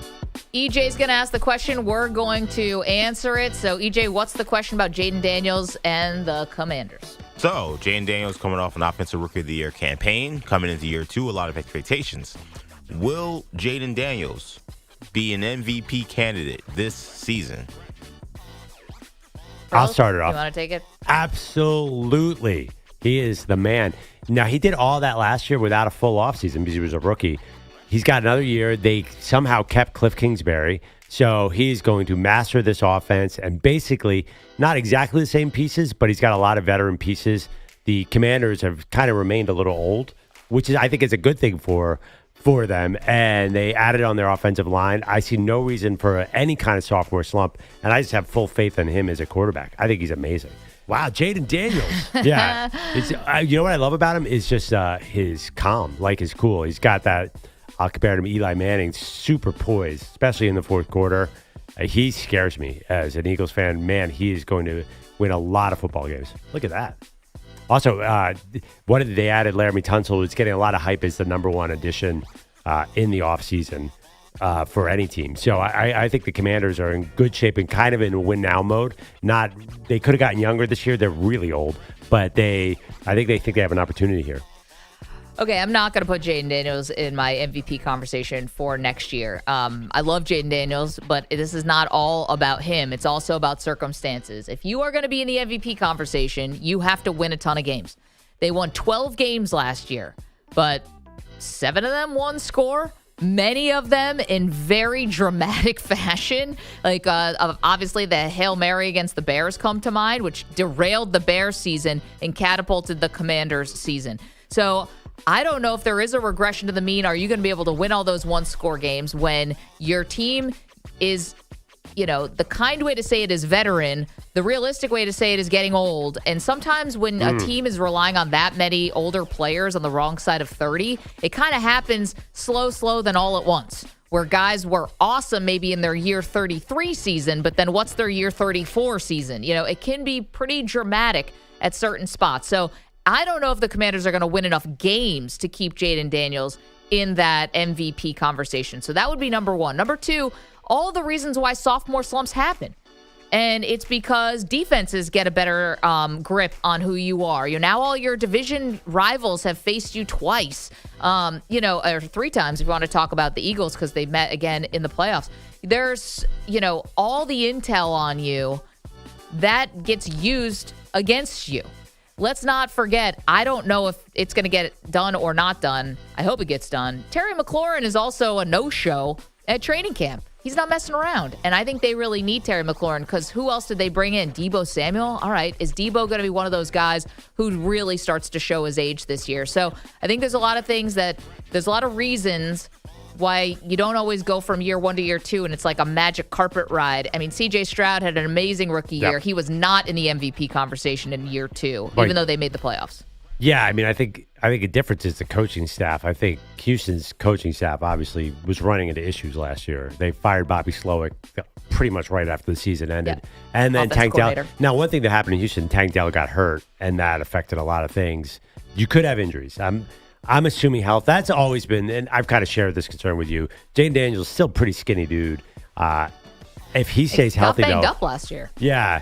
EJ's going to ask the question. We're going to answer it. So, EJ, what's the question about Jayden Daniels and the Commanders? So, Jayden Daniels coming off an Offensive Rookie of the Year campaign, coming into year 2, a lot of expectations. Will Jayden Daniels be an MVP candidate this season? I'll start it off. You want to take it? Absolutely. He is the man. Now, he did all that last year without a full offseason because he was a rookie. He's got another year. They somehow kept Cliff Kingsbury. So he's going to master this offense and basically not exactly the same pieces, but he's got a lot of veteran pieces. The Commanders have kind of remained a little old, which is I think is a good thing for them. And they added on their offensive line. I see no reason for any kind of sophomore slump. And I just have full faith in him as a quarterback. I think he's amazing. Wow, Jayden Daniels. Yeah. You know what I love about him is just his calm, like his cool. He's got that. I'll compare him to Eli Manning, super poised, especially in the fourth quarter. He scares me as an Eagles fan. Man, he is going to win a lot of football games. Look at that. Also, what did they added? Laramie Tunsil, who's getting a lot of hype as the number one addition in the offseason for any team. So I think the Commanders are in good shape and kind of in win-now mode. They could have gotten younger this year. They're really old. But I think they have an opportunity here. Okay, I'm not going to put Jayden Daniels in my MVP conversation for next year. I love Jayden Daniels, but this is not all about him. It's also about circumstances. If you are going to be in the MVP conversation, you have to win a ton of games. They won 12 games last year, but 7 of them one score. Many of them in very dramatic fashion. Like, obviously, the Hail Mary against the Bears come to mind, which derailed the Bears season and catapulted the Commanders season. So I don't know if there is a regression to the mean. Are you going to be able to win all those one-score games when your team is, the kind way to say it is veteran. The realistic way to say it is getting old. And sometimes when a team is relying on that many older players on the wrong side of 30, it kind of happens slow, then all at once. Where guys were awesome maybe in their year 33 season, but then what's their year 34 season? It can be pretty dramatic at certain spots. So I don't know if the Commanders are going to win enough games to keep Jayden Daniels in that MVP conversation. So that would be number one. Number two, all the reasons why sophomore slumps happen. And it's because defenses get a better grip on who you are. Now all your division rivals have faced you twice, or 3 times if you want to talk about the Eagles because they met again in the playoffs. There's, all the intel on you that gets used against you. Let's not forget, I don't know if it's going to get done or not done. I hope it gets done. Terry McLaurin is also a no-show at training camp. He's not messing around. And I think they really need Terry McLaurin because who else did they bring in? Deebo Samuel? All right. Is Deebo going to be one of those guys who really starts to show his age this year? So I think there's a lot of reasons why you don't always go from year 1 to year 2, and it's like a magic carpet ride. I mean, C.J. Stroud had an amazing rookie year. He was not in the MVP conversation in year 2, even though they made the playoffs. Yeah, I mean, I think a difference is the coaching staff. I think Houston's coaching staff obviously was running into issues last year. They fired Bobby Slowick pretty much right after the season ended, and then Tank Dell. Now, one thing that happened in Houston, Tank Dell got hurt, and that affected a lot of things. You could have injuries. I'm assuming health. That's always been, and I've kind of shared this concern with you. Jayden Daniels is still a pretty skinny dude. If he stays healthy, got banged up last year. Yeah,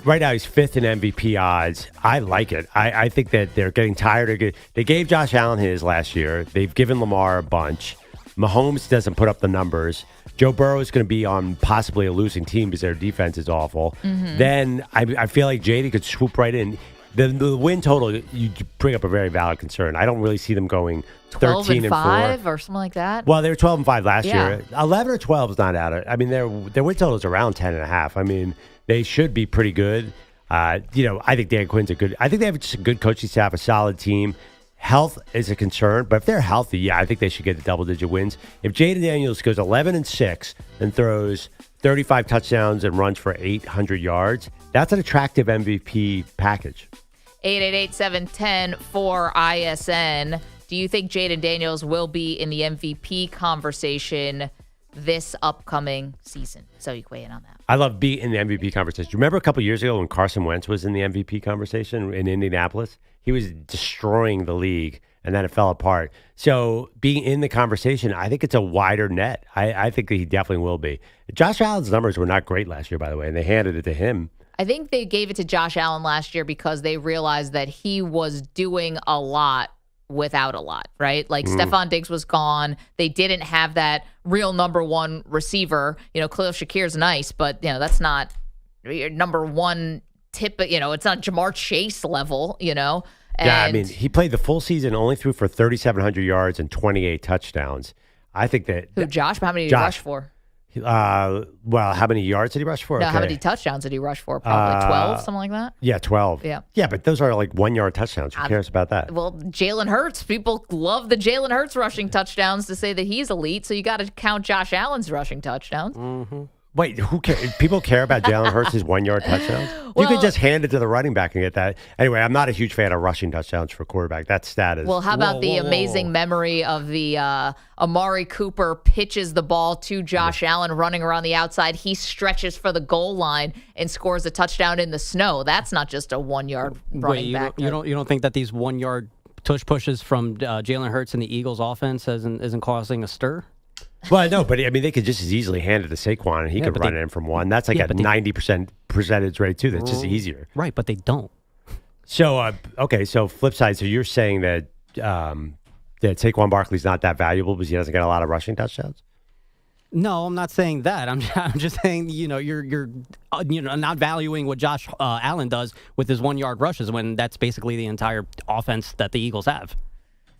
right now he's 5th in MVP odds. I like it. I think that they're getting tired of They gave Josh Allen his last year. They've given Lamar a bunch. Mahomes doesn't put up the numbers. Joe Burrow is going to be on possibly a losing team because their defense is awful. Mm-hmm. Then I feel like Jayden could swoop right in. The win total, you bring up a very valid concern. I don't really see them going 13 and 5 or something like that. Well, they were 12 and 5 last year. 11 or 12 is not out of. I mean, their win total is around 10.5. I mean, they should be pretty good. I think Dan Quinn's a good. I think they have just a good coaching staff, a solid team. Health is a concern, but if they're healthy, I think they should get the double-digit wins. If Jayden Daniels goes 11 and 6 and throws 35 touchdowns and runs for 800 yards, that's an attractive MVP package. 888-710-4ISN. Do you think Jayden Daniels will be in the MVP conversation this upcoming season? So you weigh in on that. I love being in the MVP conversation. Remember a couple years ago when Carson Wentz was in the MVP conversation in Indianapolis? He was destroying the league, and then it fell apart. So being in the conversation, I think it's a wider net. I think that he definitely will be. Josh Allen's numbers were not great last year, by the way, and they handed it to him. I think they gave it to Josh Allen last year because they realized that he was doing a lot without a lot, right? Like Stephon Diggs was gone. They didn't have that real number one receiver. Khalil Shakir's nice, but that's not your number one tip. It's not Jamar Chase level. And I mean, he played the full season, only threw for 3,700 yards and 28 touchdowns. I think that. Who, Josh? How many did he rush for? Well, how many yards did he rush for? No, how many touchdowns did he rush for? Probably 12, something like that? Yeah, 12. Yeah. Yeah, but those are like 1 yard touchdowns. Who cares about that? Well, Jalen Hurts. People love the Jalen Hurts rushing touchdowns to say that he's elite, so you got to count Josh Allen's rushing touchdowns. Mm-hmm. Wait, who cares? People care about Jalen Hurts' 1 yard touchdowns? You could just hand it to the running back and get that. Anyway, I'm not a huge fan of rushing touchdowns for quarterback. That stat is. Well, how about the amazing memory of the Amari Cooper pitches the ball to Josh Allen running around the outside. He stretches for the goal line and scores a touchdown in the snow. That's not just a 1 yard running back. You don't think that these 1 yard tush pushes from Jalen Hurts and the Eagles offense isn't causing a stir? Well, no, but I mean, they could just as easily hand it to Saquon, and he could run it in from one. That's like a 90% percentage rate, too. That's just easier. Right, but they don't. So, so flip side. So you're saying that that Saquon Barkley's not that valuable because he doesn't get a lot of rushing touchdowns? No, I'm not saying that. I'm just saying, you're not valuing what Josh Allen does with his 1 yard rushes when that's basically the entire offense that the Eagles have.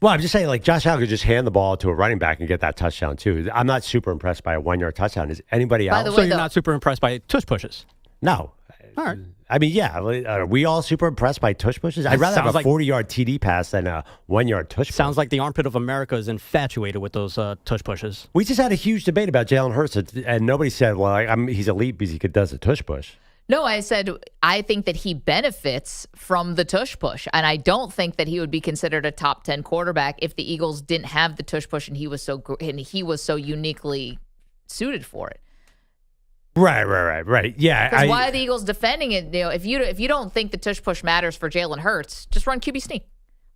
Well, I'm just saying, like, Josh Allen could just hand the ball to a running back and get that touchdown, too. I'm not super impressed by a 1 yard touchdown. Is anybody else? So you're not super impressed by tush pushes? No. All right. I mean, yeah. Are we all super impressed by tush pushes? I'd rather have a 40-yard TD pass than a 1 yard tush push. Sounds like the armpit of America is infatuated with those tush pushes. We just had a huge debate about Jalen Hurts, and nobody said, well, he's elite because he does a tush push. No, I said I think that he benefits from the tush push, and I don't think that he would be considered a top 10 quarterback if the Eagles didn't have the tush push and he was so uniquely suited for it. Right. Yeah. Because why are the Eagles defending it? If you don't think the tush push matters for Jalen Hurts, just run QB sneak.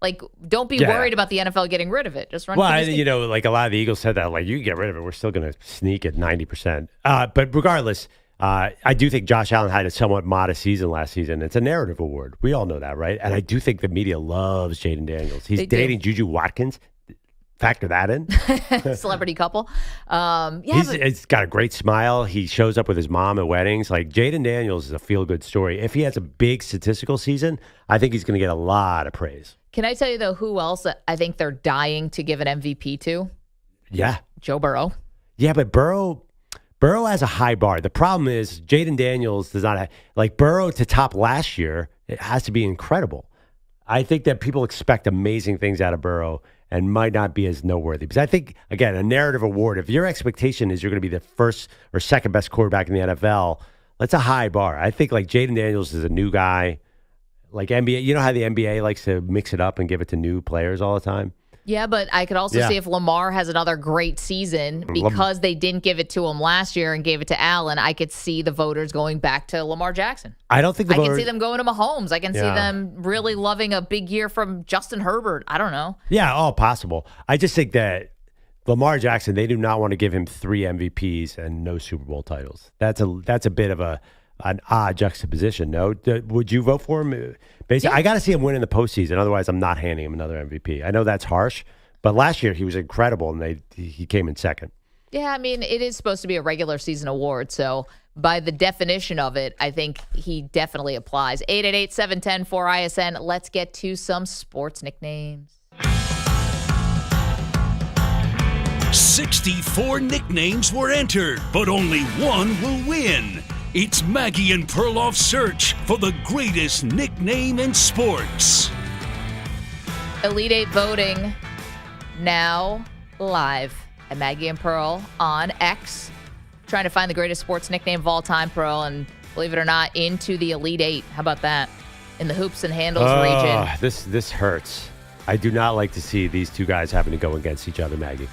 Like, don't be worried about the NFL getting rid of it. Just run QB sneak. Like a lot of the Eagles said that, like, you can get rid of it. We're still going to sneak at 90%. But regardless. I do think Josh Allen had a somewhat modest season last season. It's a narrative award. We all know that, right? And I do think the media loves Jayden Daniels. He's dating Juju Watkins. Factor that in. Celebrity couple. He's got a great smile. He shows up with his mom at weddings. Like, Jayden Daniels is a feel-good story. If he has a big statistical season, I think he's going to get a lot of praise. Can I tell you, though, who else I think they're dying to give an MVP to? Yeah. Joe Burrow. Yeah, but Burrow has a high bar. The problem is Jayden Daniels does not have, like, Burrow to top last year. It has to be incredible. I think that people expect amazing things out of Burrow, and might not be as noteworthy. Because I think, again, a narrative award, if your expectation is you're going to be the first or second best quarterback in the NFL, that's a high bar. I think like Jayden Daniels is a new guy. Like NBA, you know how the NBA likes to mix it up and give it to new players all the time? Yeah, but I could also see if Lamar has another great season because they didn't give it to him last year and gave it to Allen. I could see the voters going back to Lamar Jackson. I don't think I can see them going to Mahomes. I can see them really loving a big year from Justin Herbert. I don't know. Yeah, all possible. I just think that Lamar Jackson, they do not want to give him 3 MVPs and no Super Bowl titles. That's a bit of an odd juxtaposition. No, would you vote for him? Basically, I got to see him win in the postseason. Otherwise, I'm not handing him another MVP. I know that's harsh, but last year he was incredible, and he came in second. Yeah, I mean, it is supposed to be a regular season award, so by the definition of it, I think he definitely applies. 888-710-4ISN. Let's get to some sports nicknames. 64 nicknames were entered, but only one will win. It's Maggie and Perloff's search for the greatest nickname in sports. Elite 8 voting now live at Maggie and Pearl on X. Trying to find the greatest sports nickname of all time, Pearl, and believe it or not, into the Elite 8. How about that? In the hoops and handles region. This hurts. I do not like to see these two guys having to go against each other, Maggie.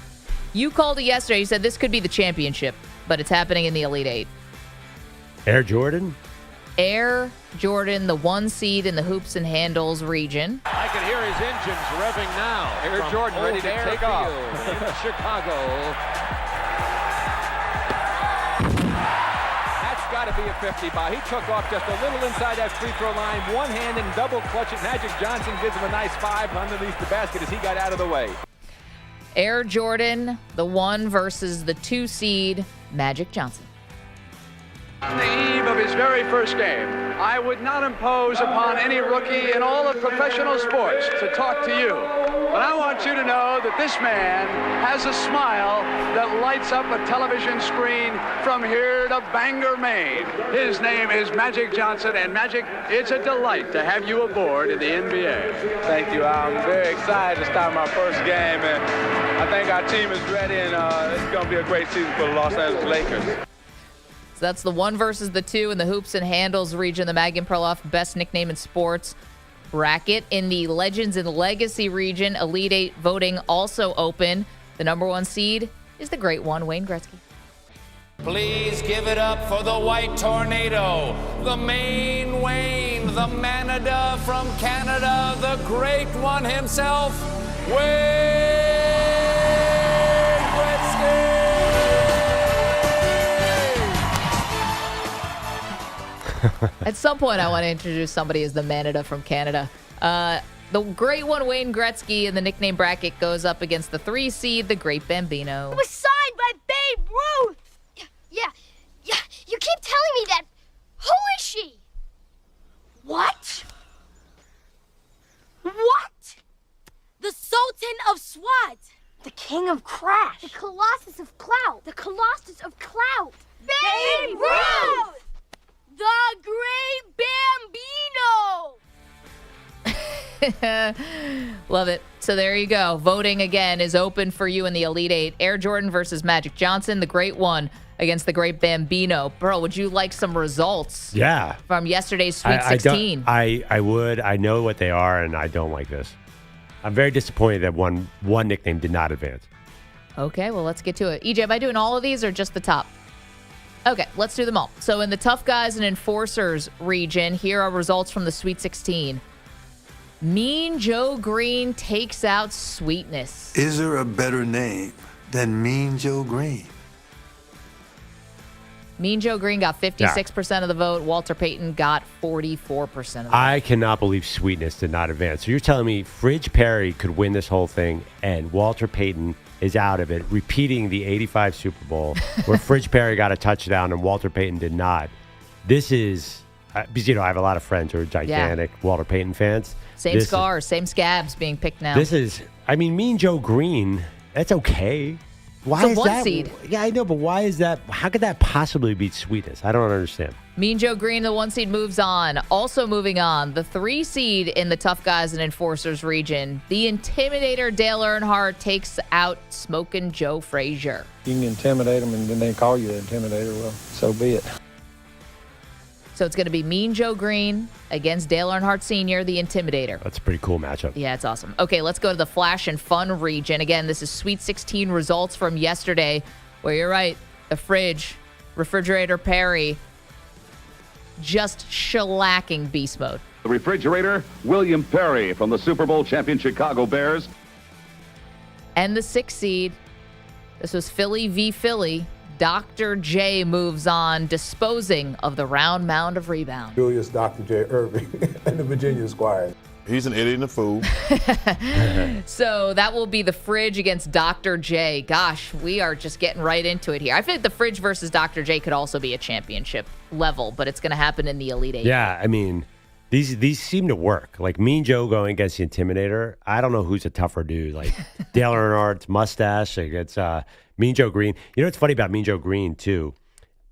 You called it yesterday. You said this could be the championship, but it's happening in the Elite 8. Air Jordan? Air Jordan, the 1 seed in the hoops and handles region. I can hear his engines revving now. Air Jordan ready to take off in Chicago. That's got to be a 50 ball. He took off just a little inside that free throw line, one hand and double clutch it. Magic Johnson gives him a nice 5 underneath the basket as he got out of the way. Air Jordan, the 1 versus the 2 seed, Magic Johnson. On the eve of his very first game, I would not impose upon any rookie in all of professional sports to talk to you. But I want you to know that this man has a smile that lights up a television screen from here to Bangor, Maine. His name is Magic Johnson, and Magic, it's a delight to have you aboard in the NBA. Thank you. I'm very excited to start my first game, and I think our team is ready, and it's going to be a great season for the Los Angeles Lakers. So that's the 1 versus the 2 in the hoops and handles region, the Maggie Perloff best nickname in sports bracket. In the legends and legacy region, Elite 8 voting also open. The number 1 seed is the great one, Wayne Gretzky. Please give it up for the White Tornado, the Maine Wayne, the Manada from Canada, the great one himself, Wayne Gretzky. At some point, I want to introduce somebody as the Manada from Canada. The great one, Wayne Gretzky, in the nickname bracket goes up against the 3 seed, the Great Bambino. It was signed by Babe Ruth. Yeah. You keep telling me that. Who is she? What? The Sultan of Swat. The King of Crash. The Colossus of Clout. The Colossus of Clout. Babe Ruth! The Great Bambino! Love it. So there you go. Voting again is open for you in the Elite 8. Air Jordan versus Magic Johnson, the great one against the Great Bambino. Bro, would you like some results? Yeah. From yesterday's Sweet 16? I would. I know what they are, and I don't like this. I'm very disappointed that one nickname did not advance. Okay, well, let's get to it. EJ, am I doing all of these or just the top? Okay, let's do them all. So in the Tough Guys and Enforcers region, here are results from the Sweet 16. Mean Joe Green takes out Sweetness. Is there a better name than Mean Joe Green? Mean Joe Green got 56% of the vote. Walter Payton got 44% of the vote. I cannot believe Sweetness did not advance. So you're telling me Fridge Perry could win this whole thing and Walter Payton is out of it, repeating the 85 Super Bowl where Fridge Perry got a touchdown and Walter Payton did not. This is, because, I have a lot of friends who are gigantic Walter Payton fans. Same scars, same scabs being picked now. This is, Mean Joe Green, that's okay. Why it's a is 1 that? Seed. Yeah, I know, but why is that? How could that possibly beat Sweetness? I don't understand. Mean Joe Green, the 1 seed, moves on. Also moving on, the 3 seed in the Tough Guys and Enforcers region. The Intimidator Dale Earnhardt takes out Smokin' Joe Frazier. You can intimidate them, and then they call you the intimidator. Well, so be it. So it's going to be Mean Joe Green against Dale Earnhardt Sr., the Intimidator. That's a pretty cool matchup. Yeah, it's awesome. Okay, let's go to the Flash and Fun region. Again, this is Sweet 16 results from yesterday, where you're right, the Refrigerator Perry, just shellacking Beast Mode. The Refrigerator, William Perry from the Super Bowl champion Chicago Bears. And the 6 seed, this was Philly v. Philly. Dr. J moves on, disposing of the round mound of rebound. Julius Dr. J. Irving and the Virginia Squires. He's an idiot and a fool. So that will be the Fridge against Dr. J. Gosh, we are just getting right into it here. I think the Fridge versus Dr. J could also be a championship level, but it's going to happen in the Elite Eight. Yeah, I mean, these seem to work. Like Mean Joe going against the Intimidator. I don't know who's a tougher dude. Like Dale Earnhardt's mustache against Mean Joe Green. You know what's funny about Mean Joe Green, too?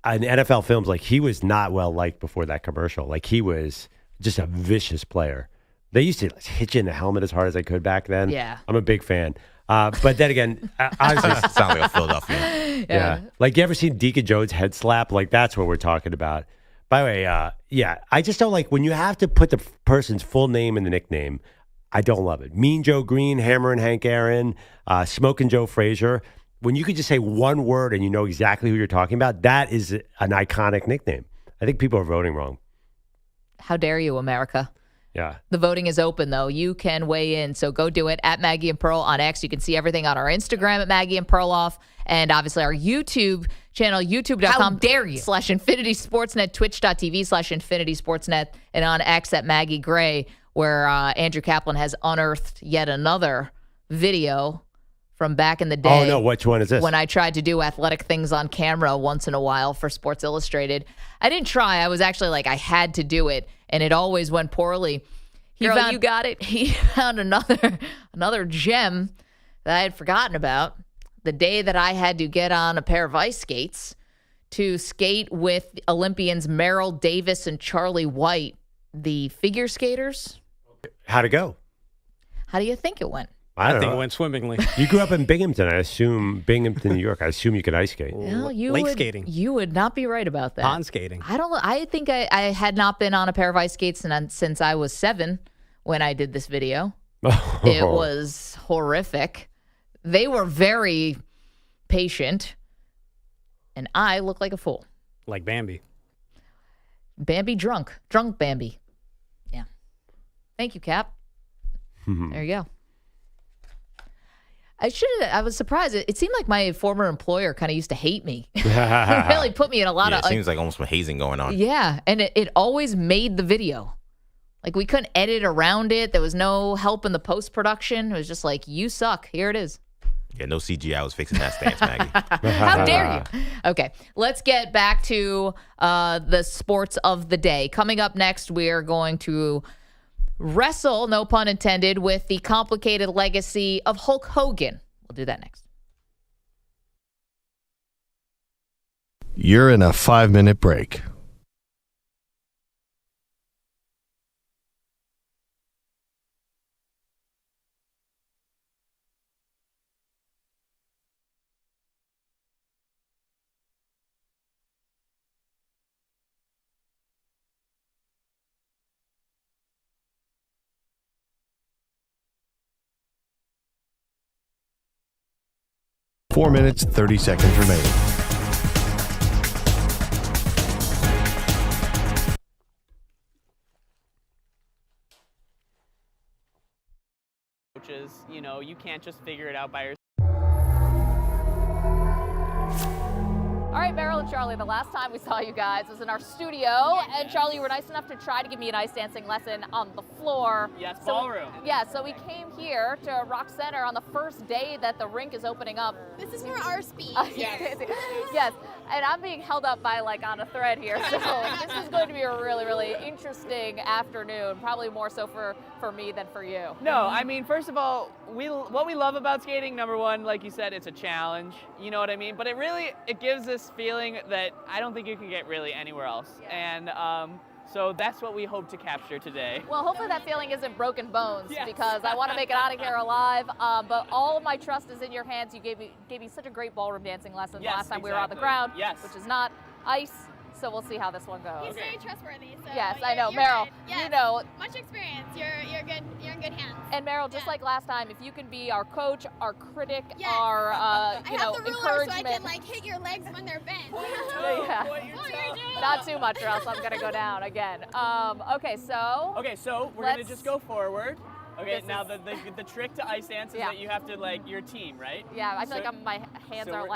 In NFL films, like he was not well liked before that commercial. Like he was just a vicious player. They used to hit you in the helmet as hard as they could back then. Yeah. I'm a big fan. But then again, honestly, sounds like a Philadelphia. Yeah. Like, you ever seen Deacon Jones head slap? Like, that's what we're talking about. By the way, yeah, I just don't like when you have to put the person's full name in the nickname. I don't love it. Mean Joe Green, Hammerin' Hank Aaron, Smokin' Joe Frazier. When you could just say one word and you know exactly who you're talking about, that is an iconic nickname. I think people are voting wrong. How dare you, America? Yeah. The voting is open, though. You can weigh in, so go do it at Maggie and Pearl on X. You can see everything on our Instagram at Maggie and Perloff, and obviously our YouTube channel, youtube.com. How dare you? /Infinity Sportsnet, twitch.tv /Infinity Sportsnet, and on X at Maggie Gray, where Andrew Kaplan has unearthed yet another video from back in the day. Oh, no, which one is this? When I tried to do athletic things on camera once in a while for Sports Illustrated. I didn't try. I was actually like, I had to do it, and it always went poorly. Girl, you got it. He found another gem that I had forgotten about. The day that I had to get on a pair of ice skates to skate with Olympians Merrill Davis and Charlie White, the figure skaters. How'd it go? How do you think it went? I think know. it went swimmingly. You grew up in Binghamton. I assume Binghamton, New York. I assume you could ice skate. No, skating. You would not be right about that. Pond skating. I think I had not been on a pair of ice skates since I was 7 when I did this video. It was horrific. They were very patient, and I looked like a fool. Like Bambi. Bambi drunk Bambi. Yeah. Thank you, Cap. There you go. I was surprised. It seemed like my former employer kind of used to hate me. It really put me in a lot of... It seems like almost some hazing going on. Yeah, and it always made the video. Like, we couldn't edit around it. There was no help in the post-production. It was just like, you suck. Here it is. Yeah, no CGI was fixing that stance, Maggie. How dare you? Okay, let's get back to the sports of the day. Coming up next, we are going to wrestle, no pun intended, with the complicated legacy of Hulk Hogan. We'll do that next. You're in a 5-minute break. Four minutes, 30 seconds remaining. Coaches, you can't just figure it out by yourself. All right, Meryl and Charlie, the last time we saw you guys was in our studio, and Charlie, you were nice enough to try to give me an ice dancing lesson on the floor. Yes, ballroom. So we came here to Rock Center on the first day that the rink is opening up. This is for our speed. Yes. And I'm being held up by on a thread here. So this is going to be a really, really interesting afternoon. Probably more so for me than for you. No, I mean, first of all, what we love about skating, number one, like you said, it's a challenge. You know what I mean? But it gives this feeling that I don't think you can get really anywhere else. Yeah. And so that's what we hope to capture today. Well, hopefully that feeling isn't broken bones because I want to make it out of here alive. But all of my trust is in your hands. You gave me such a great ballroom dancing lesson last time we were on the ground, which is not ice. So we'll see how this one goes. He's very trustworthy. So yes, I know. Meryl, yes. You know. Much experience. You're good. You're in good hands. And Meryl, just like last time, if you can be our coach, our critic, yes. our I have the ruler encouragement. so I can hit your legs when they're bent. Not too much, or else I'm gonna go down again. Okay, so we're gonna just go forward. Okay, now the trick to ice dance is that you have to your team, right? Yeah, I feel my hands are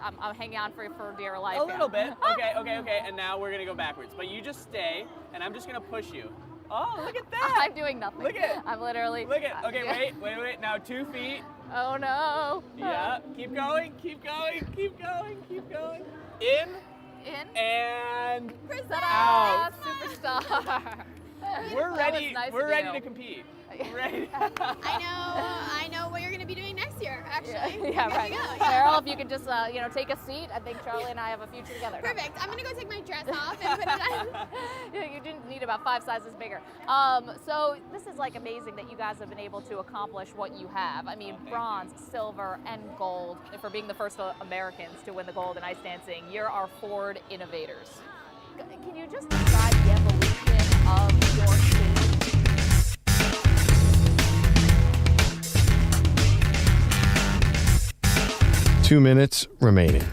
I'm hanging on for dear life. A little bit. Okay. And now we're gonna go backwards. But you just stay, and I'm just gonna push you. Oh, look at that! I'm doing nothing. Look at. I'm literally. Look at. Okay, wait. Now 2 feet. Oh no. Yeah. Keep going. In. And out. Superstar. We're ready. We're ready to compete. Ready. I know what you're going to be doing next year, actually. Yeah, right. Meryl, if you could just take a seat. I think Charlie and I have a future together. Perfect. I'm going to go take my dress off and put it on. You didn't need about 5 sizes bigger. So this is amazing that you guys have been able to accomplish what you have. I mean, bronze, silver, and gold for being the first Americans to win the gold in ice dancing. You're our forward innovators. Can you just describe the evolution of your team? 2 minutes remaining.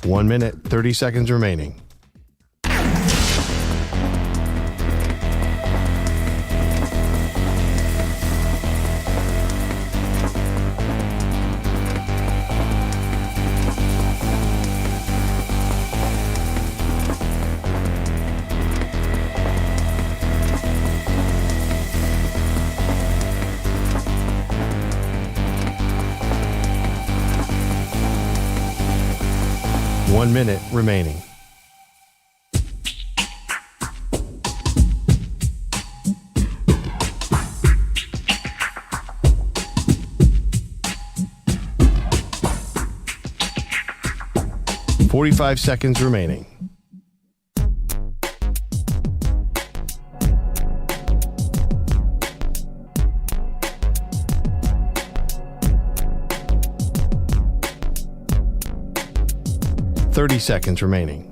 One minute, 30 seconds remaining. One minute remaining. Forty-five seconds remaining. Thirty seconds remaining.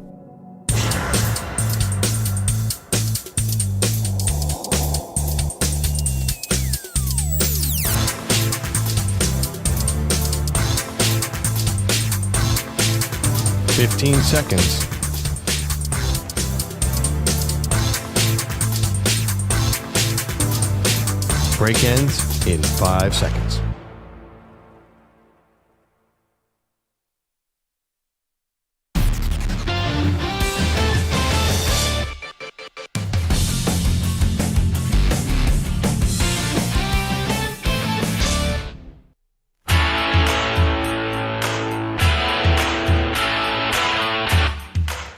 Fifteen seconds. Break ends in 5 seconds.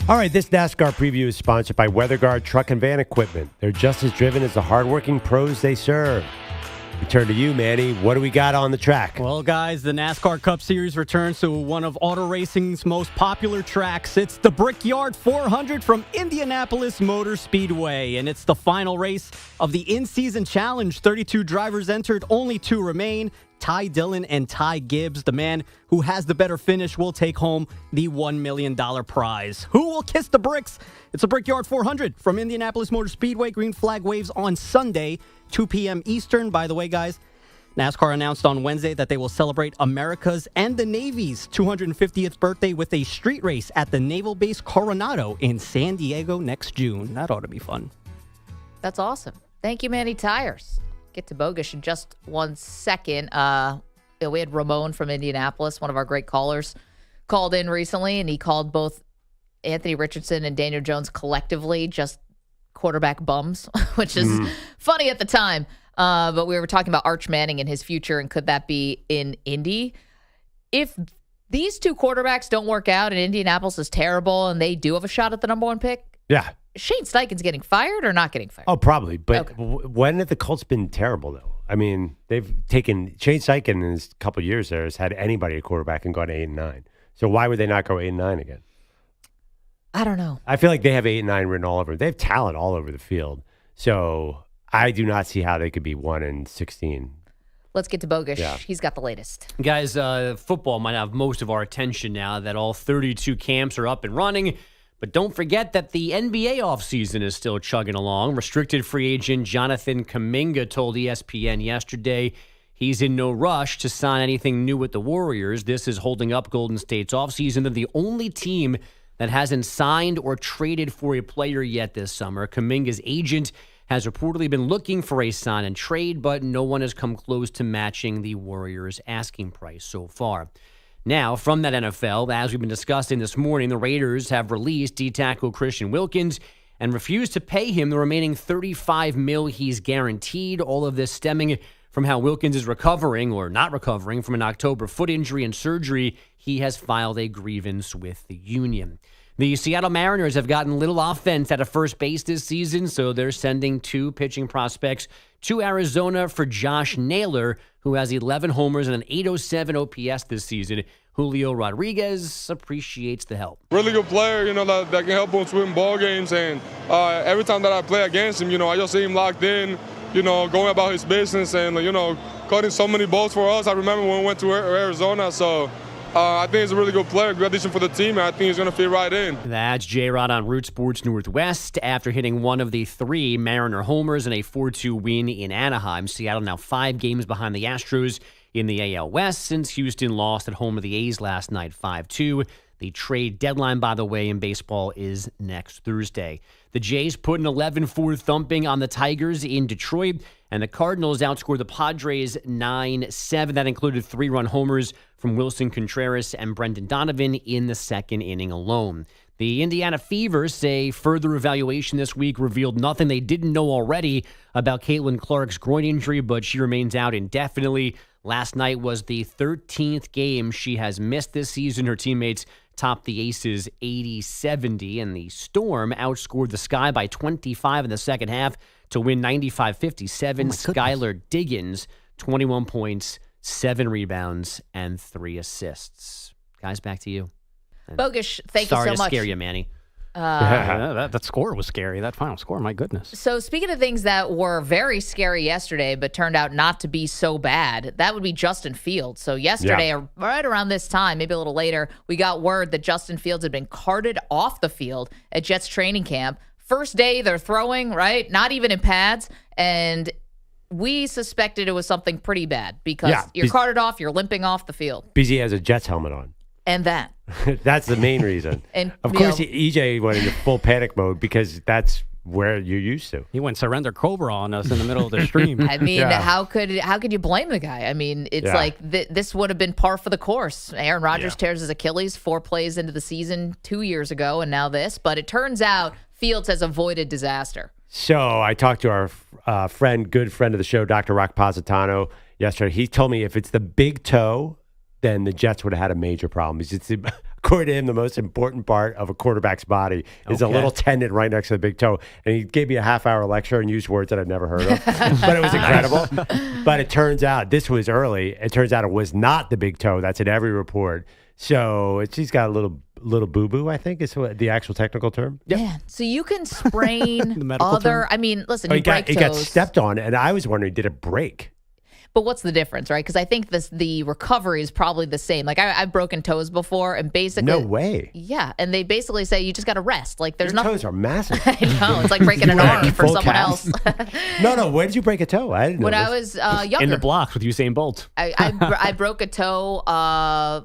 All right, this NASCAR preview is sponsored by WeatherGuard Truck and Van Equipment. They're just as driven as the hardworking pros they serve. We turn to you, Manny. What do we got on the track? Well, guys, the NASCAR Cup Series returns to one of auto racing's most popular tracks. It's the Brickyard 400 from Indianapolis Motor Speedway, and it's the final race of the in-season challenge. 32 drivers entered, only 2 remain. Ty Dillon and Ty Gibbs. The man who has the better finish will take home the $1 million prize. Who will kiss the bricks? It's a Brickyard 400 from Indianapolis Motor Speedway. Green flag waves on Sunday, 2 p.m. Eastern. By the way, guys, NASCAR announced on Wednesday that they will celebrate America's and the Navy's 250th birthday with a street race at the Naval Base Coronado in San Diego next June. That ought to be fun. That's awesome. Thank you, Manny Tires. Get to Bogusch in just 1 second. We had Ramon from Indianapolis, one of our great callers, called in recently, and he called both Anthony Richardson and Daniel Jones collectively just quarterback bums, which is funny at the time. But we were talking about Arch Manning and his future, and could that be in Indy? If these two quarterbacks don't work out and Indianapolis is terrible and they do have a shot at the number 1 pick, Yeah. Shane Steichen's getting fired or not getting fired? Oh, probably. But Okay. when have the Colts been terrible, though? I mean, they've taken Shane Steichen in his couple of years there has had anybody at quarterback and gone 8-9. So why would they not go 8-9 again? I don't know. I feel like they have 8-9 written all over. They have talent all over the field. So I do not see how they could be 1-16. Let's get to Bogusch. Yeah. He's got the latest. Guys, football might have most of our attention now that all 32 camps are up and running. But don't forget that the NBA offseason is still chugging along. Restricted free agent Jonathan Kuminga told ESPN yesterday he's in no rush to sign anything new with the Warriors. This is holding up Golden State's offseason. They're the only team that hasn't signed or traded for a player yet this summer. Kuminga's agent has reportedly been looking for a sign and trade, but no one has come close to matching the Warriors' asking price so far. Now, from that NFL, as we've been discussing this morning, the Raiders have released D-tackle Christian Wilkins and refused to pay him the remaining $35 million he's guaranteed. All of this stemming from how Wilkins is recovering or not recovering from an October foot injury and surgery. He has filed a grievance with the union. The Seattle Mariners have gotten little offense at a first base this season, so they're sending 2 pitching prospects to Arizona for Josh Naylor, who has 11 homers and an .807 OPS this season. Julio Rodriguez appreciates the help. Really good player, that can help us win ball games. And every time that I play against him, I just see him locked in, going about his business and, cutting so many balls for us. I remember when we went to Arizona, so I think he's a really good player, good addition for the team, and I think he's going to fit right in. That's J-Rod on Root Sports Northwest after hitting one of the 3 Mariner homers in a 4-2 win in Anaheim. Seattle now 5 games behind the Astros in the AL West since Houston lost at home to the A's last night 5-2. The trade deadline, by the way, in baseball is next Thursday. The Jays put an 11-4 thumping on the Tigers in Detroit, and the Cardinals outscored the Padres 9-7. That included 3-run homers from Wilson Contreras and Brendan Donovan in the second inning alone. The Indiana Fever say further evaluation this week revealed nothing they didn't know already about Caitlin Clark's groin injury, but she remains out indefinitely. Last night was the 13th game she has missed this season. Her teammates topped the Aces 80-70, and the Storm outscored the Sky by 25 in the second half to win 95-57. Skylar Diggins, 21 points, 7 rebounds, and 3 assists. Guys, back to you. Bogusch, thank you so much. Sorry to scare you, Manny. That score was scary. That final score, my goodness. So speaking of things that were very scary yesterday but turned out not to be so bad, that would be Justin Fields. So yesterday, right around this time, maybe a little later, we got word that Justin Fields had been carted off the field at Jets training camp. First day they're throwing, right? Not even in pads. And we suspected it was something pretty bad because you're carted off, you're limping off the field. BZ has a Jets helmet on. And that. That's the main reason. And of course, EJ went into full panic mode because that's where you're used to. He went surrender Cobra on us in the middle of the stream. I mean, how could you blame the guy? I mean, it's like this would have been par for the course. Aaron Rodgers tears his Achilles 4 plays into the season 2 years ago, and now this. But it turns out Fields has avoided disaster. So I talked to our good friend of the show, Dr. Rock Positano, yesterday. He told me if it's the big toe, then the Jets would have had a major problem. It's, according to him, the most important part of a quarterback's body is a little tendon right next to the big toe. And he gave me a half-hour lecture and used words that I've never heard of. But it was incredible. But it turns out, this was early, it turns out it was not the big toe. That's in every report. So she's got a little boo-boo, I think, is the actual technical term. Yeah. So you can sprain other... I mean, listen, you break toes. It got stepped on, and I was wondering, did it break? But what's the difference, right? Because I think the recovery is probably the same. Like I've broken toes before, and basically, no way. Yeah, and they basically say you just got to rest. Like there's Your nothing. toes are massive. I know, it's like breaking an arm for someone else. No. When did you break a toe? I didn't know. When this. I was younger, In the blocks with Usain Bolt. I broke a toe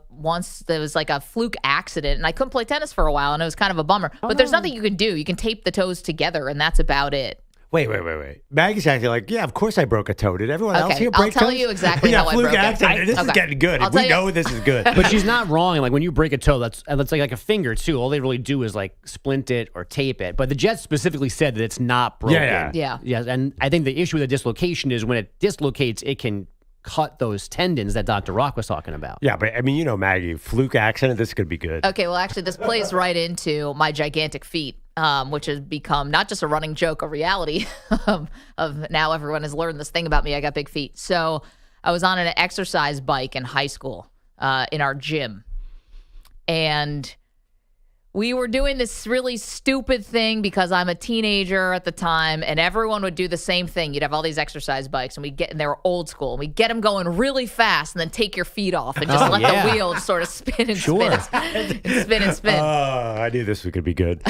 once. There was like a fluke accident, and I couldn't play tennis for a while, and it was kind of a bummer. But there's nothing you can do. You can tape the toes together, and that's about it. Wait. Maggie's acting like, yeah, of course I broke a toe. Did everyone else here break toes? I'll tell you exactly how I broke it. This is getting good. We know this is good. But she's not wrong. Like when you break a toe, that's like a finger too. All they really do is like splint it or tape it. But the Jets specifically said that it's not broken. Yeah. And I think the issue with the dislocation is when it dislocates, it can cut those tendons that Dr. Rock was talking about. Yeah, but I mean, Maggie, fluke accident, this could be good. Okay, well, actually, this plays right into my gigantic feet, which has become not just a running joke, a reality of now everyone has learned this thing about me. I got big feet. So I was on an exercise bike in high school in our gym. And we were doing this really stupid thing because I'm a teenager at the time, and everyone would do the same thing. You'd have all these exercise bikes, and and they were old school. And we'd get them going really fast, and then take your feet off and just let the wheel sort of spin and spin and spin. Oh, I knew this could be good.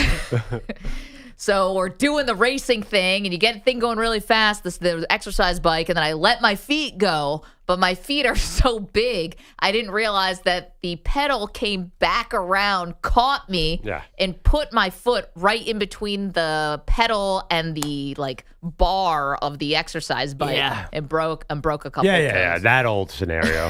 So we're doing the racing thing, and you get the thing going really fast, the exercise bike, and then I let my feet go, but my feet are so big, I didn't realize that the pedal came back around, caught me, and put my foot right in between the pedal and the bar of the exercise bike, and broke a couple of toes. Yeah, that old scenario.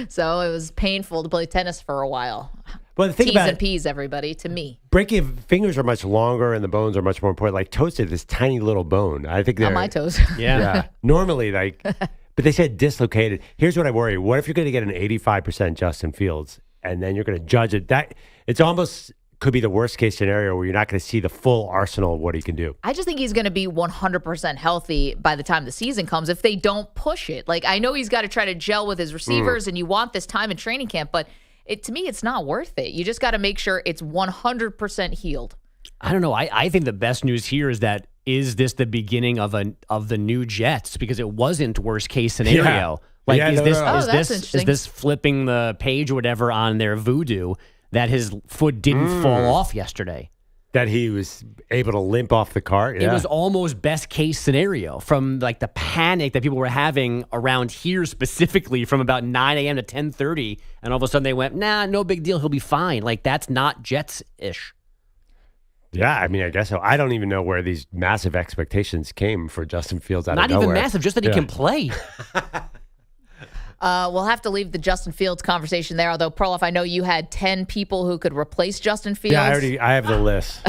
So it was painful to play tennis for a while. Well, the thing T's about and P's, everybody, to me. Breaking fingers are much longer and the bones are much more important. Like toes are this tiny little bone. I think they're on my toes. Yeah. Normally, but they said dislocated. Here's what I worry. What if you're going to get an 85% Justin Fields and then you're going to judge it? It's almost could be the worst case scenario where you're not going to see the full arsenal of what he can do. I just think he's going to be 100% healthy by the time the season comes if they don't push it. Like, I know he's got to try to gel with his receivers and you want this time in training camp, but to me, it's not worth it. You just got to make sure it's 100% healed. I don't know. I think the best news here is that is this the beginning of the new Jets? Because it wasn't worst case scenario. Is this flipping the page or whatever on their voodoo that his foot didn't fall off yesterday? That he was able to limp off the cart? Yeah. It was almost best case scenario from the panic that people were having around here specifically from about 9 a.m. to 10:30. And all of a sudden they went, nah, no big deal. He'll be fine. That's not Jets-ish. Yeah, I mean, I guess so. I don't even know where these massive expectations came for Justin Fields out of nowhere. Not even massive, just that he can play. We'll have to leave the Justin Fields conversation there, although, Perloff, I know you had 10 people who could replace Justin Fields. Yeah, I have the list.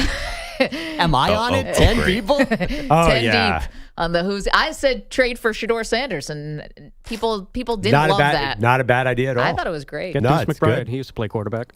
Am I on it? 10 people? 10 deep on the who's. I said trade for Shedeur Sanders, and people didn't love that. Not a bad idea at all. I thought it was great. Get Deuce McBride. He used to play quarterback.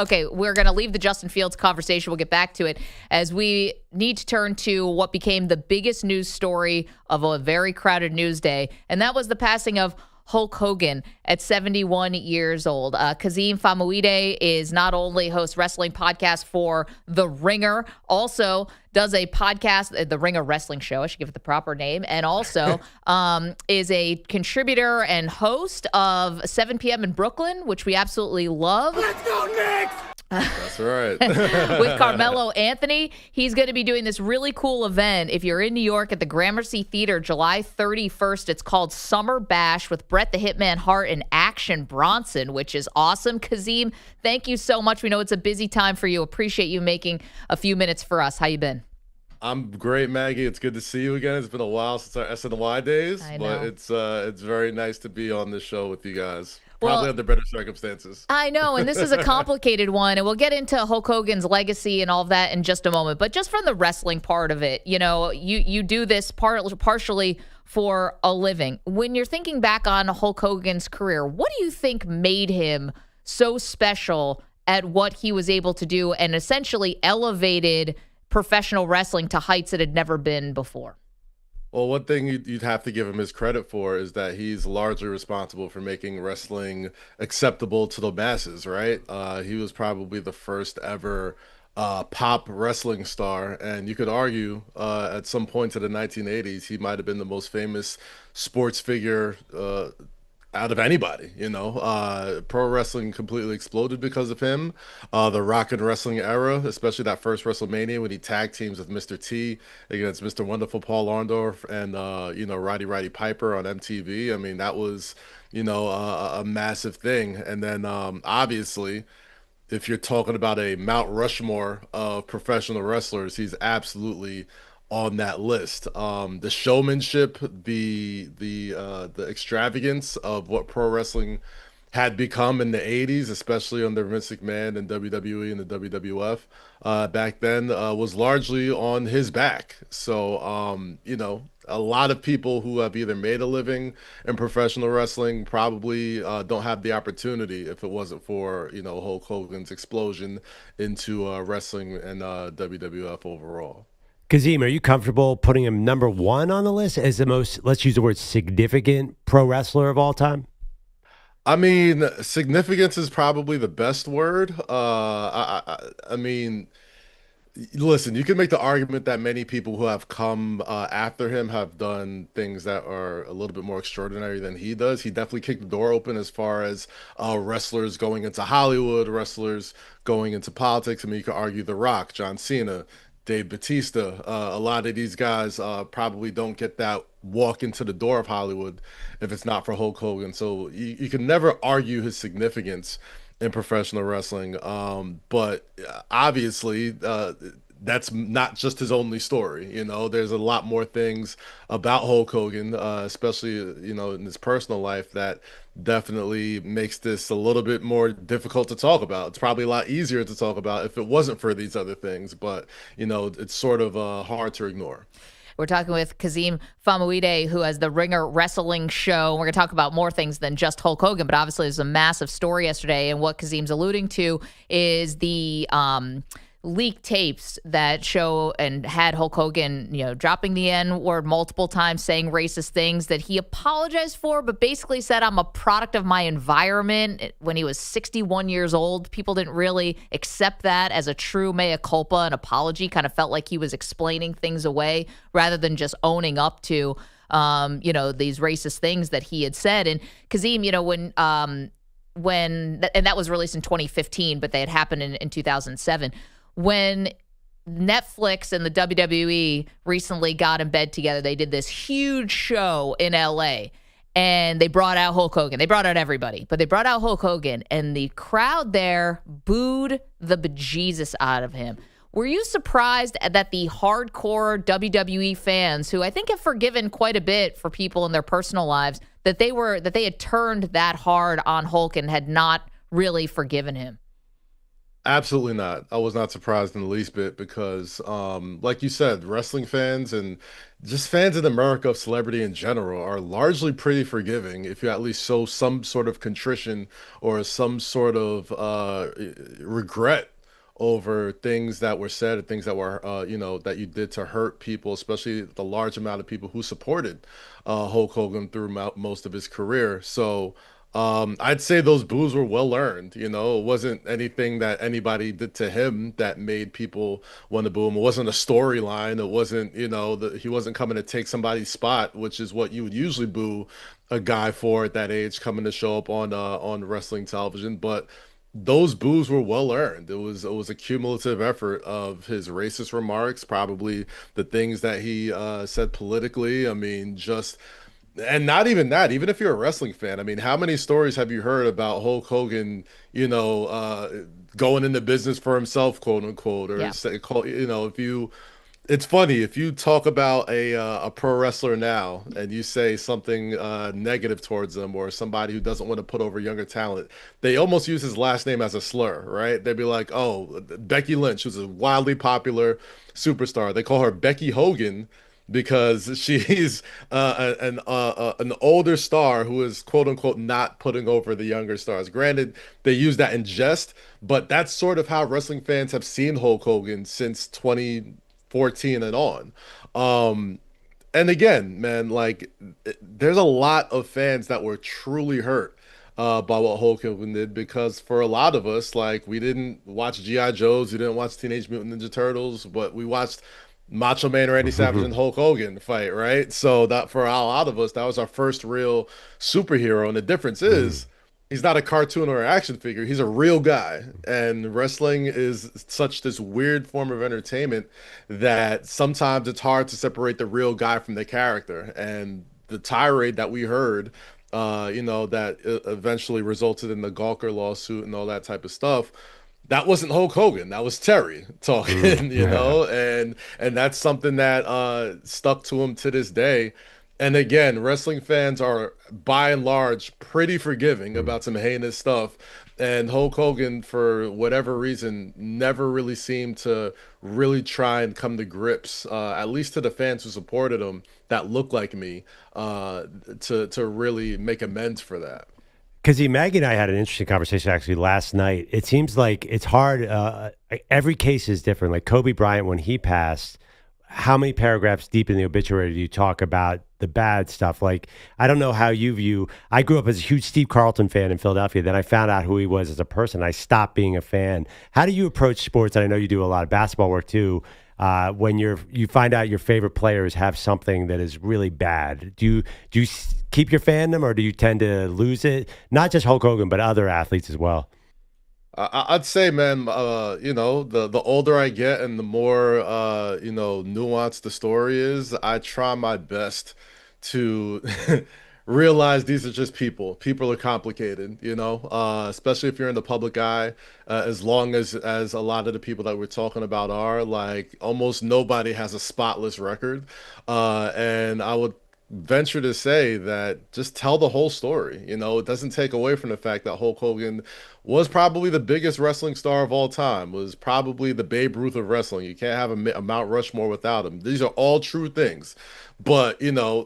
Okay, we're going to leave the Justin Fields conversation. We'll get back to it as we need to turn to what became the biggest news story of a very crowded news day, and that was the passing of Hulk Hogan at 71 years old. Kazeem Famuyide is not only hosts wrestling podcast for The Ringer, also does a podcast, The Ringer Wrestling Show, I should give it the proper name, and also is a contributor and host of 7 p.m. in Brooklyn, which we absolutely love. Let's go, Knicks! That's right. With Carmelo Anthony. He's going to be doing this really cool event. If you're in New York at the Gramercy Theater, July 31st, it's called Summer Bash with Bret the Hitman Hart and Action Bronson, which is awesome. Kazeem, thank you so much. We know it's a busy time for you. Appreciate you making a few minutes for us. How you been? I'm great, Maggie. It's good to see you again. It's been a while since our SNY days, but it's very nice to be on this show with you guys. Probably under better circumstances. I know, and this is a complicated one, and we'll get into Hulk Hogan's legacy and all of that in just a moment. But just from the wrestling part of it, you do this partially for a living. When you're thinking back on Hulk Hogan's career, what do you think made him so special at what he was able to do and essentially elevated professional wrestling to heights it had never been before? Well, one thing you'd have to give him his credit for is that he's largely responsible for making wrestling acceptable to the masses, right? He was probably the first ever pop wrestling star, and you could argue at some point in the 1980s he might have been the most famous sports figure out of anybody. Pro wrestling completely exploded because of him. The rock and wrestling era, especially that first WrestleMania when he tag teams with Mr. T against Mr. Wonderful Paul Orndorff and Roddy Piper on MTV. I mean, that was a massive thing. And then obviously, if you're talking about a Mount Rushmore of professional wrestlers, he's absolutely on that list. The showmanship, the extravagance of what pro wrestling had become in the 80s, especially under Vince McMahon and WWE and the WWF back then, was largely on his back. So, a lot of people who have either made a living in professional wrestling probably don't have the opportunity if it wasn't for, Hulk Hogan's explosion into wrestling and WWF overall. Kazeem, are you comfortable putting him number one on the list as the most, let's use the word significant pro wrestler of all time? I mean, significance is probably the best word. I mean, listen, you can make the argument that many people who have come after him have done things that are a little bit more extraordinary than he does. He definitely kicked the door open as far as wrestlers going into Hollywood, wrestlers going into politics. I mean, you could argue The Rock, John Cena, Dave Bautista. A lot of these guys probably don't get that walk into the door of Hollywood if it's not for Hulk Hogan. So you can never argue his significance in professional wrestling. But obviously, that's not just his only story. There's a lot more things about Hulk Hogan, especially, in his personal life, that definitely makes this a little bit more difficult to talk about. It's probably a lot easier to talk about if it wasn't for these other things, but, it's sort of hard to ignore. We're talking with Kazeem Famuyide, who has the Ringer Wrestling Show. We're going to talk about more things than just Hulk Hogan, but obviously there's a massive story yesterday, and what Kazeem's alluding to is the leaked tapes that show and had Hulk Hogan, dropping the N-word multiple times, saying racist things that he apologized for, but basically said, I'm a product of my environment. When he was 61 years old, people didn't really accept that as a true mea culpa, an apology. Kind of felt like he was explaining things away rather than just owning up to, these racist things that he had said. And Kazeem, and that was released in 2015, but they had happened in 2007. When Netflix and the WWE recently got in bed together, they did this huge show in LA, and they brought out Hulk Hogan. They brought out everybody, but they brought out Hulk Hogan, and the crowd there booed the bejesus out of him. Were you surprised that the hardcore WWE fans, who I think have forgiven quite a bit for people in their personal lives, that they had turned that hard on Hulk and had not really forgiven him? Absolutely not. I was not surprised in the least bit because, like you said, wrestling fans and just fans in America of celebrity in general are largely pretty forgiving if you at least show some sort of contrition or some sort of regret over things that were said and things that were, that you did to hurt people, especially the large amount of people who supported Hulk Hogan through most of his career. So, I'd say those boos were well earned. It wasn't anything that anybody did to him that made people want to boo him. It wasn't a storyline. It wasn't, he wasn't coming to take somebody's spot, which is what you would usually boo a guy for at that age, coming to show up on wrestling television. But those boos were well earned. It was a cumulative effort of his racist remarks, probably the things that he said politically. I mean, and not even that, even if you're a wrestling fan, I mean, how many stories have you heard about Hulk Hogan, going into business for himself, quote unquote, or, it's funny, if you talk about a pro wrestler now and you say something negative towards them or somebody who doesn't want to put over younger talent, they almost use his last name as a slur, right? They'd be like, oh, Becky Lynch, who's a wildly popular superstar. They call her Becky Hogan because she's an older star who is quote unquote not putting over the younger stars. Granted, they use that in jest, but that's sort of how wrestling fans have seen Hulk Hogan since 2014 and on. And again, man, like there's a lot of fans that were truly hurt by what Hulk Hogan did, because for a lot of us, like, we didn't watch G.I. Joes, we didn't watch Teenage Mutant Ninja Turtles, but we watched Macho Man, Randy Savage, and Hulk Hogan fight, right? So that for a lot of us, that was our first real superhero. And the difference is, he's not a cartoon or an action figure. He's a real guy. And wrestling is such this weird form of entertainment that sometimes it's hard to separate the real guy from the character. And the tirade that we heard, that eventually resulted in the Gawker lawsuit and all that type of stuff, that wasn't Hulk Hogan. That was Terry talking, and that's something that stuck to him to this day. And again, wrestling fans are by and large pretty forgiving about some heinous stuff. And Hulk Hogan, for whatever reason, never really seemed to really try and come to grips, at least to the fans who supported him that look like me, to really make amends for that. Because Maggie and I had an interesting conversation actually last night. It seems like it's hard. Every case is different. Like Kobe Bryant, when he passed, how many paragraphs deep in the obituary do you talk about the bad stuff? Like, I don't know how you view. I grew up as a huge Steve Carlton fan in Philadelphia. Then I found out who he was as a person. I stopped being a fan. How do you approach sports? And I know you do a lot of basketball work too. When you find out your favorite players have something that is really bad, do you keep your fandom, or do you tend to lose it? Not just Hulk Hogan, but other athletes as well. I'd say, man, the older I get and the more nuanced the story is, I try my best to realize these are just people. People are complicated, especially if you're in the public eye. As long as a lot of the people that we're talking about are, like, almost nobody has a spotless record. And I would venture to say that just tell the whole story. It doesn't take away from the fact that Hulk Hogan was probably the biggest wrestling star of all time, was probably the Babe Ruth of wrestling. You can't have a Mount Rushmore without him. These are all true things. But,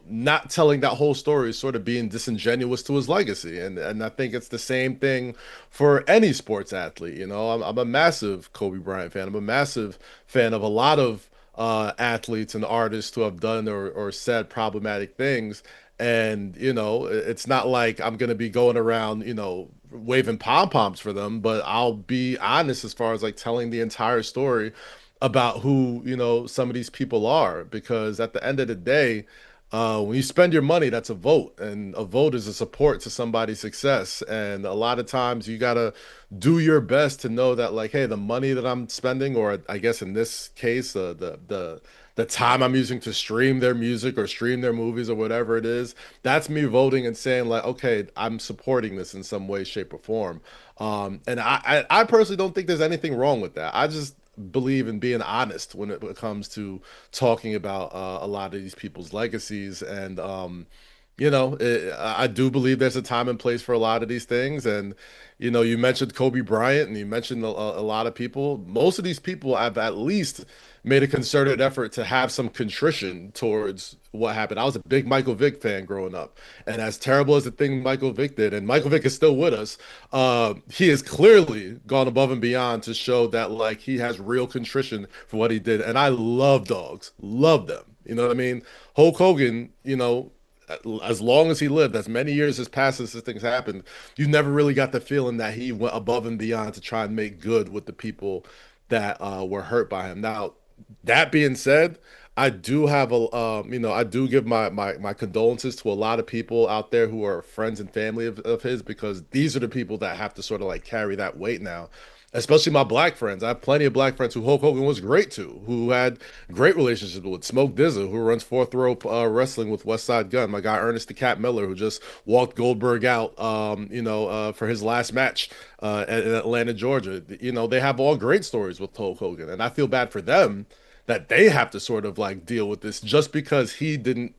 not telling that whole story is sort of being disingenuous to his legacy. And I think it's the same thing for any sports athlete. I'm a massive Kobe Bryant fan. I'm a massive fan of a lot of athletes and artists who have done or said problematic things. And, it's not like I'm going to be going around, waving pom-poms for them, but I'll be honest as far as like telling the entire story about who, some of these people are, because at the end of the day, when you spend your money, that's a vote, and a vote is a support to somebody's success. And a lot of times you got to do your best to know that, like, hey, the money that I'm spending, or I guess in this case, the time I'm using to stream their music or stream their movies or whatever it is, that's me voting and saying, like, okay, I'm supporting this in some way, shape, or form. And I personally don't think there's anything wrong with that. I just believe in being honest when it comes to talking about a lot of these people's legacies. And I do believe there's a time and place for a lot of these things. And you mentioned Kobe Bryant, and you mentioned a lot of people. Most of these people have at least made a concerted effort to have some contrition towards what happened. I was a big Michael Vick fan growing up, and as terrible as the thing Michael Vick did, and Michael Vick is still with us, he has clearly gone above and beyond to show that, like, he has real contrition for what he did. And I love dogs, love them. You know what I mean? Hulk Hogan, as long as he lived, as many years has passed since this thing's happened, you never really got the feeling that he went above and beyond to try and make good with the people that were hurt by him. Now, that being said, I do have I do give my condolences to a lot of people out there who are friends and family of his, because these are the people that have to sort of like carry that weight now. Especially my black friends. I have plenty of black friends who Hulk Hogan was great to, who had great relationships with. Smoke Dizza, who runs Fourth Row Wrestling with West Side Gun. My guy Ernest the Cat Miller, who just walked Goldberg out, for his last match in Atlanta, Georgia. They have all great stories with Hulk Hogan, and I feel bad for them that they have to sort of like deal with this just because he didn't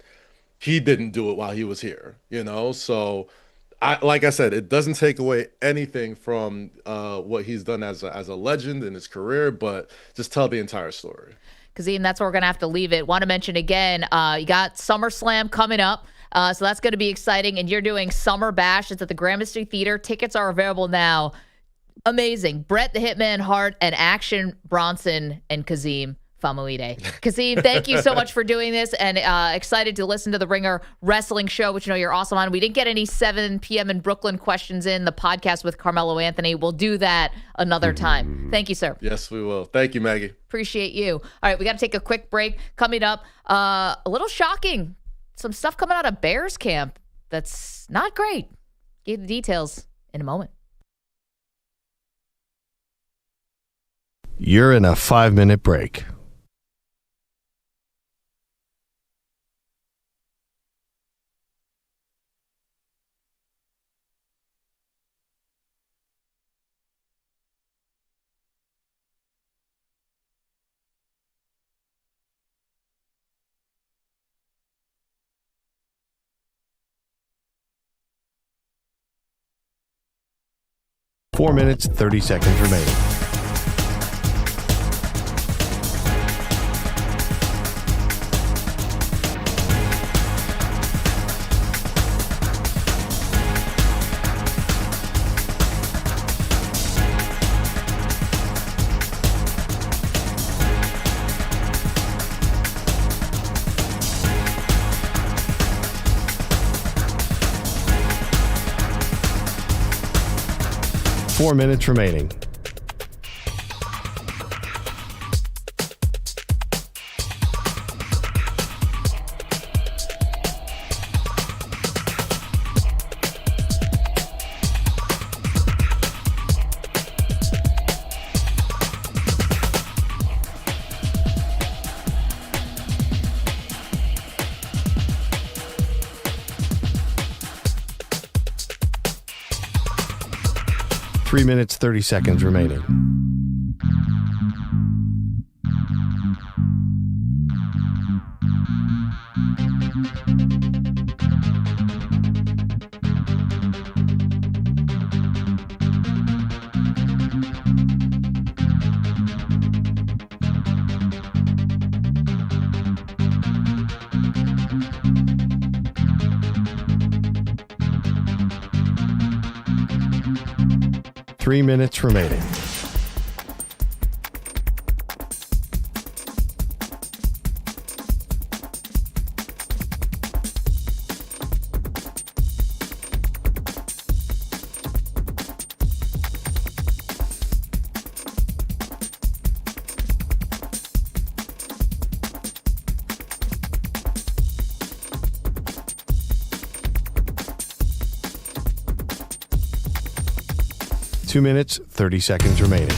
do it while he was here. So. Like I said, it doesn't take away anything from what he's done as a legend in his career, but just tell the entire story. Kazeem, that's where we're going to have to leave it. Want to mention again, you got SummerSlam coming up, so that's going to be exciting, and you're doing Summer Bash. It's at the Gramercy Theater. Tickets are available now. Amazing. Bret the Hitman Hart and Action Bronson and Kazeem Famuyide. Kazeem, thank you so much for doing this, and excited to listen to the Ringer Wrestling Show, which you're awesome on. We didn't get any 7 p.m. in Brooklyn questions in the podcast with Carmelo Anthony. We'll do that another time. Thank you, sir. Yes, we will. Thank you, Maggie. Appreciate you. All right, we got to take a quick break. Coming up, a little shocking. Some stuff coming out of Bears camp that's not great. Give the details in a moment. You're in a 5-minute break. Four minutes, 30 seconds remaining. Four minutes remaining. Three minutes, 30 seconds remaining. Three minutes remaining. Two minutes, 30 seconds remaining.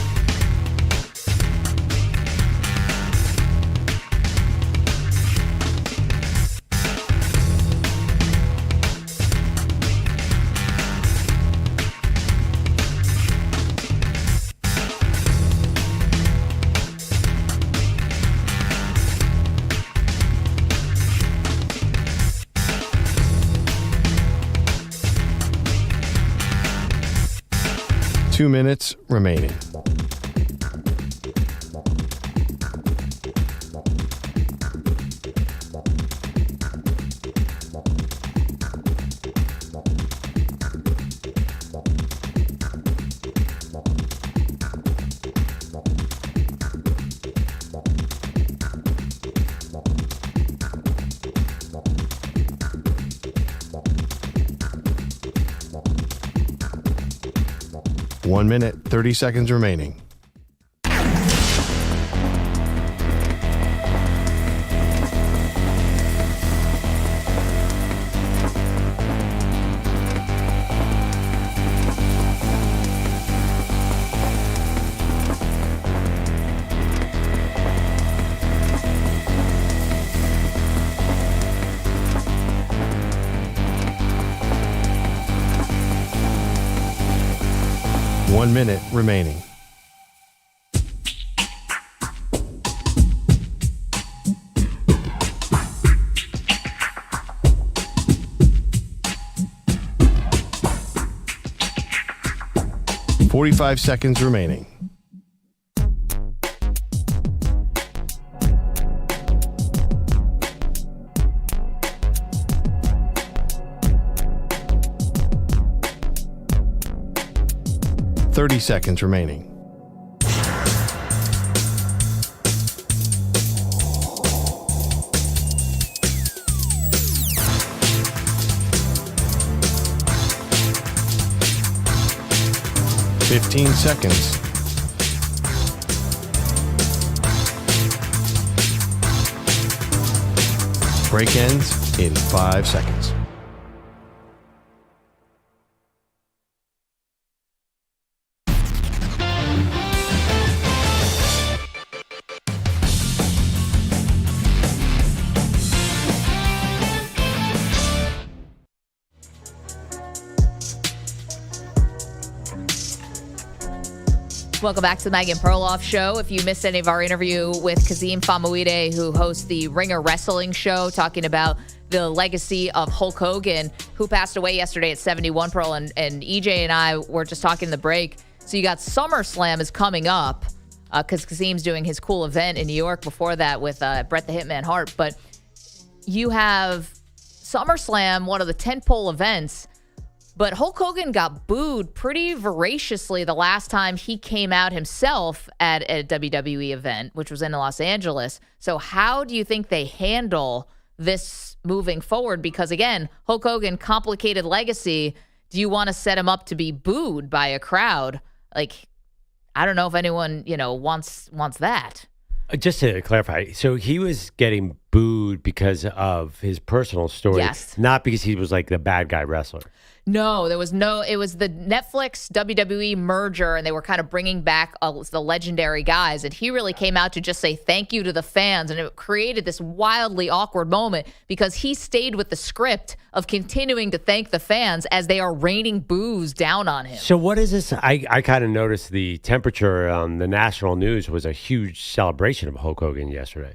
Two minutes remaining. One minute, 30 seconds remaining. One minute remaining. .45 seconds remaining. .30 seconds remaining. 15 seconds. Break ends in 5 seconds. Welcome back to the Maggie Perloff Show. If you missed any of our interview with Kazeem Famuyide, who hosts the Ringer Wrestling Show, talking about the legacy of Hulk Hogan, who passed away yesterday at 71, Pearl, and EJ and I were just talking in the break. So you got SummerSlam is coming up because Kazeem's doing his cool event in New York before that with Bret the Hitman Hart. But you have SummerSlam, one of the tentpole events. But Hulk Hogan got booed pretty voraciously the last time he came out himself at a WWE event, which was in Los Angeles. So how do you think they handle this moving forward? Because, again, Hulk Hogan, complicated legacy. Do you want to set him up to be booed by a crowd? Like, I don't know if anyone, wants that. Just to clarify, so he was getting booed because of his personal story, yes, not because he was like the bad guy wrestler. No, it was the Netflix WWE merger, and they were kind of bringing back the legendary guys, and he really came out to just say thank you to the fans, and it created this wildly awkward moment because he stayed with the script of continuing to thank the fans as they are raining boos down on him. So what is this? I kind of noticed the temperature on the national news was a huge celebration of Hulk Hogan yesterday.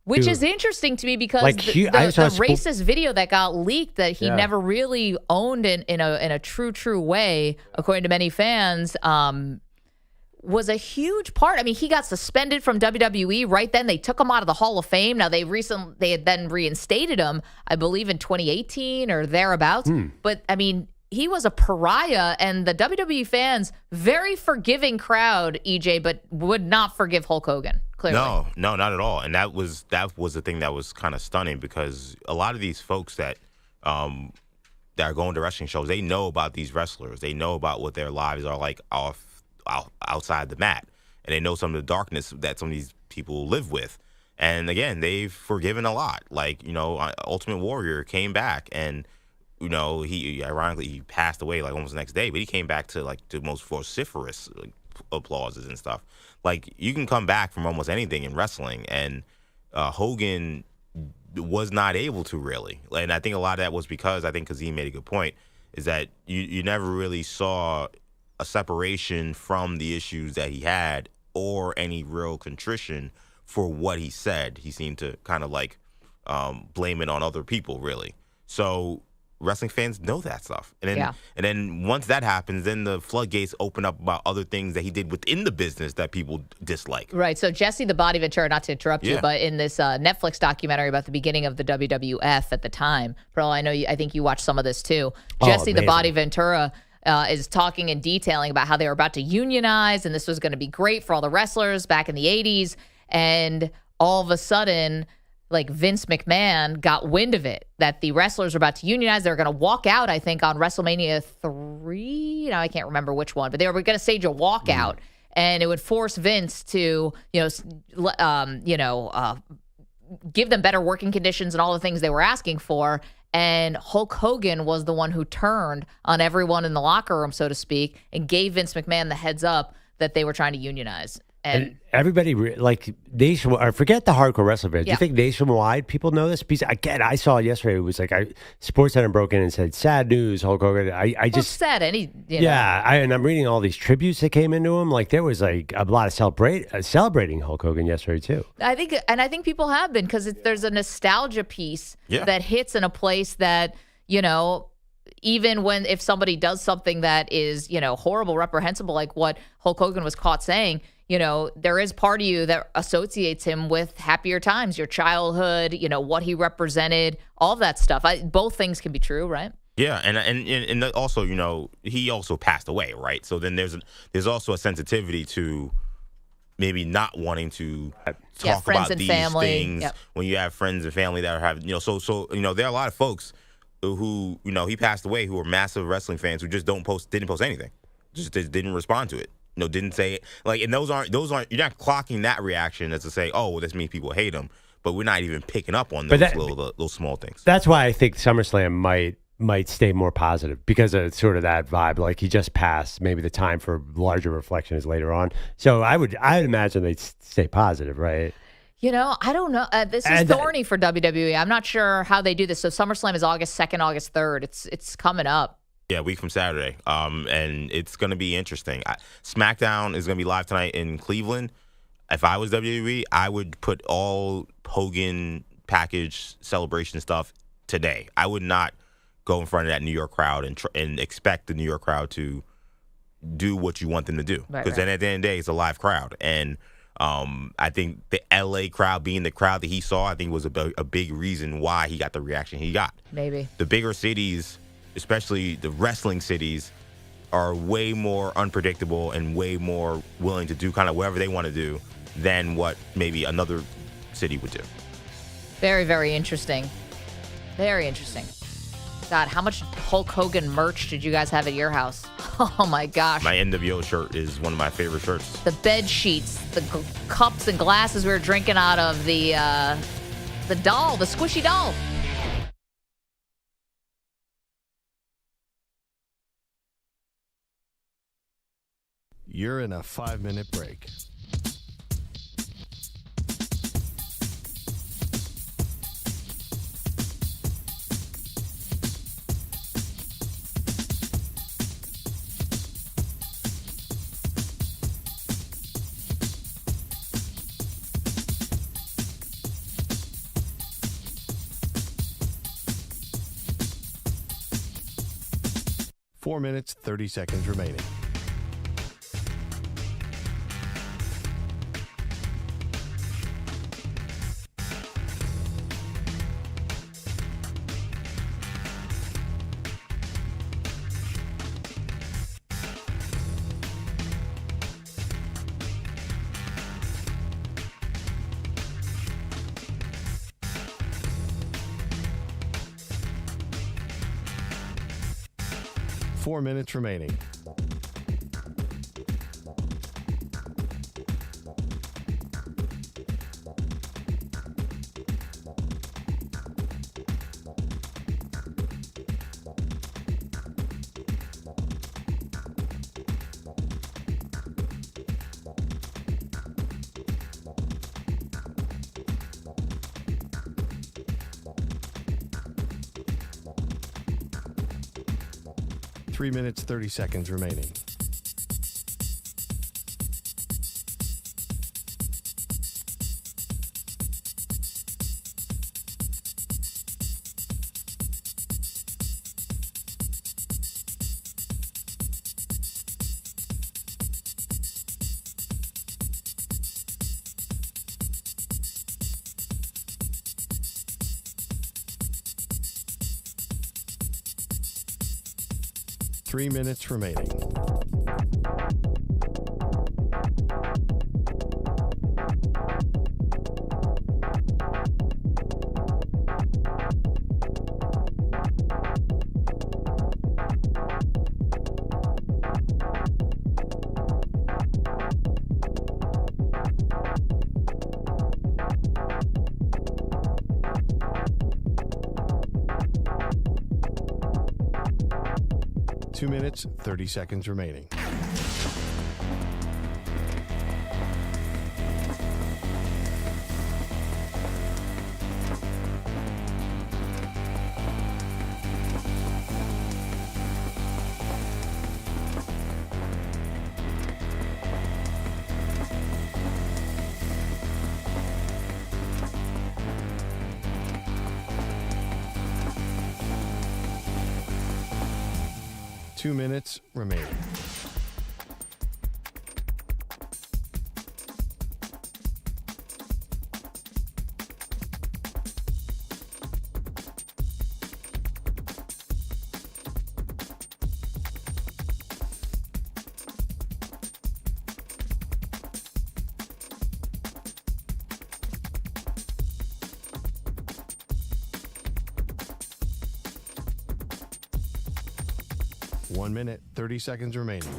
Which is interesting to me because like, the racist video that got leaked that he never really owned in a true way, according to many fans, was a huge part. I mean, he got suspended from WWE right then. They took him out of the Hall of Fame. Now they had then reinstated him, I believe, in 2018 or thereabouts. But I mean, he was a pariah, and the WWE fans, very forgiving crowd, EJ, but would not forgive Hulk Hogan. Clearly. No, not at all. And that was the thing that was kind of stunning because a lot of these folks that are going to wrestling shows, they know about these wrestlers. They know about what their lives are like outside the mat, and they know some of the darkness that some of these people live with. And again, they've forgiven a lot. Like, Ultimate Warrior came back, and he ironically he passed away like almost the next day, but he came back to like the most vociferous applauses and stuff. Like, you can come back from almost anything in wrestling, and Hogan was not able to really. And I think a lot of that was because I think Kazeem made a good point, is that you never really saw a separation from the issues that he had or any real contrition for what he said. He seemed to kind of like blame it on other people, really. So wrestling fans know that stuff. And then once that happens, then the floodgates open up about other things that he did within the business that people dislike. Right. So Jesse the Body Ventura, not to interrupt you, but in this Netflix documentary about the beginning of the WWF at the time, Pearl, I think you watched some of this too. Jesse the Body Ventura is talking and detailing about how they were about to unionize, and this was going to be great for all the wrestlers back in the 80s. And all of a sudden, like, Vince McMahon got wind of it, that the wrestlers were about to unionize. They were going to walk out, I think, on WrestleMania 3. Now, I can't remember which one, but they were going to stage a walkout, and it would force Vince to, give them better working conditions and all the things they were asking for. And Hulk Hogan was the one who turned on everyone in the locker room, so to speak, and gave Vince McMahon the heads up that they were trying to unionize. And everybody, nationwide, forget the hardcore wrestling fans. Do you think nationwide people know this? Because, again, I saw it yesterday. It was like SportsCenter broke in and said, sad news, Hulk Hogan. Sad. And I'm reading all these tributes that came into him. Like, there was like a lot of celebrating Hulk Hogan yesterday, too. I think people have been, because there's a nostalgia piece that hits in a place that, even if somebody does something that is, horrible, reprehensible, like what Hulk Hogan was caught saying, there is part of you that associates him with happier times, your childhood, what he represented, all that stuff. Both things can be true, right? Yeah, and also, he also passed away, right? So then there's also a sensitivity to maybe not wanting to talk about these things when you have friends and family that have, so there are a lot of folks who he passed away who were massive wrestling fans who just didn't post anything. just didn't respond to it. Didn't say it. And those aren't. You're not clocking that reaction as to say, oh, well, this means people hate him. But we're not even picking up on those little small things. That's why I think SummerSlam might stay more positive because of sort of that vibe. Like he just passed. Maybe the time for larger reflection is later on. So I'd imagine they'd stay positive, right? I don't know. This is thorny for WWE. I'm not sure how they do this. So SummerSlam is August 2nd, August 3rd. It's coming up. Yeah, a week from Saturday. And it's going to be interesting. SmackDown is going to be live tonight in Cleveland. If I was WWE, I would put all Hogan package celebration stuff today. I would not go in front of that New York crowd and expect the New York crowd to do what you want them to do. Because then at the end of the day, it's a live crowd. And I think the L.A. crowd being the crowd that he saw, I think was a big reason why he got the reaction he got. Maybe. The bigger cities, especially the wrestling cities, are way more unpredictable and way more willing to do kind of whatever they want to do than what maybe another city would do. Very, very interesting. Very interesting. God, how much Hulk Hogan merch did you guys have at your house? Oh, my gosh. My NWO shirt is one of my favorite shirts. The bed sheets, the cups and glasses we were drinking out of, the doll, the squishy doll. You're in a 5-minute break. Four minutes, 30 seconds remaining. Four minutes remaining. Three minutes, 30 seconds remaining. Three minutes remaining. Two minutes, 30 seconds remaining. Two minutes remaining. 1 minute, 30 seconds remaining.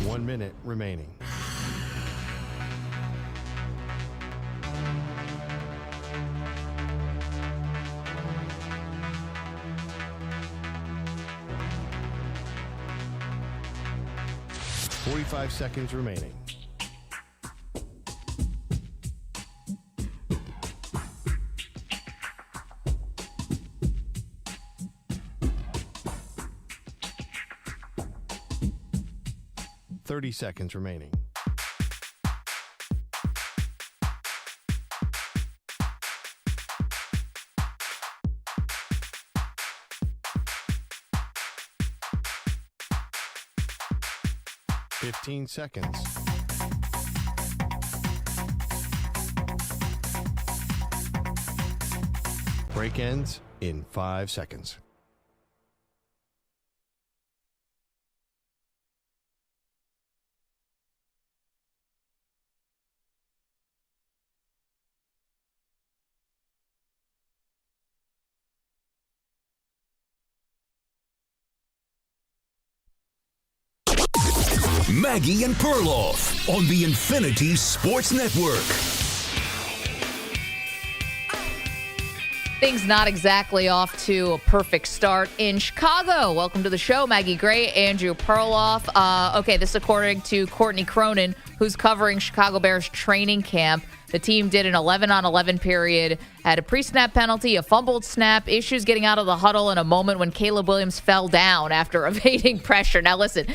One minute remaining. Forty-five seconds remaining. Seconds remaining. Fifteen seconds. Break ends in 5 seconds. Maggie and Perloff on the Infinity Sports Network. Things not exactly off to a perfect start in Chicago. Welcome to the show, Maggie Gray, Andrew Perloff. Okay, this is according to Courtney Cronin, who's covering Chicago Bears training camp. The team did an 11-on-11 period, had a pre-snap penalty, a fumbled snap, issues getting out of the huddle in a moment when Caleb Williams fell down after evading pressure. Now listen,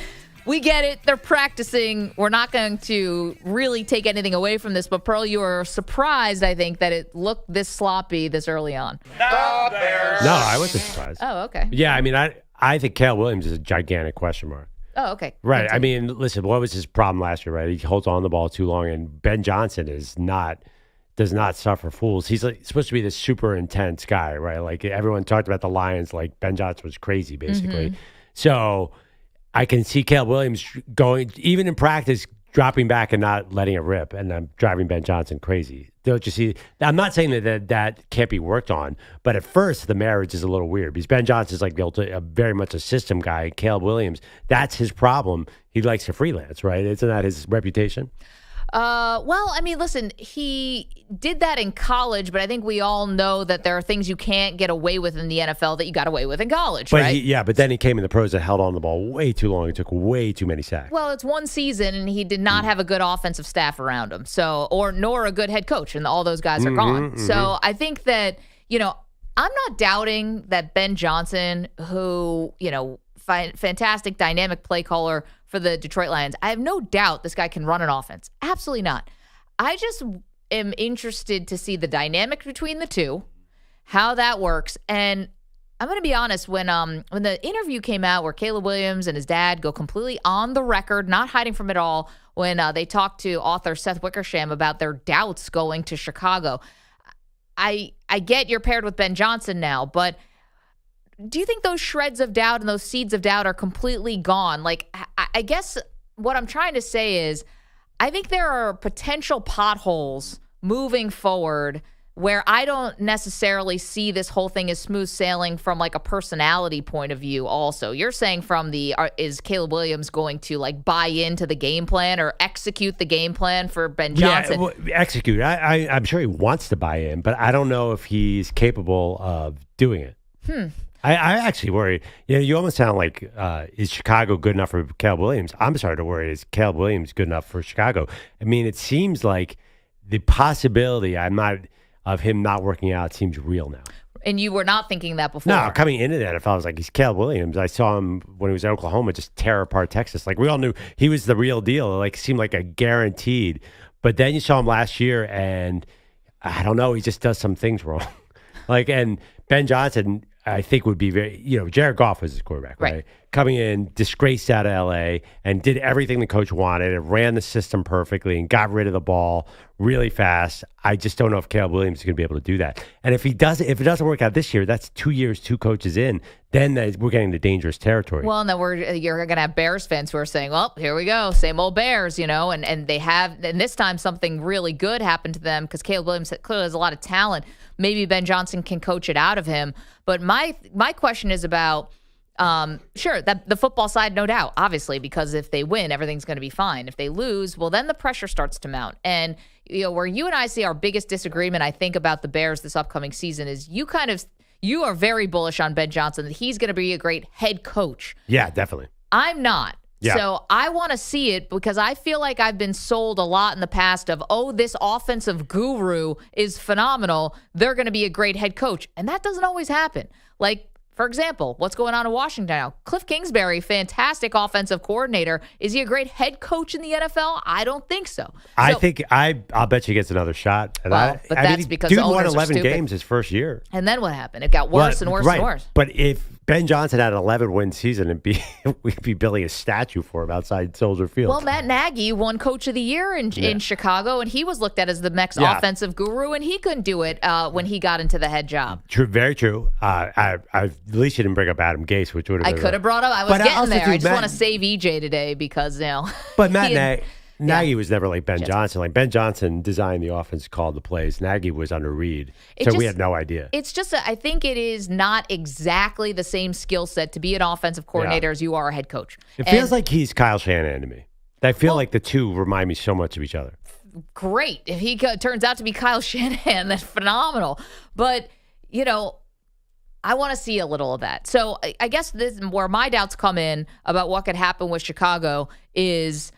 we get it. They're practicing. We're not going to really take anything away from this. But, Pearl, you were surprised, I think, that it looked this sloppy this early on. No, I wasn't surprised. Oh, okay. Yeah, I mean, I think Caleb Williams is a gigantic question mark. Oh, okay. Right. I mean, listen, what was his problem last year, right? He holds on the ball too long, and Ben Johnson does not suffer fools. He's supposed to be this super intense guy, right? Like, everyone talked about the Lions, like Ben Johnson was crazy, basically. Mm-hmm. So I can see Caleb Williams going, even in practice, dropping back and not letting it rip, and I'm driving Ben Johnson crazy. Don't you see? I'm not saying that can't be worked on, but at first the marriage is a little weird because Ben Johnson's like very much a system guy. Caleb Williams, that's his problem. He likes to freelance, right? Isn't that his reputation? Well, I mean, listen, he did that in college, but I think we all know that there are things you can't get away with in the NFL that you got away with in college, But right? but then he came in the pros and held on the ball way too long. He took way too many sacks. Well, it's one season, and he did not have a good offensive staff around him, nor a good head coach, and all those guys are gone. So I think that, I'm not doubting that Ben Johnson, who, fantastic dynamic play caller for the Detroit Lions, I have no doubt this guy can run an offense. Absolutely not. I just am interested to see the dynamic between the two, how that works. And I'm going to be honest, when the interview came out where Caleb Williams and his dad go completely on the record, not hiding from it all, when they talked to author Seth Wickersham about their doubts going to Chicago, I get you're paired with Ben Johnson now, but do you think those shreds of doubt and those seeds of doubt are completely gone? Like, I guess what I'm trying to say is I think there are potential potholes moving forward where I don't necessarily see this whole thing as smooth sailing from like a personality point of view also. You're saying from is Caleb Williams going to like buy into the game plan or execute the game plan for Ben Johnson? Yeah, execute. I'm sure he wants to buy in, but I don't know if he's capable of doing it. I actually worry. You almost sound like, is Chicago good enough for Caleb Williams? I'm starting to worry, is Caleb Williams good enough for Chicago? I mean, it seems like the possibility of him not working out seems real now. And you were not thinking that before? No, coming into that, if I was like, he's Caleb Williams. I saw him when he was in Oklahoma just tear apart Texas. Like, we all knew he was the real deal. Like, seemed like a guaranteed. But then you saw him last year, and I don't know, he just does some things wrong. And Ben Johnson, I think, would be very, Jared Goff was his quarterback, right? coming in, disgraced out of LA, and did everything the coach wanted and ran the system perfectly and got rid of the ball really fast. I just don't know if Caleb Williams is going to be able to do that. And if it doesn't work out this year, that's 2 years, 2 coaches in. Then we're getting into dangerous territory. Well, and then you're going to have Bears fans who are saying, well, here we go, same old Bears, and they have, and this time something really good happened to them because Caleb Williams clearly has a lot of talent. Maybe Ben Johnson can coach it out of him. But my question is about, sure, that the football side, no doubt, obviously, because if they win, everything's going to be fine. If they lose, well, then the pressure starts to mount. And where you and I see our biggest disagreement, I think, about the Bears this upcoming season is you are very bullish on Ben Johnson, that he's going to be a great head coach. Yeah, definitely. I'm not. Yeah. So I want to see it because I feel like I've been sold a lot in the past of, this offensive guru is phenomenal. They're going to be a great head coach. And that doesn't always happen. Like, for example, what's going on in Washington now? Cliff Kingsbury, fantastic offensive coordinator. Is he a great head coach in the NFL? I don't think so. I think I'll bet you he gets another shot. And because dude the won owners are 11 stupid. games his first year. And then what happened? It got worse and worse and worse. But if Ben Johnson had an 11-win season, we'd be building a statue for him outside Soldier Field. Well, Matt Nagy won Coach of the Year in Chicago, and he was looked at as the next offensive guru, and he couldn't do it when he got into the head job. True, very true. At least you didn't bring up Adam Gase, which would have I could have brought up. I was getting there. I just want to save EJ today because, But Matt Nagy was never like Ben Johnson. Like Ben Johnson designed the offense, called the plays. Nagy was under Reed, we had no idea. It's just, I think it is not exactly the same skill set to be an offensive coordinator as you are a head coach. It feels like he's Kyle Shanahan to me. I feel like the two remind me so much of each other. Great. If he turns out to be Kyle Shanahan, that's phenomenal. But, I want to see a little of that. So I guess this where my doubts come in about what could happen with Chicago is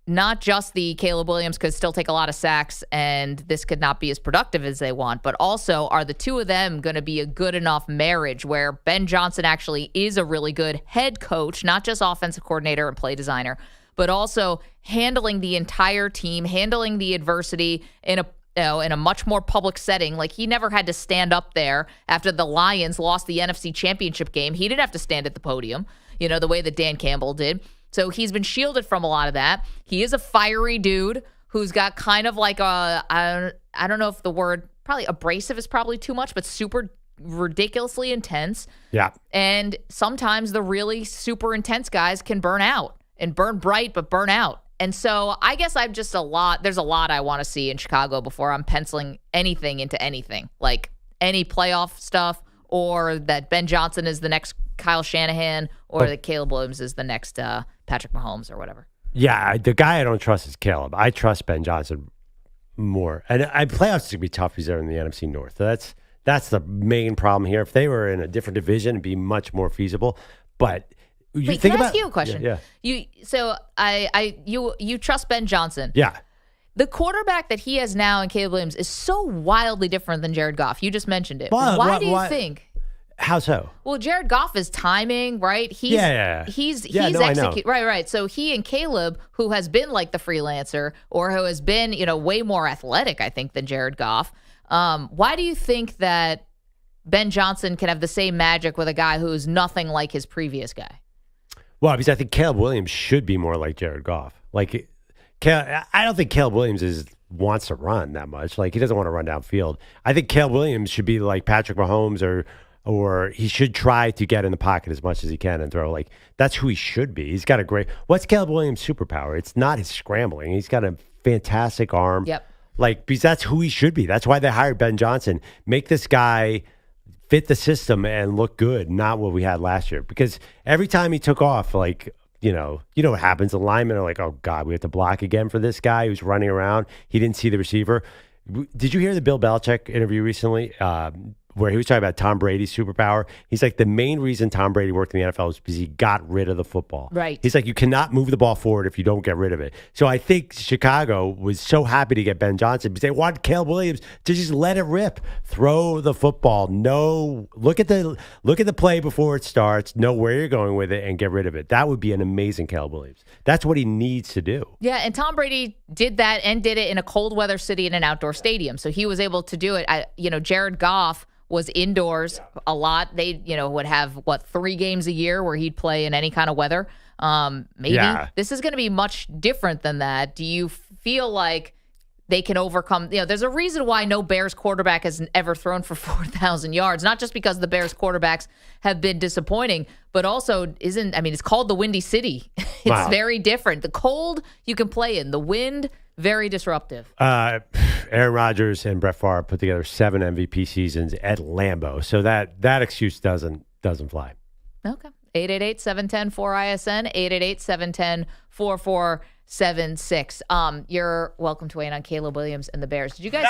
not just the Caleb Williams could still take a lot of sacks and this could not be as productive as they want, but also are the two of them going to be a good enough marriage where Ben Johnson actually is a really good head coach, not just offensive coordinator and play designer, but also handling the entire team, handling the adversity in a much more public setting. Like, he never had to stand up there after the Lions lost the NFC Championship game. He didn't have to stand at the podium, the way that Dan Campbell did. So he's been shielded from a lot of that. He is a fiery dude who's got kind of like I don't know if the word, probably abrasive is probably too much, but super ridiculously intense. Yeah. And sometimes the really super intense guys can burn out and burn bright, but burn out. And so I guess there's a lot I want to see in Chicago before I'm penciling anything into anything, like any playoff stuff, or that Ben Johnson is the next Kyle Shanahan, or that Caleb Williams is the next Patrick Mahomes or whatever. Yeah, the guy I don't trust is Caleb. I trust Ben Johnson more. And playoffs is going to be tough because they're in the NFC North. So that's the main problem here. If they were in a different division, it'd be much more feasible. But can I ask you a question? Yeah. You trust Ben Johnson. Yeah. The quarterback that he has now in Caleb Williams is so wildly different than Jared Goff. You just mentioned it. Why do you think? How so? Well, Jared Goff is timing, right? He's executing. Right. So he and Caleb, who has been like the freelancer or who has been, way more athletic, I think, than Jared Goff. Why do you think that Ben Johnson can have the same magic with a guy who's nothing like his previous guy? Well, because I think Caleb Williams should be more like Jared Goff. Like, I don't think Caleb Williams wants to run that much. Like, he doesn't want to run downfield. I think Caleb Williams should be like Patrick Mahomes, or he should try to get in the pocket as much as he can and throw. Like, that's who he should be. He's got what's Caleb Williams' superpower? It's not his scrambling. He's got a fantastic arm. Yep. Like, because that's who he should be. That's why they hired Ben Johnson. Make this guy fit the system and look good, not what we had last year. Because every time he took off, like, you know what happens. The linemen are like, oh, God, we have to block again for this guy who's running around. He didn't see the receiver. Did you hear the Bill Belichick interview recently where he was talking about Tom Brady's superpower? He's like, the main reason Tom Brady worked in the NFL is because he got rid of the football. Right. He's like, you cannot move the ball forward if you don't get rid of it. So I think Chicago was so happy to get Ben Johnson because they wanted Caleb Williams to just let it rip. Throw the football. Look at the play before it starts. Know where you're going with it and get rid of it. That would be an amazing Caleb Williams. That's what he needs to do. Yeah, and Tom Brady did that and did it in a cold weather city in an outdoor stadium. So he was able to do it. Jared Goff was indoors a lot. They, would have 3 games a year where he'd play in any kind of weather. Maybe this is going to be much different than that. Do you feel like they can overcome? There's a reason why no Bears quarterback has ever thrown for 4,000 yards. Not just because the Bears quarterbacks have been disappointing, but also it's called the Windy City. It's very different. The cold you can play in. The wind, very disruptive. Aaron Rodgers and Brett Favre put together 7 MVP seasons at Lambeau, so that excuse doesn't fly. Okay. 888-710-4ISN, 888-710-4476. You're welcome to weigh in on Caleb Williams and the Bears. Did you guys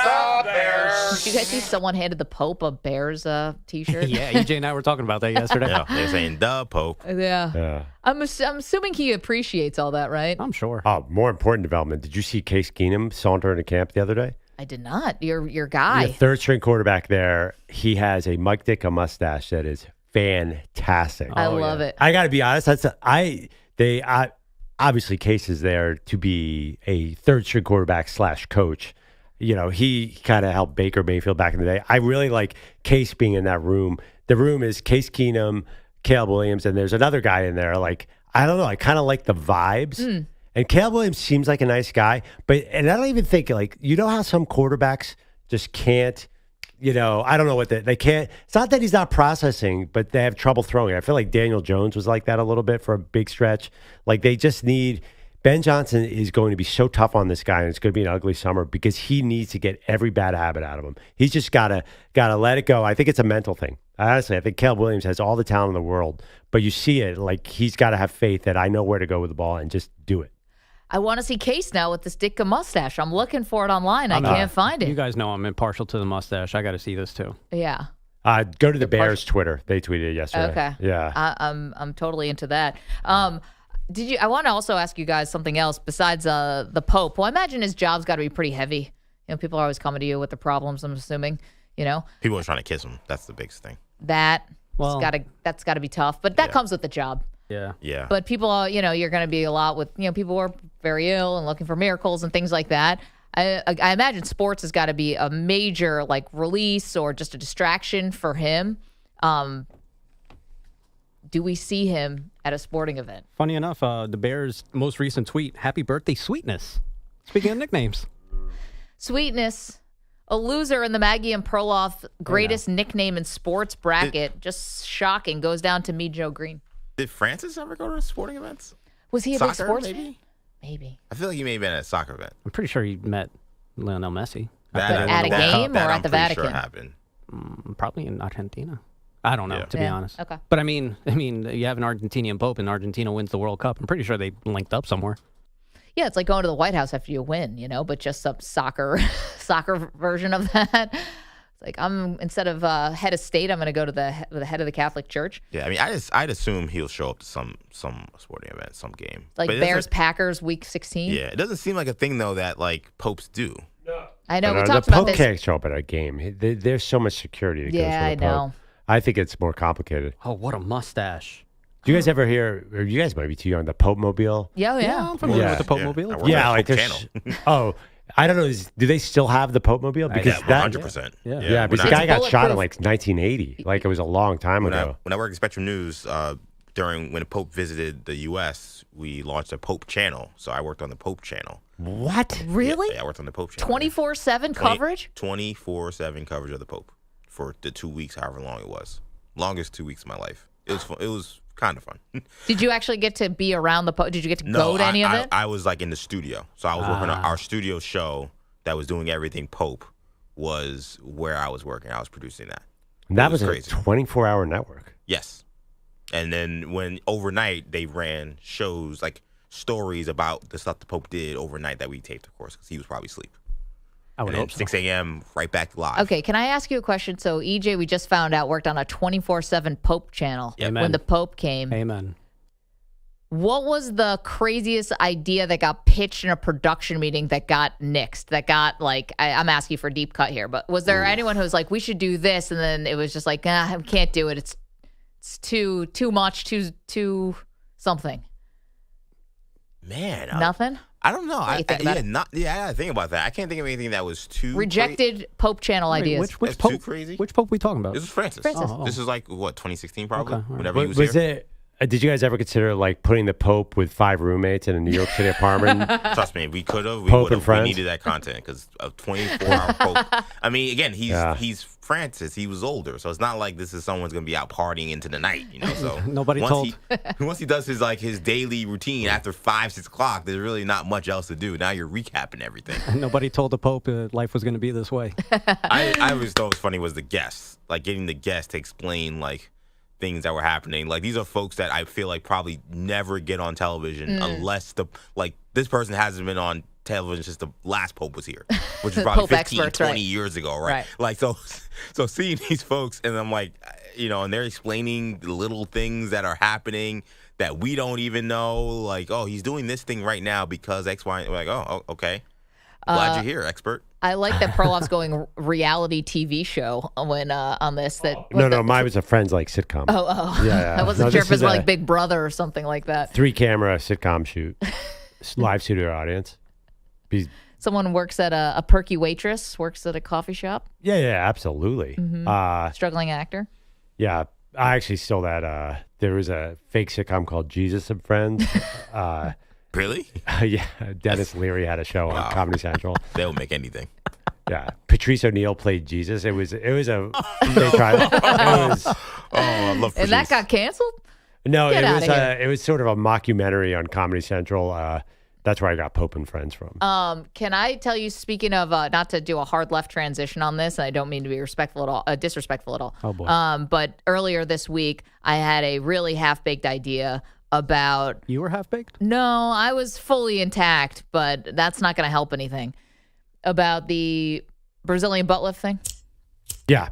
see someone handed the Pope a Bears t-shirt? Yeah, EJ and I were talking about that yesterday. Yeah, they're saying the Pope. Yeah. I'm assuming he appreciates all that, right? I'm sure. Oh, more important development. Did you see Case Keenum saunter into camp the other day? I did not. Your guy. The third string quarterback there. He has a Mike Ditka mustache that is fantastic. I love it. I got to be honest. Obviously Case is there to be a third string quarterback / coach. He kind of helped Baker Mayfield back in the day. I really like Case being in that room. The room is Case Keenum, Caleb Williams, and there's another guy in there. Like, I don't know. I kind of like the vibes. And Caleb Williams seems like a nice guy, and I don't even think how some quarterbacks just can't. I don't know what they can't. It's not that he's not processing, but they have trouble throwing. I feel like Daniel Jones was like that a little bit for a big stretch. Like they just need. Ben Johnson is going to be so tough on this guy, and it's going to be an ugly summer because he needs to get every bad habit out of him. He's just gotta let it go. I think it's a mental thing. Honestly, I think Caleb Williams has all the talent in the world, but you see it like he's got to have faith that I know where to go with the ball and just do it. I want to see Case now with this Ditka mustache. I'm looking for it online. I can't find it. You guys know I'm impartial to the mustache. I got to see this too. Yeah. Go to the Bears Twitter. They tweeted it yesterday. Okay. Yeah. I'm totally into that. I want to also ask you guys something else besides the Pope. Well, I imagine his job's got to be pretty heavy. People are always coming to you with the problems, I'm assuming, People are trying to kiss him. That's the biggest thing. That's got to be tough, but that comes with the job. Yeah. Yeah. But people are, you're going to be a lot with, people who are very ill and looking for miracles and things like that. I imagine sports has got to be a major release or just a distraction for him. Do we see him at a sporting event? Funny enough, the Bears' most recent tweet, happy birthday, Sweetness. Speaking of nicknames. Sweetness, a loser in the Maggie and Perloff greatest nickname in sports bracket. Just shocking. Goes down to me, Joe Green. Did Francis ever go to sporting events? Was he a big sports fan? Maybe. I feel like he may have been at a soccer event. I'm pretty sure he met Lionel Messi. At a game or at the Vatican? Sure happened. Probably in Argentina. I don't know, to be honest. Okay. But I mean, you have an Argentinian Pope and Argentina wins the World Cup. I'm pretty sure they linked up somewhere. Yeah, it's like going to the White House after you win, but just some soccer version of that. It's like instead of head of state, I'm going to go to the head of the Catholic Church. Yeah, I mean, I'd assume he'll show up to some sporting event, some game. Like Bears Packers Week 16. Yeah, it doesn't seem like a thing though that popes do. No. I know we talked about this. The Pope can't show up at a game. There's so much security that goes with I the know. Pope. I think it's more complicated. Oh, what a mustache! Do you guys ever hear? Or you guys might be too young. The Pope Mobile. Yeah, I'm familiar with the Pope Mobile. Yeah, like there's. Oh. I don't know. Do they still have the Pope Mobile? Because 100%. Yeah, because the guy got shot in 1980. Like it was a long time ago. When I worked at Spectrum News, when the Pope visited the U.S., we launched a Pope channel. So I worked on the Pope channel. What? Really? Yeah, I worked on the Pope channel. 24/7 coverage? 24/7 coverage of the Pope for the 2 weeks, however long it was. Longest 2 weeks of my life. It was fun. It was kind of fun. Did you actually get to be around the Pope? Did you get to go to any of it? I was in the studio. So I was working on our studio show that was doing everything Pope was where I was working. I was producing that. And that was crazy. A 24-hour network. Yes. And then when overnight they ran shows, stories about the stuff the Pope did overnight that we taped, of course, because he was probably asleep. I would hope so. 6 a.m. right back live. Okay, can I ask you a question? So EJ, we just found out, worked on a 24/7 Pope channel when the Pope came. Amen. What was the craziest idea that got pitched in a production meeting that got nixed? That got I'm asking you for a deep cut here, but was there anyone who was like, we should do this, and then it was just like, we can't do it. It's too much, too something. Man, nothing. I don't know. What do you think about it? I gotta think about that. I can't think of anything that was too Rejected Pope channel ideas. Which That's Pope? too crazy. Which Pope we talking about? This is Francis. Francis. This is like what 2016 probably. Okay, all right. Whenever he was Was here. it? Did you guys ever consider like putting the Pope with 5 roommates in a New York City apartment? Trust me, we could have. We Pope would and have. We friends? needed that content because a 24-hour Pope. I mean, again, he's Francis. He was older, so it's not like this is someone's gonna be out partying into the night. So Nobody once he does his daily routine after 5-6 o'clock, there's really not much else to do. Now you're recapping everything. Nobody told the Pope life was going to be this way. I always thought it was funny was the guests, like getting the guests to explain like things that were happening. Like these are folks that I feel like probably never get on television unless this person hasn't been on television since the last Pope was here, which is probably Pope 15, experts, 20 right. years ago, right? Like so seeing these folks and I'm like, and they're explaining the little things that are happening that we don't even know. Like, oh, he's doing this thing right now because X, Y. We're like, oh, okay. Glad you're here, expert. I like that Perloff's going reality TV show when on this. No, mine was a Friends like sitcom. Oh. Yeah. I wasn't sure if it was a like Big Brother or something like that. 3-camera sitcom shoot, live studio audience. Someone works at a perky waitress, works at a coffee shop. Yeah, absolutely. Struggling actor. Yeah, I actually stole that. There was a fake sitcom called Jesus and Friends. Really? Yeah, Dennis Leary had a show on Comedy Central. They'll make anything. Yeah, Patrice O'Neill played Jesus. It was a. They tried. It was. Oh, I love Patrice. And that got canceled? No, Get it outta was. here. It was sort of a mockumentary on Comedy Central. That's where I got Pope and Friends from. Can I tell you, speaking of, not to do a hard left transition on this, and I don't mean to be disrespectful at all. Oh, boy. But earlier this week, I had a really half-baked idea about... You were half-baked? No, I was fully intact, but that's not going to help anything. About the Brazilian butt lift thing. Yeah.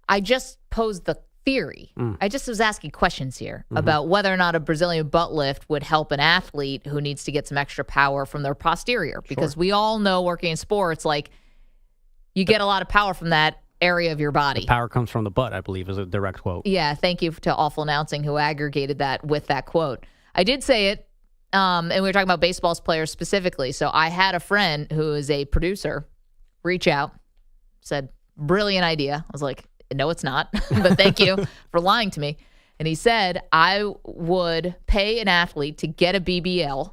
I just posed the theory. I just was asking questions here about whether or not a Brazilian butt lift would help an athlete who needs to get some extra power from their posterior. Because we all know working in sports, like you get a lot of power from that area of your body. Power comes from the butt, I believe, is a direct quote. Yeah, thank you to Awful Announcing who aggregated that with that quote. I did say it, and we were talking about baseball players specifically. So I had a friend who is a producer reach out, said, brilliant idea. I was like, no, it's not, but thank you for lying to me. And he said, I would pay an athlete to get a BBL,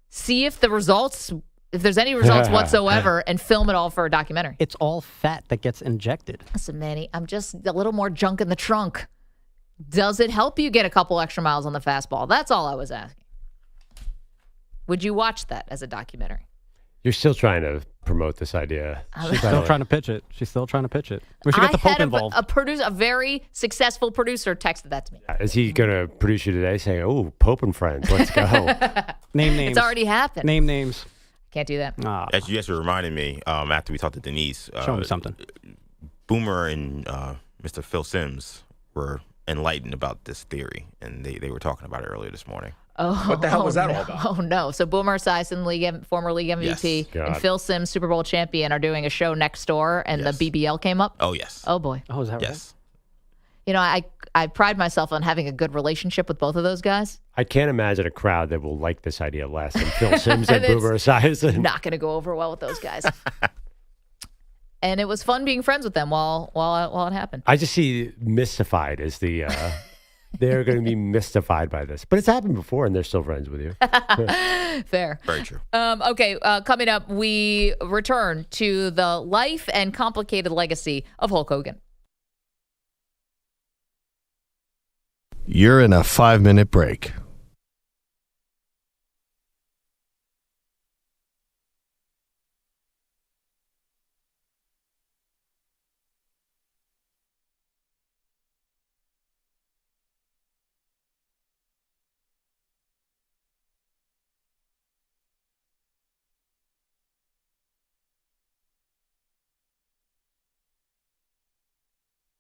see if there's any results whatsoever, and film it all for a documentary. It's all fat that gets injected. Listen, Manny, I'm just a little more junk in the trunk. Does it help you get a couple extra miles on the fastball? That's all I was asking. Would you watch that as a documentary? You're still trying to promote this idea. She's still trying to pitch it. We should get the Pope involved. A very successful producer texted that to me. Is he going to produce you today saying, oh, Pope and Friends, let's go? Name names. It's already happened. Name names. Can't do that. Actually, you guys reminded me after we talked to Denise. Show him something. Boomer and Mr. Phil Simms were enlightened about this theory, and they were talking about it earlier this morning. What the hell was that all about? Oh, no. So Boomer Esiason, former league MVP, Yes. and Phil Simms, Super Bowl champion, are doing a show next door, and the BBL came up? Oh, yes. Oh, boy. Oh, is that yes. You know, I pride myself on having a good relationship with both of those guys. I can't imagine a crowd that will like this idea less than Phil Simms and Boomer Esiason. Not going to go over well with those guys. And it was fun being friends with them while it happened. I just see mystified as the... they're going to be mystified by this. But it's happened before, and they're still friends with you. Fair. Very true. Okay, coming up, we return to the life and complicated legacy of Hulk Hogan. You're in a 5-minute break.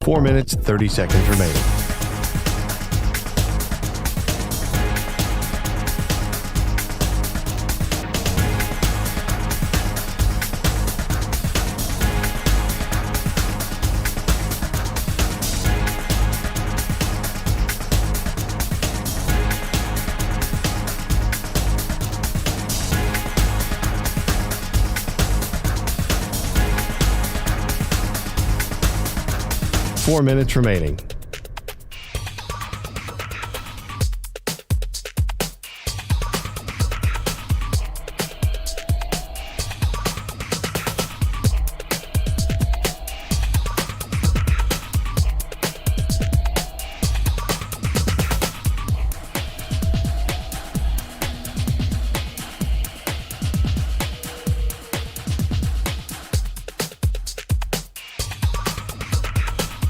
Four minutes, 30 seconds remaining. 4 minutes remaining.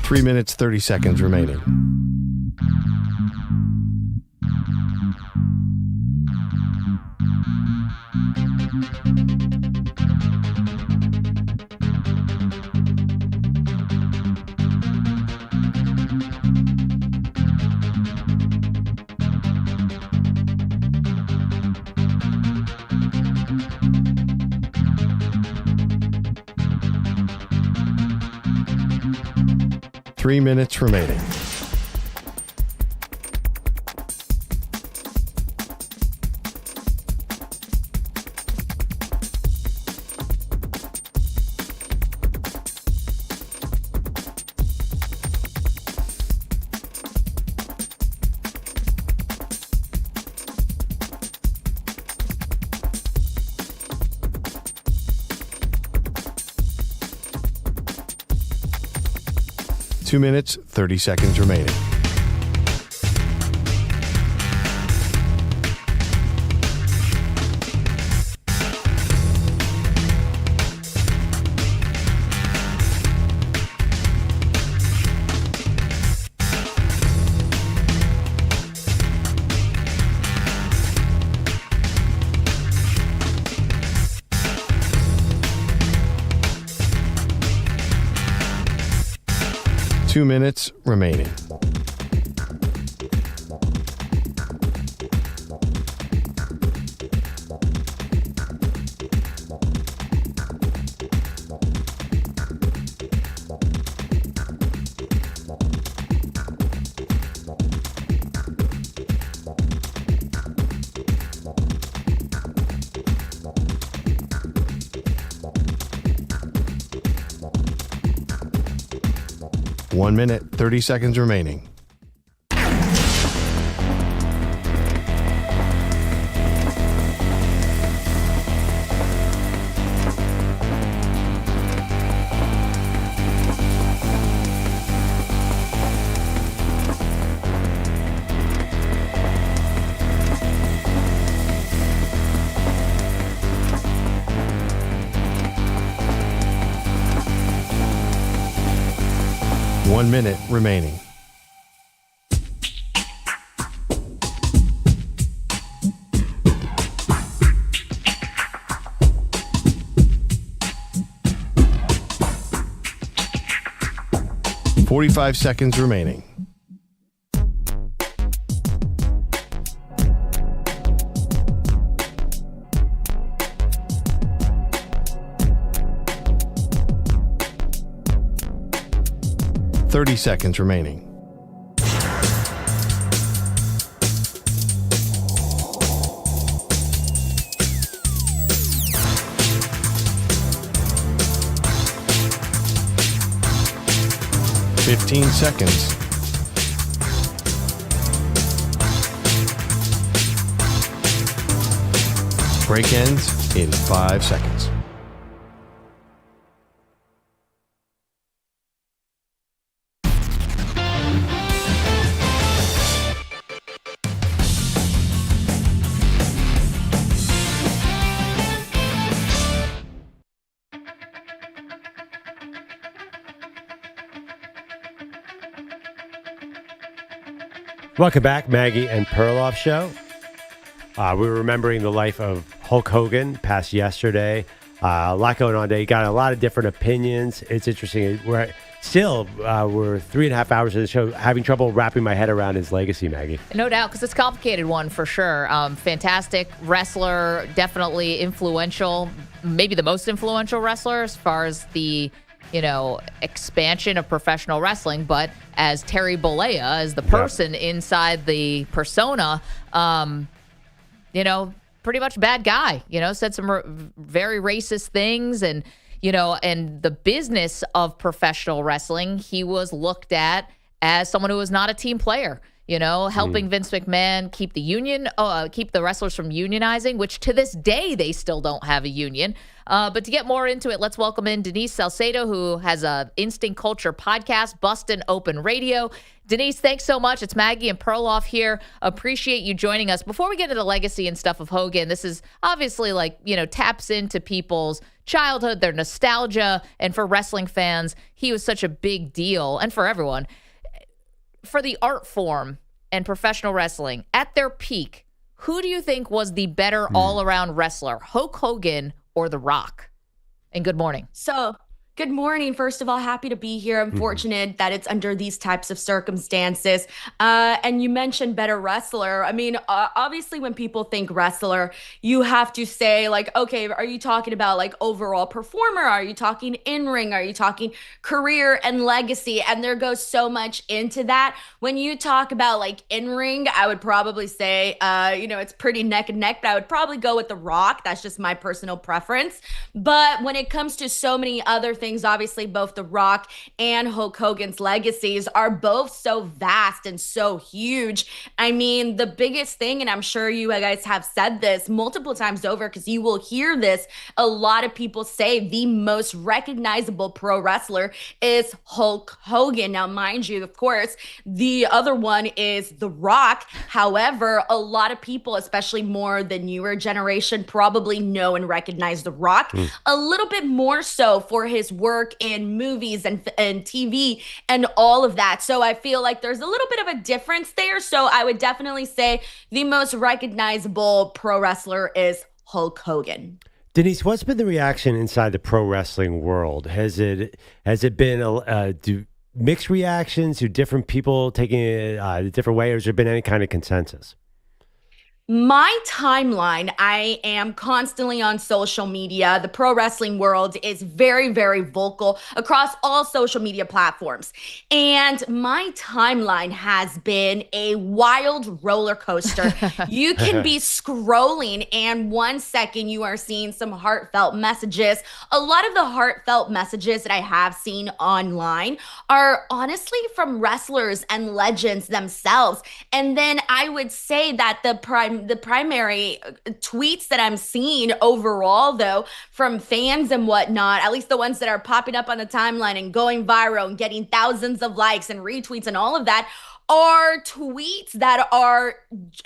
Three minutes, 30 seconds remaining. Three minutes remaining. Two minutes, 30 seconds remaining. Two minutes remaining. One minute, 30 seconds remaining. One minute remaining. Forty-five seconds remaining. Thirty seconds remaining. Fifteen seconds. Break ends in 5 seconds. Welcome back, Maggie and Perloff Show. We were remembering the life of Hulk Hogan, passed yesterday. A lot going on today. Got a lot of different opinions. It's interesting. We're 3.5 hours of the show, having trouble wrapping my head around his legacy, Maggie. No doubt, because it's a complicated one for sure. Fantastic wrestler, definitely influential, maybe the most influential wrestler as far as the expansion of professional wrestling. But as Terry Bollea, as the person inside the persona, pretty much bad guy, said some very racist things. And and the business of professional wrestling, he was looked at as someone who was not a team player. Helping Vince McMahon keep the wrestlers from unionizing, which to this day they still don't have a union. But to get more into it, let's welcome in Denise Salcedo, who has a Instinct Culture podcast, Bustin' Open Radio. Denise, thanks so much. It's Maggie and Perloff here. Appreciate you joining us. Before we get into the legacy and stuff of Hogan, this is obviously taps into people's childhood, their nostalgia, and for wrestling fans, he was such a big deal, and for everyone. For the art form and professional wrestling at their peak, who do you think was the better all-around wrestler, Hulk Hogan or The Rock? And good morning. So, good morning. First of all, happy to be here. I'm fortunate that it's under these types of circumstances. And you mentioned better wrestler. I mean, obviously when people think wrestler, you have to say okay, are you talking about overall performer? Are you talking in-ring? Are you talking career and legacy? And there goes so much into that. When you talk about in-ring, I would probably say, it's pretty neck and neck, but I would probably go with The Rock. That's just my personal preference. But when it comes to so many other things, obviously both The Rock and Hulk Hogan's legacies are both so vast and so huge. I mean, the biggest thing, and I'm sure you guys have said this multiple times over because you will hear this, a lot of people say the most recognizable pro wrestler is Hulk Hogan. Now, mind you, of course, the other one is The Rock. However, a lot of people, especially more the newer generation, probably know and recognize The Rock a little bit more so for his work in movies and TV and all of that. So I feel like there's a little bit of a difference there. So I would definitely say the most recognizable pro wrestler is Hulk Hogan. Denise, what's been the reaction inside the pro wrestling world? Has it been mixed reactions? Do different people taking it a different way, or has there been any kind of consensus? My timeline, I am constantly on social media. The pro wrestling world is very, very vocal across all social media platforms. And my timeline has been a wild roller coaster. You can be scrolling and 1 second you are seeing some heartfelt messages. A lot of the heartfelt messages that I have seen online are honestly from wrestlers and legends themselves. And then I would say that the primary tweets that I'm seeing overall, though, from fans and whatnot, at least the ones that are popping up on the timeline and going viral and getting thousands of likes and retweets and all of that, are tweets that are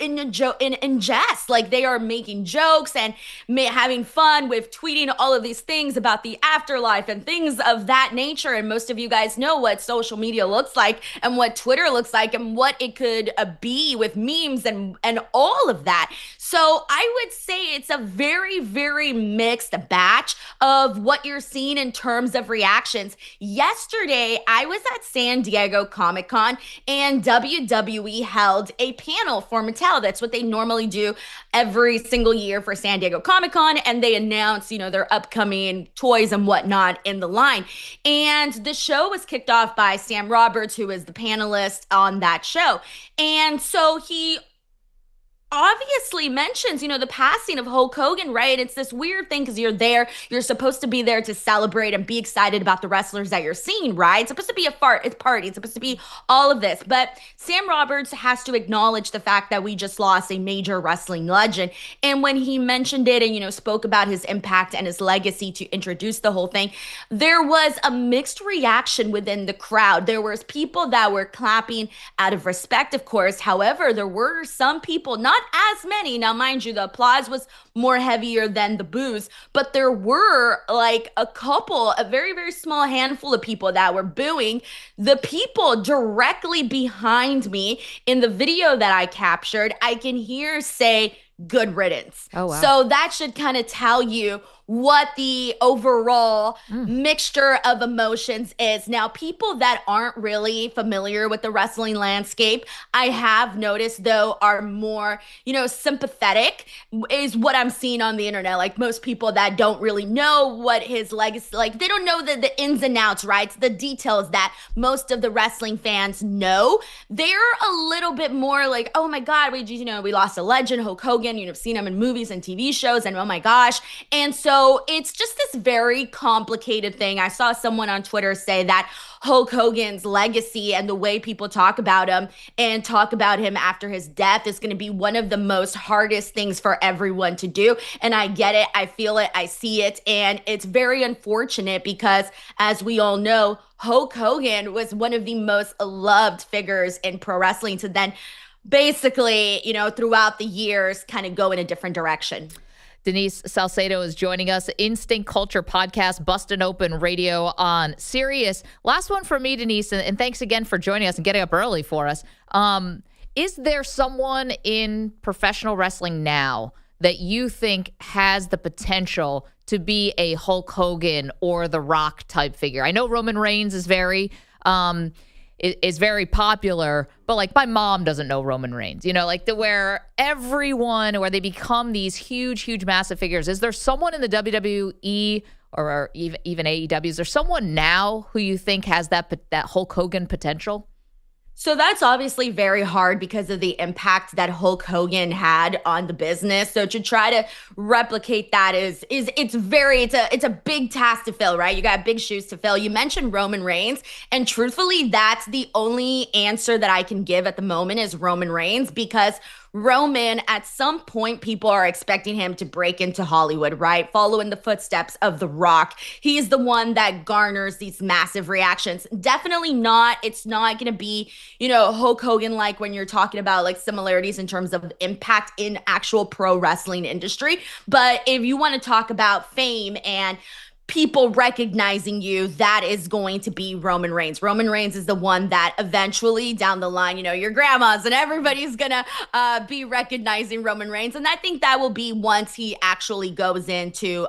in jest. They are making jokes and having fun with tweeting all of these things about the afterlife and things of that nature. And most of you guys know what social media looks like and what Twitter looks like and what it could be with memes and all of that. So I would say it's a very, very mixed batch of what you're seeing in terms of reactions. Yesterday, I was at San Diego Comic-Con and WWE held a panel for Mattel. That's what they normally do every single year for San Diego Comic-Con, and they announce, their upcoming toys and whatnot in the line. And the show was kicked off by Sam Roberts, who is the panelist on that show. And so he obviously mentions, the passing of Hulk Hogan, right? It's this weird thing because you're supposed to be there to celebrate and be excited about the wrestlers that you're seeing, right? It's supposed to be a party. It's supposed to be all of this. But Sam Roberts has to acknowledge the fact that we just lost a major wrestling legend. And when he mentioned it and, spoke about his impact and his legacy to introduce the whole thing, there was a mixed reaction within the crowd. There was people that were clapping out of respect, of course. However, there were some people, not as many. Now, mind you, the applause was more heavier than the boos, but there were a very, very small handful of people that were booing. The people directly behind me in the video that I captured, I can hear say, "Good riddance." Oh, wow. So that should kind of tell you what the overall mixture of emotions is. Now, people that aren't really familiar with the wrestling landscape, I have noticed, though, are more, sympathetic, is what I'm seeing on the internet. Most people that don't really know what his legacy, they don't know the ins and outs, right? The details that most of the wrestling fans know. They're a little bit more oh my God, we lost a legend, Hulk Hogan. You've seen him in movies and TV shows, and oh my gosh. And so so it's just this very complicated thing. I saw someone on Twitter say that Hulk Hogan's legacy and the way people talk about him and talk about him after his death is going to be one of the most hardest things for everyone to do. And I get it. I feel it. I see it. And it's very unfortunate because, as we all know, Hulk Hogan was one of the most loved figures in pro wrestling to then basically, throughout the years kind of go in a different direction. Denise Salcedo is joining us. Instinct Culture Podcast, Bustin' Open Radio on Sirius. Last one for me, Denise, and thanks again for joining us and getting up early for us. Is there someone in professional wrestling now that you think has the potential to be a Hulk Hogan or The Rock type figure? I know Roman Reigns is very popular, but like my mom doesn't know Roman Reigns, where they become these huge, massive figures. Is there someone in the WWE or even AEW? Is there someone now who you think has that Hulk Hogan potential? So that's obviously very hard because of the impact that Hulk Hogan had on the business. So to try to replicate that it's a big task to fill, right? You got big shoes to fill. You mentioned Roman Reigns, and truthfully, that's the only answer that I can give at the moment is Roman Reigns, because Roman, at some point, people are expecting him to break into Hollywood, right? Follow in the footsteps of The Rock. He's the one that garners these massive reactions. Definitely not. It's not going to be, Hulk Hogan like when you're talking about like similarities in terms of impact in actual pro wrestling industry. But if you want to talk about fame and people recognizing you, that is going to be Roman Reigns. Roman Reigns is the one that eventually down the line, your grandmas and everybody's going to be recognizing Roman Reigns. And I think that will be once he actually goes into,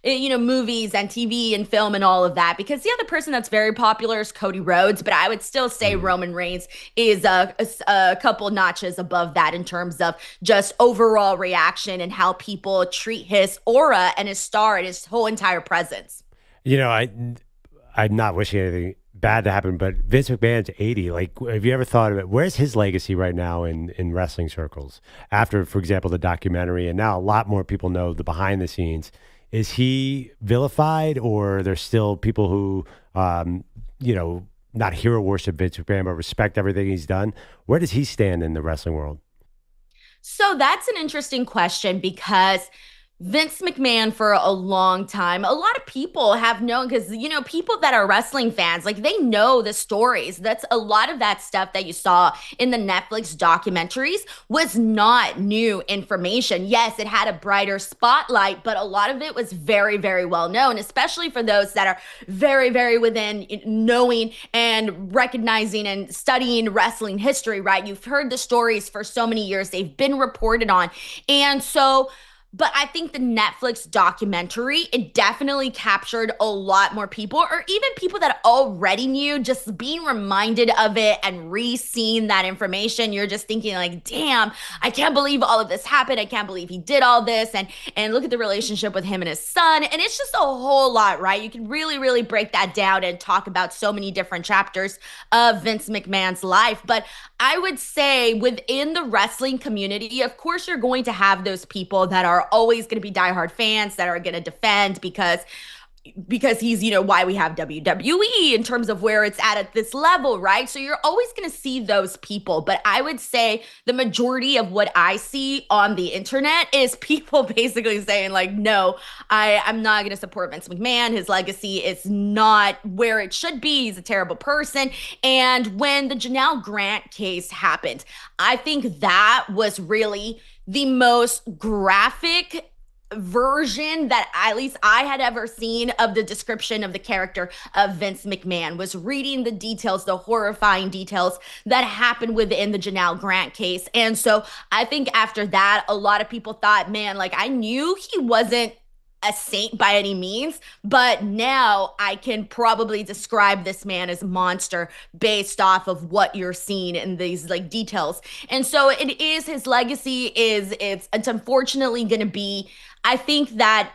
movies and TV and film and all of that. Because the other person that's very popular is Cody Rhodes. But I would still say Roman Reigns is a couple notches above that in terms of just overall reaction and how people treat his aura and his star and his whole entire presence. I'm not wishing anything bad to happen, but Vince McMahon's 80. Like, have you ever thought of it? Where's his legacy right now in wrestling circles? After, for example, the documentary, and now a lot more people know the behind the scenes. Is he vilified, or there's still people who, not hero worship Vince McMahon, but respect everything he's done? Where does he stand in the wrestling world? So that's an interesting question, because Vince McMahon, for a long time, a lot of people have known, because, people that are wrestling fans, like, they know the stories. That's a lot of that stuff that you saw in the Netflix documentaries was not new information. Yes, it had a brighter spotlight, but a lot of it was very, very well known, especially for those that are very, very within knowing and recognizing and studying wrestling history, right? You've heard the stories for so many years. They've been reported on. And so, but I think the Netflix documentary, it definitely captured a lot more people, or even people that already knew, just being reminded of it and re-seeing that information. You're just thinking like, damn, I can't believe all of this happened. I can't believe he did all this. And look at the relationship with him and his son. And it's just a whole lot, right? You can really, really break that down and talk about so many different chapters of Vince McMahon's life. But I would say within the wrestling community, of course, you're going to have those people that are always going to be diehard fans that are going to defend because he's, why we have WWE in terms of where it's at this level, right? So you're always going to see those people. But I would say the majority of what I see on the internet is people basically saying like, no, I'm not going to support Vince McMahon. His legacy is not where it should be. He's a terrible person. And when the Janelle Grant case happened, I think that was really the most graphic version that at least I had ever seen of the description of the character of Vince McMahon, was reading the details, the horrifying details that happened within the Janelle Grant case. And so I think after that, a lot of people thought, man, like, I knew he wasn't a saint by any means, but now I can probably describe this man as a monster based off of what you're seeing in these like details. And so it is, his legacy it's unfortunately going to be, I think that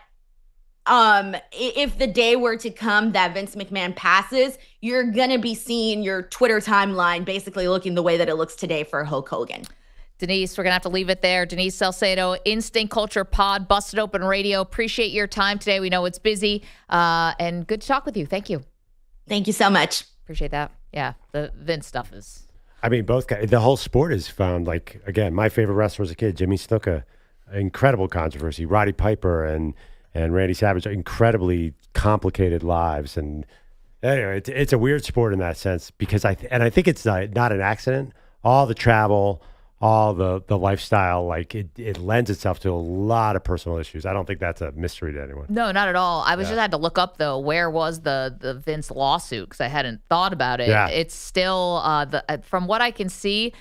if the day were to come that Vince McMahon passes, you're going to be seeing your Twitter timeline basically looking the way that it looks today for Hulk Hogan. Denise, we're going to have to leave it there. Denise Salcedo, Instinct Culture Pod, Busted Open Radio. Appreciate your time today. We know it's busy. And good to talk with you. Thank you. Thank you so much. Appreciate that. Yeah, the Vince stuff is... I mean, both guys, the whole sport is found, like, again, my favorite wrestler as a kid, Jimmy Snuka, incredible controversy. Roddy Piper and Randy Savage, incredibly complicated lives. And anyway, it's a weird sport in that sense because I think it's not an accident. All the travel, all the lifestyle, like it lends itself to a lot of personal issues. I don't think that's a mystery to anyone. No, not at all. I just had to look up, though, where was the Vince lawsuit because I hadn't thought about it. Yeah. It's still, from what I can see,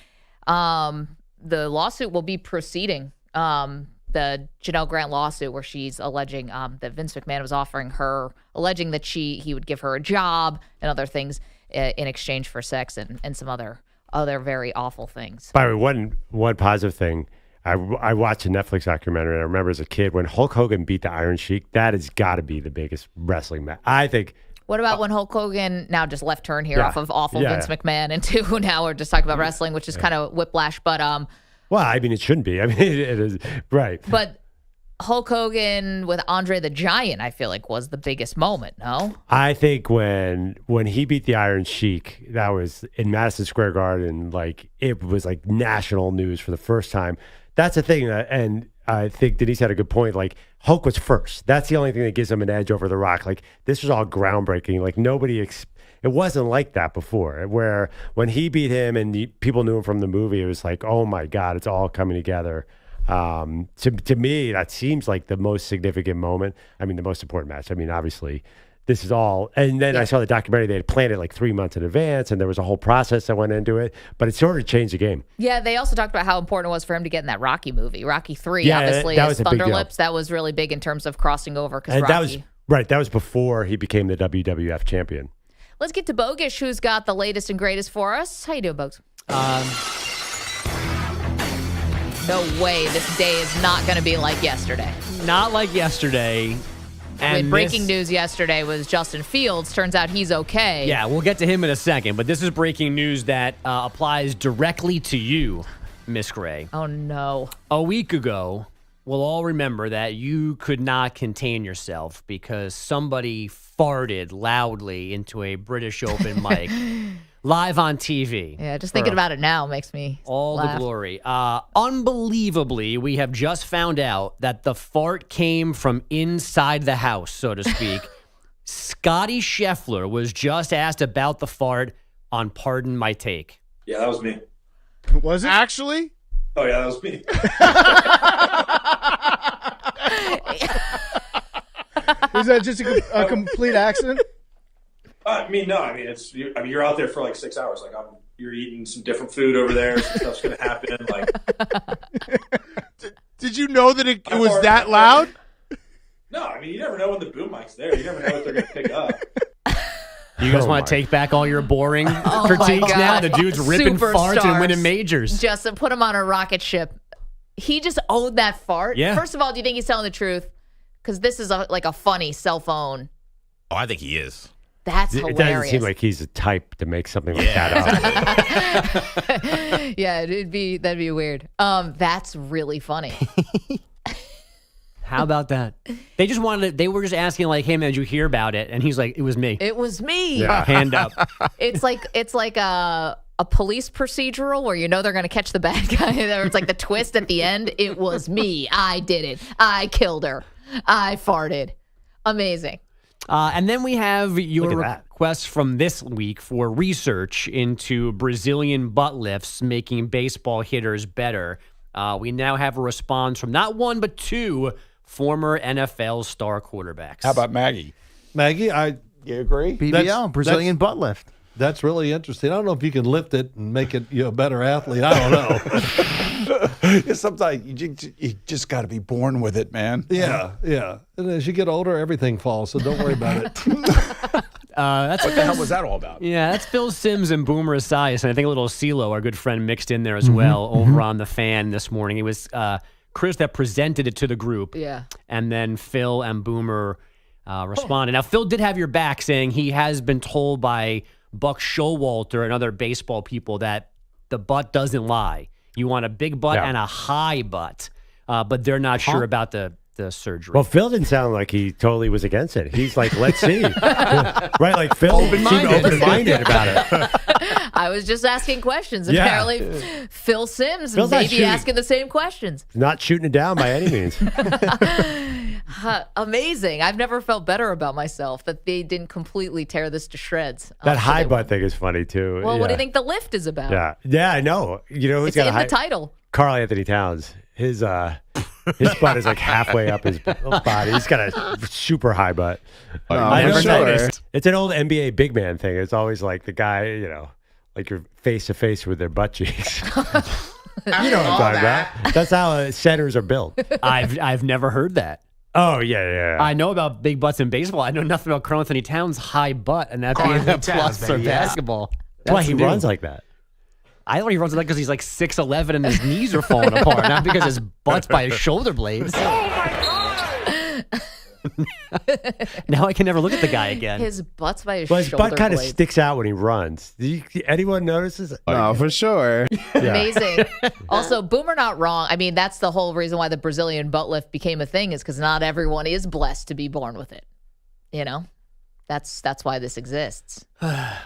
the lawsuit will be proceeding. The Janelle Grant lawsuit where she's alleging that Vince McMahon was offering her, alleging that he would give her a job and other things in exchange for sex and some other very awful things. By the way, one positive thing, I watched a Netflix documentary, and I remember as a kid when Hulk Hogan beat the Iron Sheik, that has got to be the biggest wrestling match. I think. What about when Hulk Hogan, now just left turn here off of awful Vince McMahon into now we're just talking about wrestling, which is kind of whiplash, but well, I mean, it shouldn't be. I mean, it is, right. But Hulk Hogan with Andre the Giant, I feel like, was the biggest moment, no? I think when he beat the Iron Sheik, that was in Madison Square Garden, like, it was like national news for the first time. That's the thing, and I think Denise had a good point. Like, Hulk was first. That's the only thing that gives him an edge over The Rock. Like, this was all groundbreaking. Like, it wasn't like that before, where when he beat him and people knew him from the movie, it was like, oh my God, it's all coming together. To me, that seems like the most significant moment. I mean, the most important match. I mean, obviously, this is all. And then I saw the documentary. They had planned it like 3 months in advance, and there was a whole process that went into it. But it sort of changed the game. Yeah, they also talked about how important it was for him to get in that Rocky movie, Rocky 3, obviously, that as was a big deal. Thunderlips. That was really big in terms of crossing over. And Rocky... that was right. That was before he became the WWF champion. Let's get to Bogusch, who's got the latest and greatest for us. How you doing, Bogusch? No way this day is not going to be like yesterday. Not like yesterday. And breaking news yesterday was Justin Fields. Turns out he's okay. Yeah, we'll get to him in a second. But this is breaking news that applies directly to you, Miss Gray. Oh, no. A week ago, we'll all remember that you could not contain yourself because somebody farted loudly into a British Open mic live on TV. Yeah, just thinking about it now makes me all laugh. The glory. Unbelievably, we have just found out that the fart came from inside the house, so to speak. Scotty Scheffler was just asked about the fart on Pardon My Take. Yeah, that was me. Was it? Actually? Oh, yeah, that was me. Was that just a complete accident? No. You're out there for like 6 hours. Like, you're eating some different food over there. Some stuff's gonna happen. Like, did you know that it was that loud? No, I mean, you never know when the boom mic's there. You never know what they're gonna pick up. You guys want to take back all your boring critiques now? The dude's ripping farts and winning majors. Just put him on a rocket ship. He just owed that fart. Yeah. First of all, do you think he's telling the truth? Because this is like a funny cell phone. Oh, I think he is. That's hilarious. It doesn't seem like he's the type to make something like that up. Yeah, that'd be weird. That's really funny. How about that? They were just asking like, hey man, did you hear about it? And he's like, it was me. It was me. Yeah. Hand up. It's like a police procedural where you know they're going to catch the bad guy. It's like the twist at the end. It was me. I did it. I killed her. I farted. Amazing. And then we have your requests from this week for research into Brazilian butt lifts making baseball hitters better. We now have a response from not one, but two former NFL star quarterbacks. How about Maggie? Maggie, you agree? BBL, Brazilian butt lift. That's really interesting. I don't know if you can lift it and make it a better athlete. I don't know. Sometimes you just got to be born with it, man. Yeah. And as you get older, everything falls, so don't worry about it. What the hell was that all about? Yeah, that's Phil Simms and Boomer Esiason. And I think a little CeeLo, our good friend, mixed in there as well over on The Fan this morning. It was Chris that presented it to the group. Yeah. And then Phil and Boomer responded. Now, Phil did have your back, saying he has been told by Buck Showalter and other baseball people that the butt doesn't lie. You want a big butt and a high butt, but they're not sure about the surgery. Well, Phil didn't sound like he totally was against it. He's like, let's see. Right? Like Phil seemed open-minded about it. I was just asking questions. Yeah. Apparently, Phil Sims Phil's may not be shooting- asking the same questions. Not shooting it down by any means. Amazing. I've never felt better about myself that they didn't completely tear this to shreds. That high butt thing is funny, too. Well, what do you think the lift is about? Yeah. Yeah, I know. You know who's It's got in a high... the title. Carl Anthony Towns. His butt is like halfway up his body. He's got a super high butt. I never noticed. It's an old NBA big man thing. It's always like the guy, you know, like you're face to face with their butt cheeks. You know what I'm talking about. That's how centers are built. I've never heard that. Oh, yeah. I know about big butts in baseball. I know nothing about Carl Anthony Towns' high butt, and that being a plus for basketball. That's why he runs like that. I thought he runs like because he's like 6'11" and his knees are falling apart, not because his butt's by his shoulder blades. Now I can never look at the guy again. His butt's by his Well, his shoulder butt kind of blades. sticks out when he runs. Anyone notices? No, for sure. Amazing. Also, Boomer not wrong. I mean, that's the whole reason why the Brazilian butt lift became a thing is because not everyone is blessed to be born with it. You know, that's why this exists.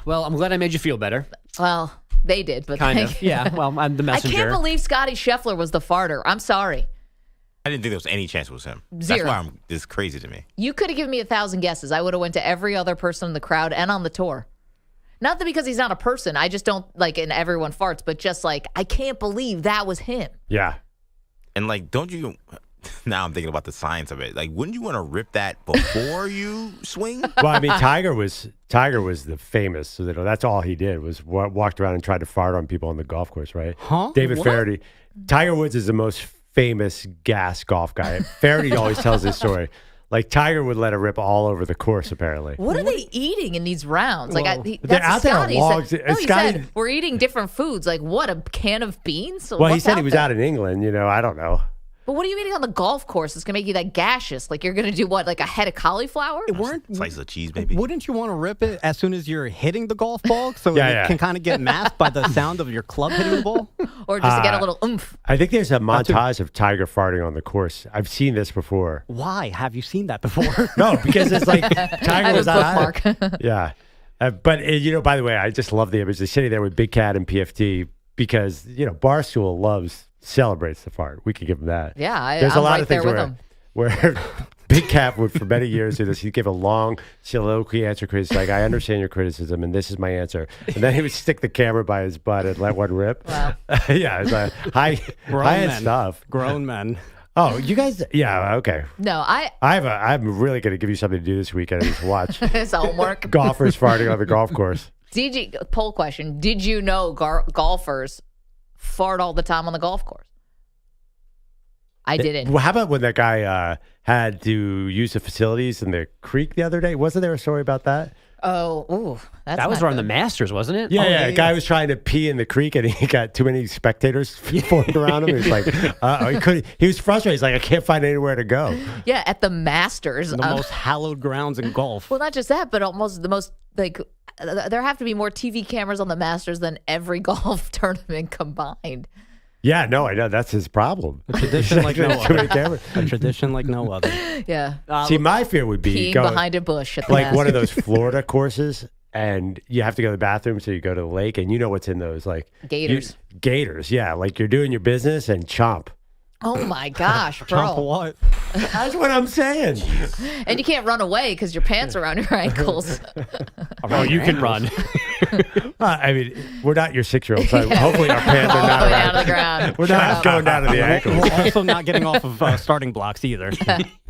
Well, I'm glad I made you feel better. Well, they did, but Kind thank of. Yeah, well, I'm the I messenger. can't believe Scotty Scheffler was the farter. I'm sorry. I didn't think there was any chance it was him. Zero. That's why it's crazy to me. You could have given me 1,000 guesses. I would have went to every other person in the crowd and on the tour. Not that because he's not a person. I just don't like, and everyone farts, but just like, I can't believe that was him. Yeah. And like, don't you? Now I'm thinking about the science of it. Like, wouldn't you want to rip that before you swing? Well, I mean, Tiger was the famous. So that's all he did was walked around and tried to fart on people on the golf course, right? Huh? David What? Faraday. Tiger Woods is the most famous gas golf guy. Faraday always tells this story. Like Tiger would let it rip all over the course, apparently. What are they eating in these rounds? Like, They're out there on logs. Said, no, he Scotty- said, we're eating different foods. Like, what, a can of beans? Well, he What's said he out was there? out in England. You know, I don't know. But what are you eating on the golf course that's going to make you that gaseous? Like, you're going to do what, like a head of cauliflower? Slices of cheese, maybe. Wouldn't you want to rip it as soon as you're hitting the golf ball so Yeah. it can kind of get masked by the sound of your club hitting the ball? Or just to get a little oomph? I think there's a montage of Tiger farting on the course. I've seen this before. Why? Have you seen that before? No, because it's like I Tiger have was a not bookmark. Yeah. But, you know, by the way, I just love the image. They're sitting there with Big Cat and PFT because, you know, Barstool celebrates the fart. We could give him that. Yeah, There's a I'm lot right of things there with where Big Cat would, for many years, do this. He'd give a long soliloquy answer. He's like, I understand your criticism, and this is my answer. And then he would stick the camera by his butt and let one rip. Wow. Yeah, it's high-end stuff. Grown men. Oh, you guys, yeah, okay. No, I'm really going to give you something to do this weekend and just watch it's homework. golfers farting on the golf course. Poll question. Did you know golfers fart all the time on the golf course? I didn't. Well, how about when that guy had to use the facilities in the creek the other day? Wasn't there a story about that? Oh, that's that was not around the good. Masters, wasn't it? Yeah, a guy was trying to pee in the creek and he got too many spectators formed around him. He was like, he was frustrated. He's like, I can't find anywhere to go. Yeah, at the Masters. The most hallowed grounds in golf. Well, not just that, but almost the most, like, there have to be more TV cameras on the Masters than every golf tournament combined. Yeah, no, I know. That's his problem. A tradition like no Too many other. cameras. A tradition like no other. Yeah. See, my fear would be Peeing behind a bush at the like one of Masters. those Florida courses, and you have to go to the bathroom, so you go to the lake, and you know what's in those, like Gators. Gators, yeah, like you're doing your business and chomp. Oh my gosh, bro. Chomp what? That's what I'm saying. And you can't run away because your pants are around your ankles. Oh, you can run. I mean, we're not your 6-year-old, so hopefully our pants are All not the way around. down to the ground. We're not going down to the ankles. We're also not getting off of starting blocks either.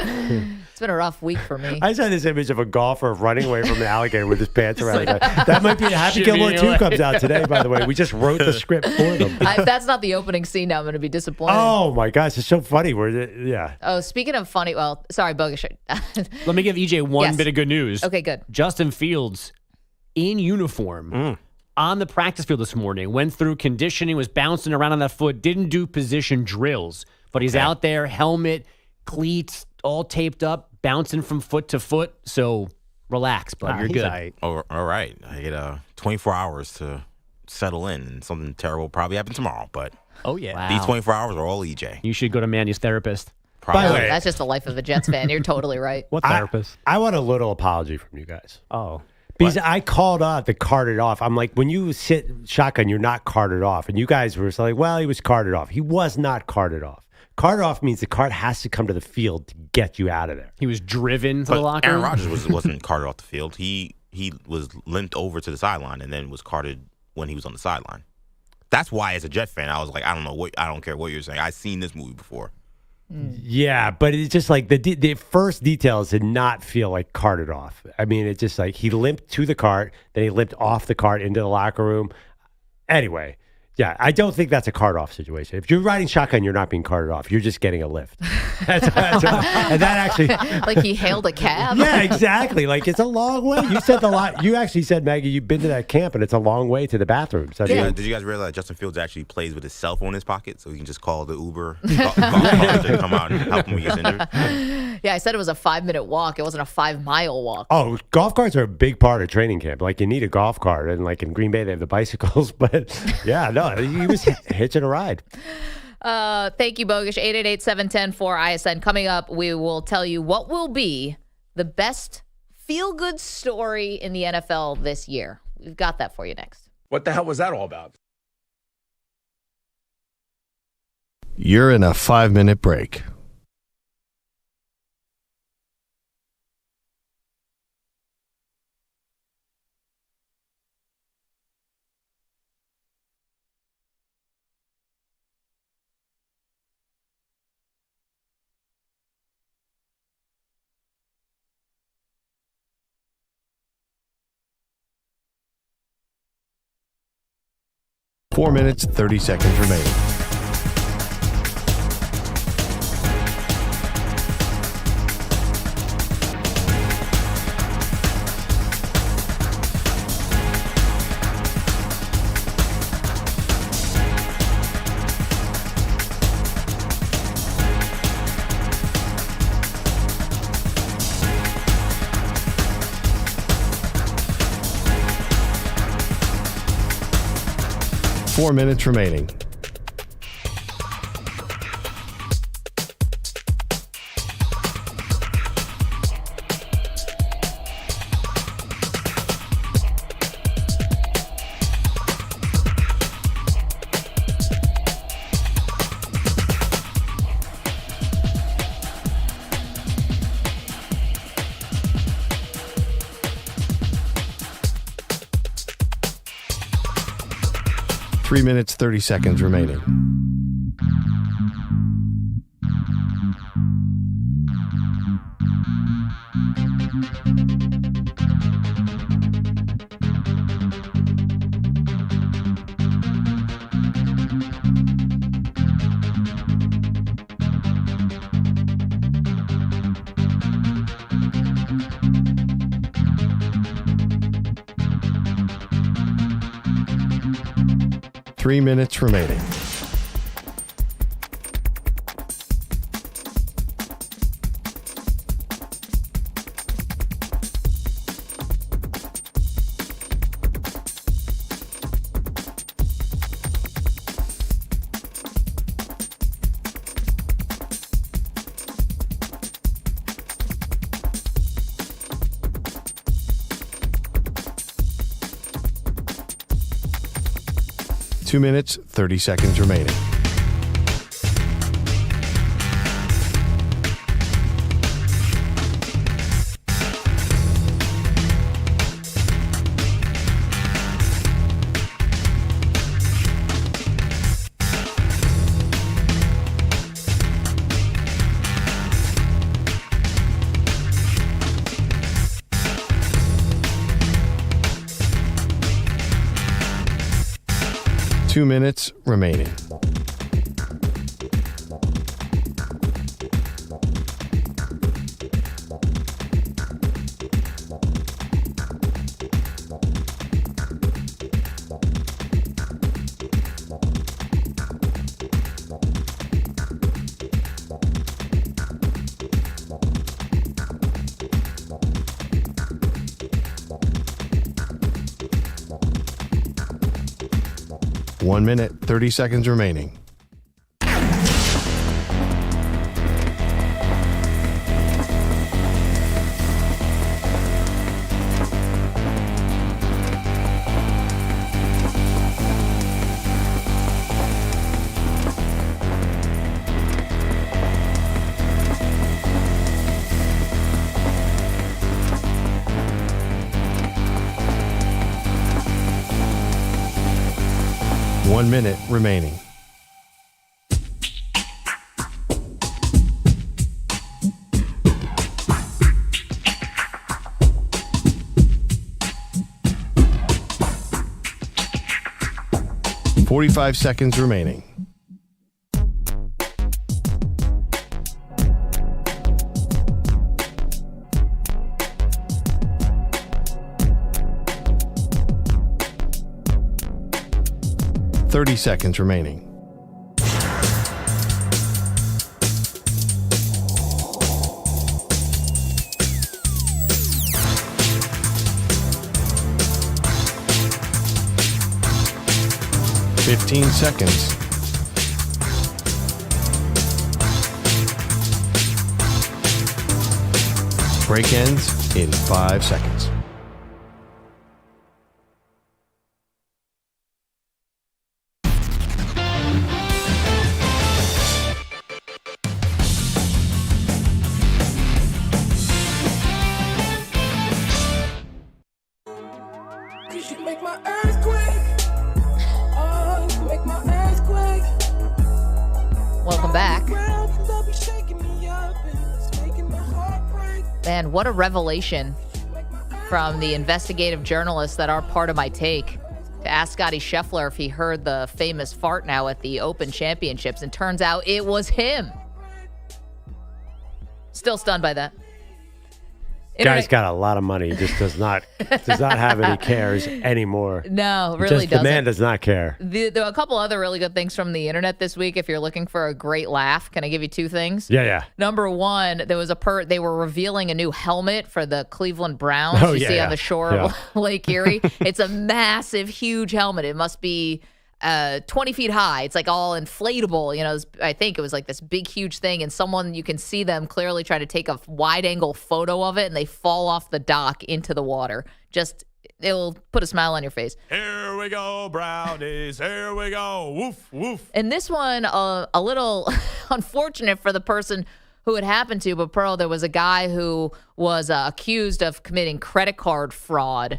It's been a rough week for me. I saw this image of a golfer running away from an alligator with his pants around. That might be Happy Gilmore 2 comes out today, by the way. We just wrote the script for them. If that's not the opening scene, now I'm going to be disappointed. Oh, my gosh. It's so funny. Yeah. Oh, speaking of funny, well, sorry, Bogusch. Let me give EJ one Yes. bit of good news. Okay, good. Justin Fields in uniform on the practice field this morning, went through conditioning, was bouncing around on that foot, didn't do position drills, but he's out there, helmet, cleats, all taped up, bouncing from foot to foot. So relax, bud. You're good. Right. Oh, all right. I get 24 hours to settle in, and something terrible will probably happen tomorrow, but Oh, yeah. These 24 hours are all EJ. You should go to Manny's therapist. By the way, That's just the life of a Jets fan. You're totally right. What therapist? I want a little apology from you guys. Oh. Because I called out the carted off. I'm like, when you sit shotgun, you're not carted off. And you guys were like, well, he was carted off. He was not carted off. Carted off means the cart has to come to the field to get you out of there. He was driven to But the locker Aaron room. Rodgers wasn't carted off the field. He was limped over to the sideline and then was carted when he was on the sideline. That's why, as a Jet fan, I was like, I don't care what you're saying. I've seen this movie before. Yeah, but it's just like the first details did not feel like carted off. I mean, it's just like he limped to the cart, then he limped off the cart into the locker room. Anyway, yeah, I don't think that's a cart off situation. If you're riding shotgun, you're not being carted off. You're just getting a lift. And that actually, Like he hailed a cab. yeah, exactly. Like it's a long way. You said You actually said, Maggie, you've been to that camp, and it's a long way to the bathroom. So Did you guys realize Justin Fields actually plays with his cell phone in his pocket, so he can just call the Uber golf cart to come out and help him when he gets injured? Yeah, I said it was a 5-minute walk. It wasn't a 5-mile walk. Oh, golf carts are a big part of training camp. Like, you need a golf cart. And, like, in Green Bay, they have the bicycles. But, yeah, no, he was hitching a ride. Thank you, Bogusch. 888-710-4ISN. Coming up, we will tell you what will be the best feel-good story in the NFL this year. We've got that for you next. What the hell was that all about? You're in a 5-minute break. Four minutes, 30 seconds remaining. Four minutes remaining. Three minutes, 30 seconds remaining. Three minutes remaining. Two minutes, 30 seconds remaining. Two minutes remaining. One minute, 30 seconds remaining. 1 minute remaining. $45 seconds remaining. $30 seconds remaining. $15 seconds. Break ends in 5 seconds. Welcome back. Man, what a revelation from the investigative journalists that are part of my take to ask Scotty Scheffler if he heard the famous fart now at the Open Championships, and turns out it was him. Still stunned by that. Guy's got a lot of money. He just does not have any cares anymore. No, really The doesn't. man does not care. There are a couple other really good things from the internet this week. If you're looking for a great laugh, can I give you two things? Yeah. Number one, there was they were revealing a new helmet for the Cleveland Browns. On the shore of Lake Erie. It's a massive, huge helmet. It must be 20 feet high. It's like all inflatable. I think it was like this big, huge thing. And you can see them clearly try to take a wide angle photo of it, and they fall off the dock into the water. It'll put a smile on your face. Here we go, Brownies. Here we go. Woof, woof. And this one, a little unfortunate for the person who it happened to, but Pearl, there was a guy who was accused of committing credit card fraud.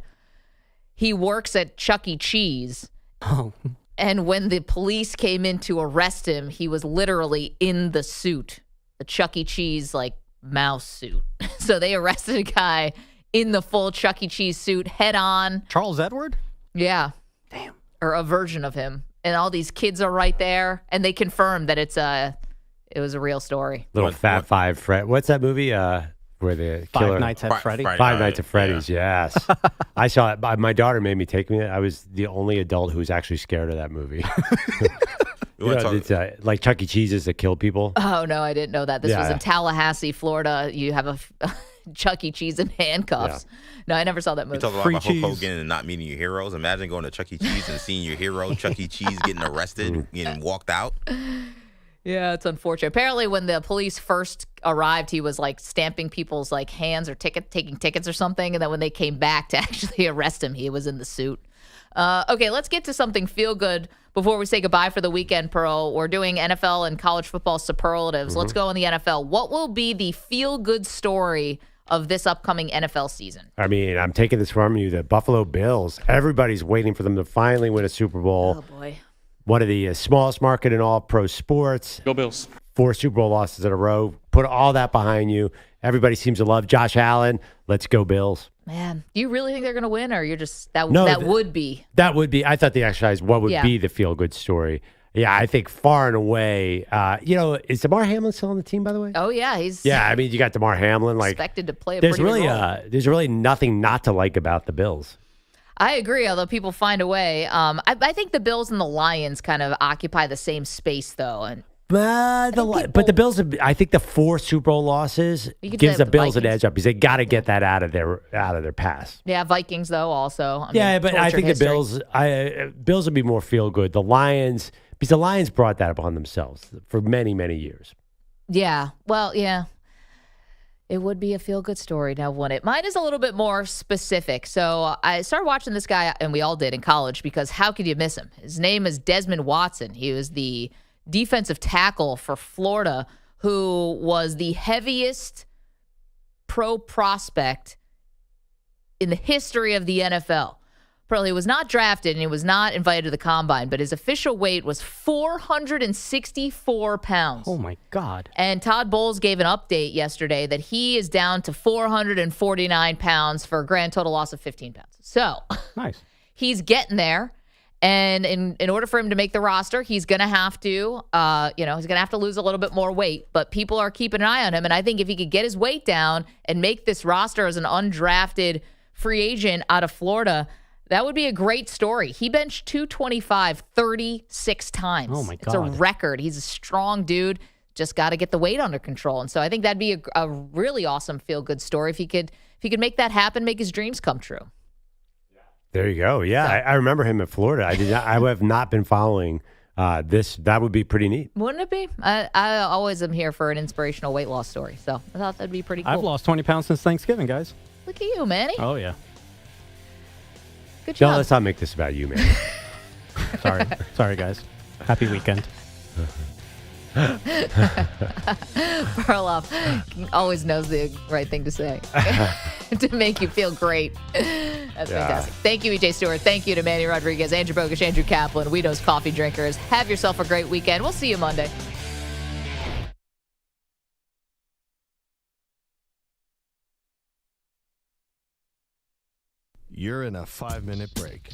He works at Chuck E. Cheese. Oh. And when the police came in to arrest him, he was literally in the suit, the Chuck E. Cheese, mouse suit. So they arrested a guy in the full Chuck E. Cheese suit, head on. Charles Edward? Yeah. Damn. Or a version of him. And all these kids are right there. And they confirmed that it was a real story. Little Fat Five Fred. What's that movie? Where the killer Five Nights at Freddy's. Five Nights at Freddy's. Yes, I saw it. My daughter made me take me. I was the only adult who was actually scared of that movie. It's like Chuck E. Cheese's that kill people. Oh no, I didn't know that. This was in Tallahassee, Florida. You have a Chuck E. Cheese in handcuffs. Yeah. No, I never saw that movie. You talk about Hulk Hogan and not meeting your heroes. Imagine going to Chuck E. Cheese and seeing your hero Chuck E. Cheese getting arrested and walked out. Yeah, it's unfortunate. Apparently, when the police first arrived, he was stamping people's hands or taking tickets or something. And then when they came back to actually arrest him, he was in the suit. Okay, let's get to something feel good before we say goodbye for the weekend, Pearl. We're doing NFL and college football superlatives. Let's go on the NFL. What will be the feel good story of this upcoming NFL season? I mean, I'm taking this from you. The Buffalo Bills. Everybody's waiting for them to finally win a Super Bowl. Oh boy. One of the smallest market in all pro sports. Go Bills. 4 Super Bowl losses in a row. Put all that behind you. Everybody seems to love Josh Allen. Let's go Bills. Man, do you really think they're going to win, or you're just that would be? That would be. I thought the exercise. What would be the feel good story? Yeah, I think far and away. Is Damar Hamlin still on the team? By the way. Oh yeah, he's. Yeah, I mean, you got Damar Hamlin. Expected to play a pretty good role. There's really nothing not to like about the Bills. I agree, although people find a way. I think the Bills and the Lions kind of occupy the same space, though. But the Bills, I think the 4 Super Bowl losses gives the Bills an edge up because they got to get that out of their past. Yeah, Vikings though also. But I think the Bills would be more feel good. The Lions, because the Lions brought that upon themselves for many, many years. Yeah, well, yeah. It would be a feel-good story now, wouldn't it? Mine is a little bit more specific. So I started watching this guy, and we all did in college, because how could you miss him? His name is Desmond Watson. He was the defensive tackle for Florida, who was the heaviest pro prospect in the history of the NFL. Pearl, he was not drafted and he was not invited to the combine, but his official weight was 464 pounds. Oh, my God. And Todd Bowles gave an update yesterday that he is down to 449 pounds for a grand total loss of 15 pounds. So nice. He's getting there. And in order for him to make the roster, he's going to have to, he's going to have to lose a little bit more weight. But people are keeping an eye on him. And I think if he could get his weight down and make this roster as an undrafted free agent out of Florida, that would be a great story. He benched 225 36 times. Oh, my God. It's a record. He's a strong dude. Just got to get the weight under control. And so I think that'd be a really awesome feel-good story if he could make that happen, make his dreams come true. There you go. Yeah, I remember him in Florida. I have not been following this. That would be pretty neat. Wouldn't it be? I always am here for an inspirational weight loss story. So I thought that'd be pretty cool. I've lost 20 pounds since Thanksgiving, guys. Look at you, Manny. Oh, yeah. Good job. No, let's not make this about you, man. Sorry, guys. Happy weekend. Perloff always knows the right thing to say to make you feel great. That's fantastic. Thank you, EJ Stewart. Thank you to Manny Rodriguez, Andrew Bogusch, Andrew Kaplan, Weedo's Coffee Drinkers. Have yourself a great weekend. We'll see you Monday. You're in a 5-minute break.